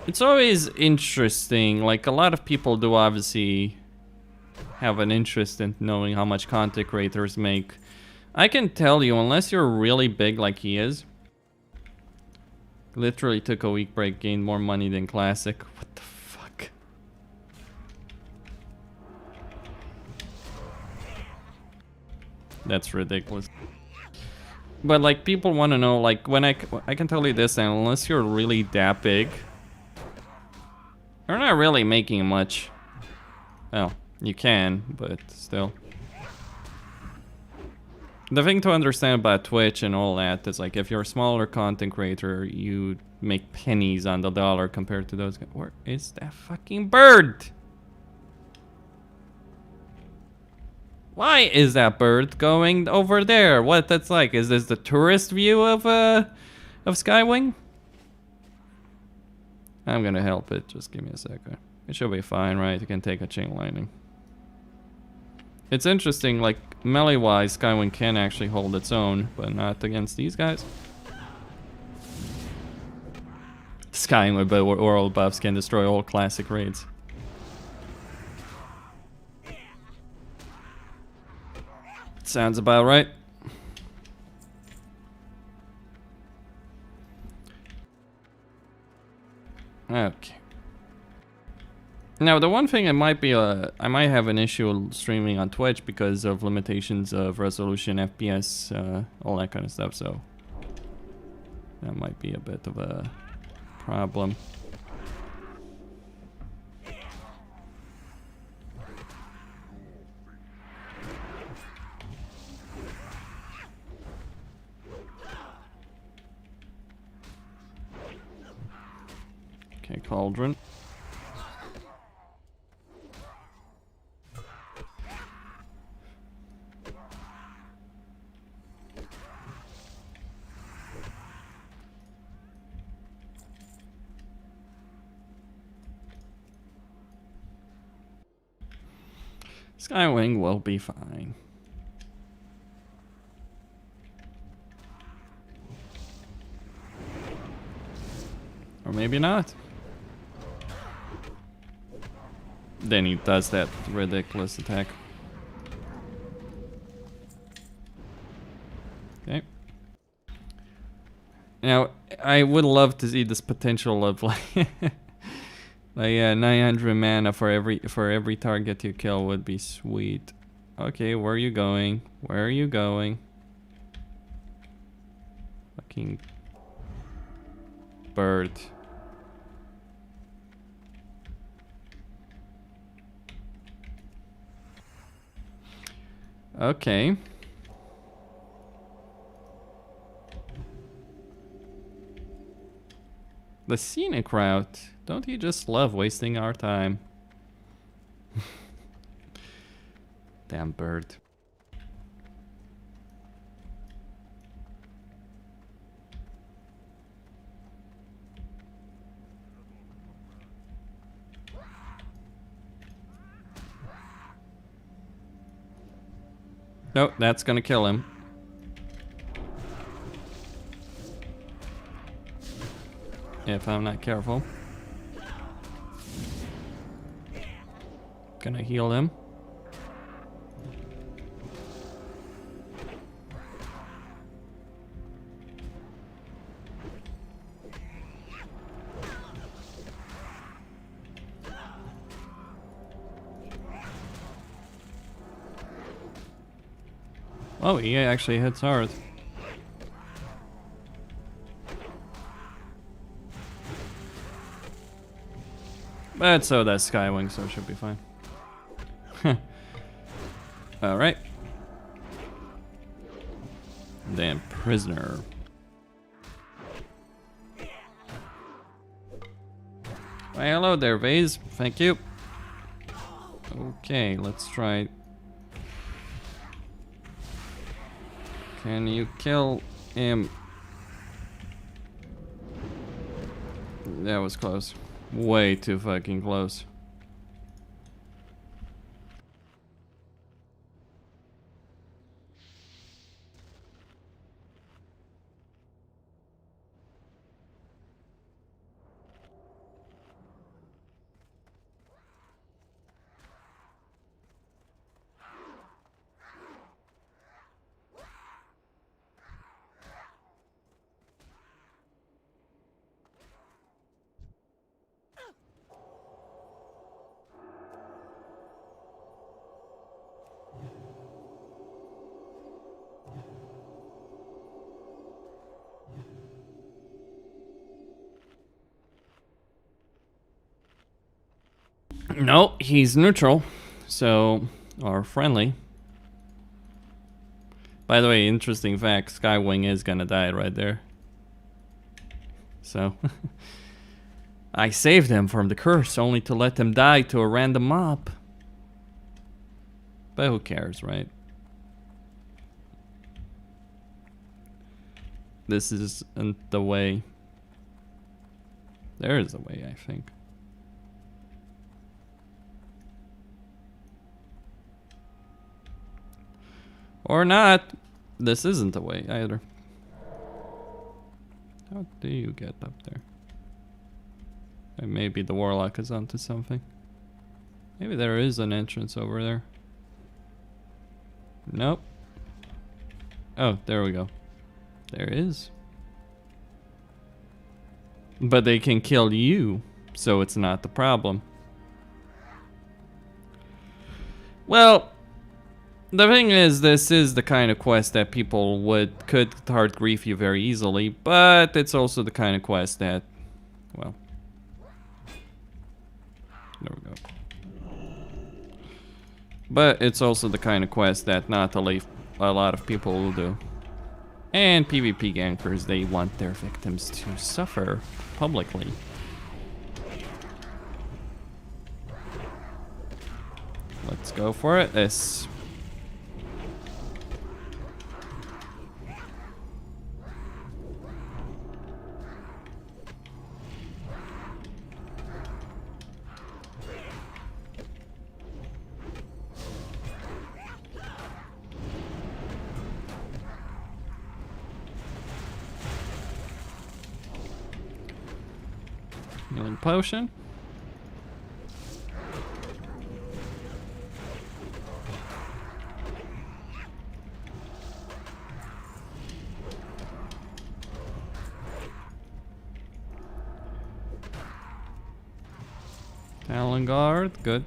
It's always interesting. Like, a lot of people do obviously have an interest in knowing how much content creators make. I can tell you, unless you're really big like he is, literally took a week break, gained more money than Classic. What the fuck? That's ridiculous. But like, people want to know, like, when I can tell you this, and unless you're really that big, you're not really making much. Well, you can, but still. The thing to understand about Twitch and all that is, like, if you're a smaller content creator, you make pennies on the dollar compared to those guys. Where is that fucking bird? Why is that bird going over there? What that's like? Is this the tourist view of Skywing? I'm gonna help it. Just give me a second. It should be fine, right? You can take a chain lightning. It's interesting, like melee-wise, Skywing can actually hold its own, but not against these guys. Skywing with oral buffs can destroy all classic raids. Sounds about right. Okay. Now the one thing I might have an issue streaming on Twitch because of limitations of resolution, FPS, all that kind of stuff. So that might be a bit of a problem. Okay, Cauldron. Skywing will be fine. Or maybe not. Then he does that ridiculous attack. Okay. Now, I would love to see this potential of like, like 900 mana for every target you kill would be sweet. Okay, where are you going? Where are you going? Fucking bird. Okay. The scenic route. Don't you just love wasting our time? Damn bird. Nope, that's gonna kill him. If I'm not careful. Gonna heal him. Oh, he actually hits hard. But so does Skywing, so it should be fine. Alright. Damn prisoner. Why, hello there, Vase. Thank you. Okay, let's try. Can you kill him? That was close. Way too fucking close. No, he's neutral, so, or friendly. By the way, interesting fact, Skywing is gonna die right there. So, I saved him from the curse, only to let him die to a random mob. But who cares, right? This isn't the way. There is a way, I think. Or not. This isn't the way either. How do you get up there? And maybe the Warlock is onto something. Maybe there is an entrance over there. Nope. Oh, there we go. There is. But they can kill you, so it's not the problem. Well, the thing is, this is the kind of quest that people could hard grief you very easily, but it's also the kind of quest that, well, there we go. But it's also the kind of quest that not a lot of people will do. And PvP gankers, they want their victims to suffer publicly. Let's go for it. This. Healing potion. Talon guard, good.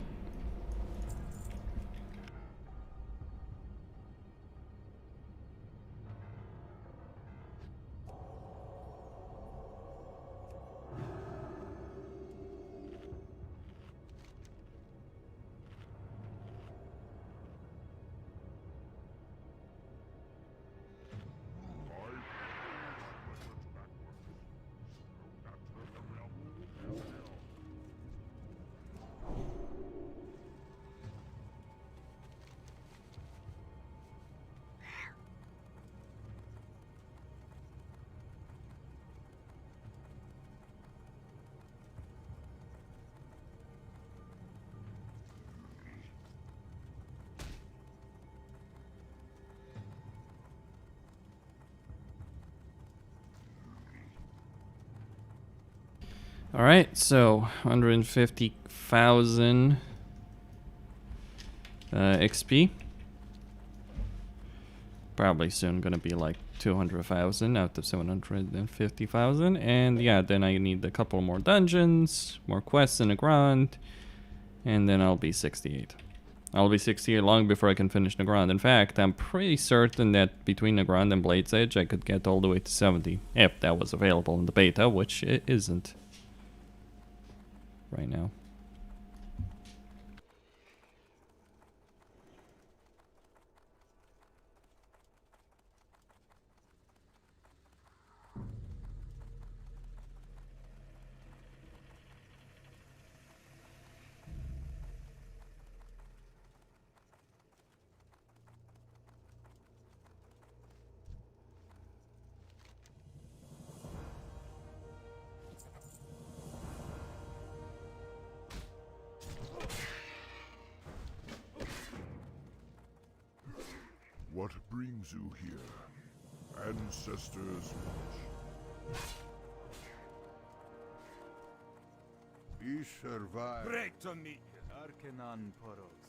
All right, so 150,000 XP. Probably soon gonna be like 200,000 out of 750,000, and yeah, then I need a couple more dungeons, more quests in the ground, and then I'll be 68. I'll be 68 long before I can finish the ground. In fact, I'm pretty certain that between the ground and Blade's Edge, I could get all the way to 70 if that was available in the beta, which it isn't right now. What brings you here? Ancestors watch. We survive. Great to meet you. Arcanon Poros.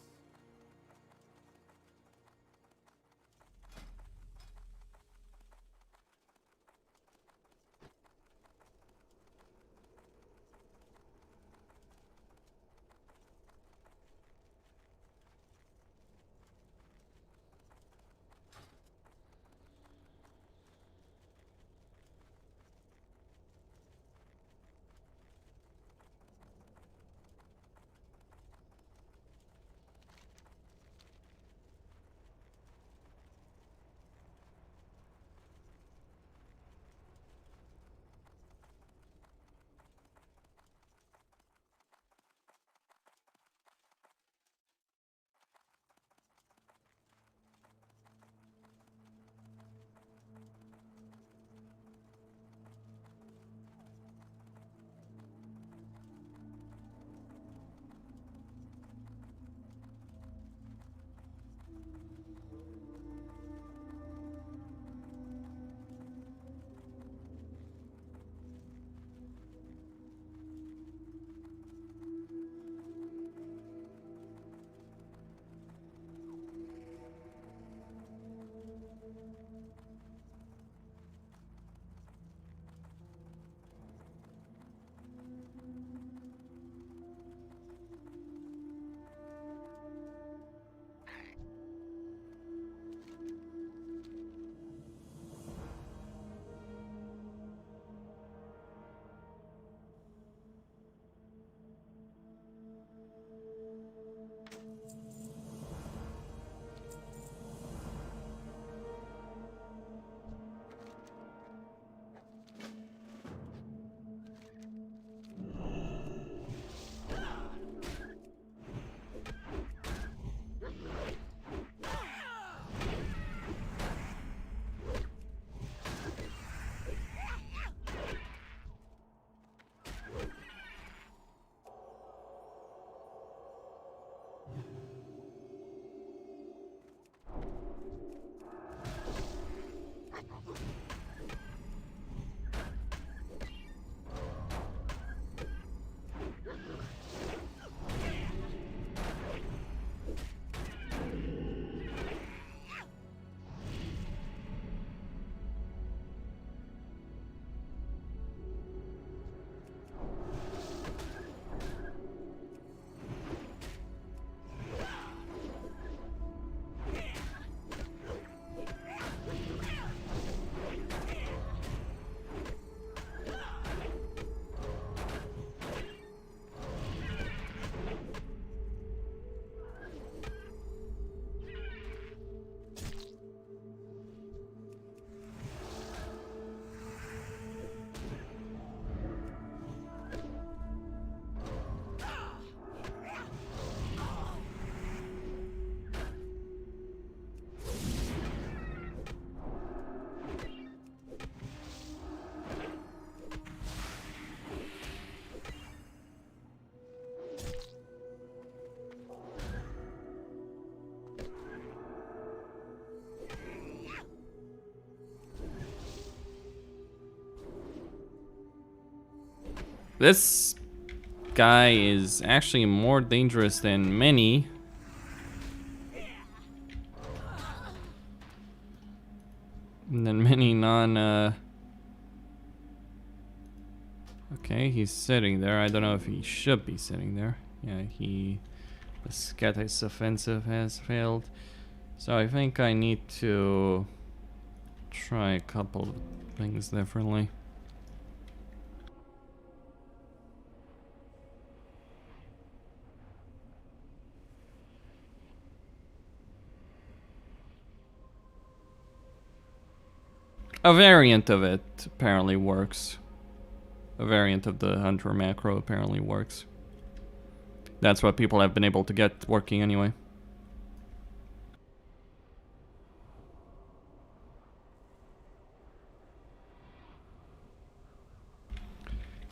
This guy is actually more dangerous than many. Than many non, Okay, he's sitting there. I don't know if he should be sitting there. Yeah, the Kurtis offensive has failed. So I think I need to try a couple of things differently. A variant of it apparently works. A variant of the Hunter macro apparently works. That's what people have been able to get working anyway.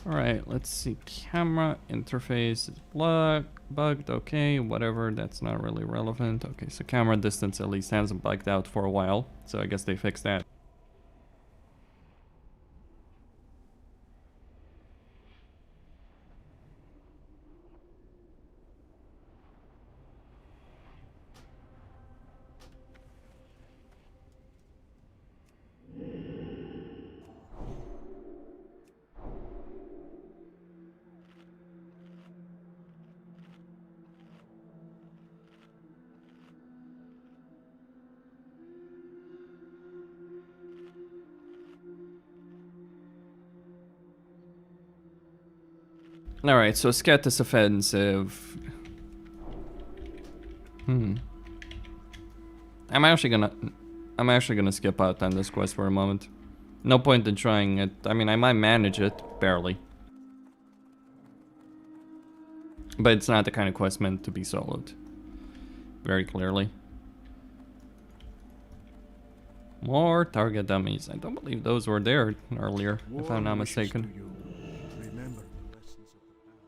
Alright, let's see. Camera interface is bugged. Okay, whatever. That's not really relevant. Okay, so camera distance at least hasn't bugged out for a while. So I guess they fixed that. Alright, so Kurtis offensive. I'm actually gonna skip out on this quest for a moment. No point in trying it. I mean, I might manage it, barely. But it's not the kind of quest meant to be soloed. Very clearly. More target dummies. I don't believe those were there earlier, if I'm not mistaken. Remember the lessons of the past.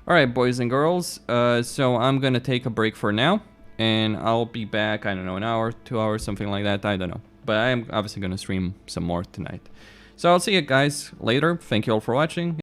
Alright, boys and girls, so I'm gonna take a break for now, and I'll be back, I don't know, an hour, 2 hours, something like that, I don't know. But I am obviously gonna stream some more tonight. So I'll see you guys later, thank you all for watching.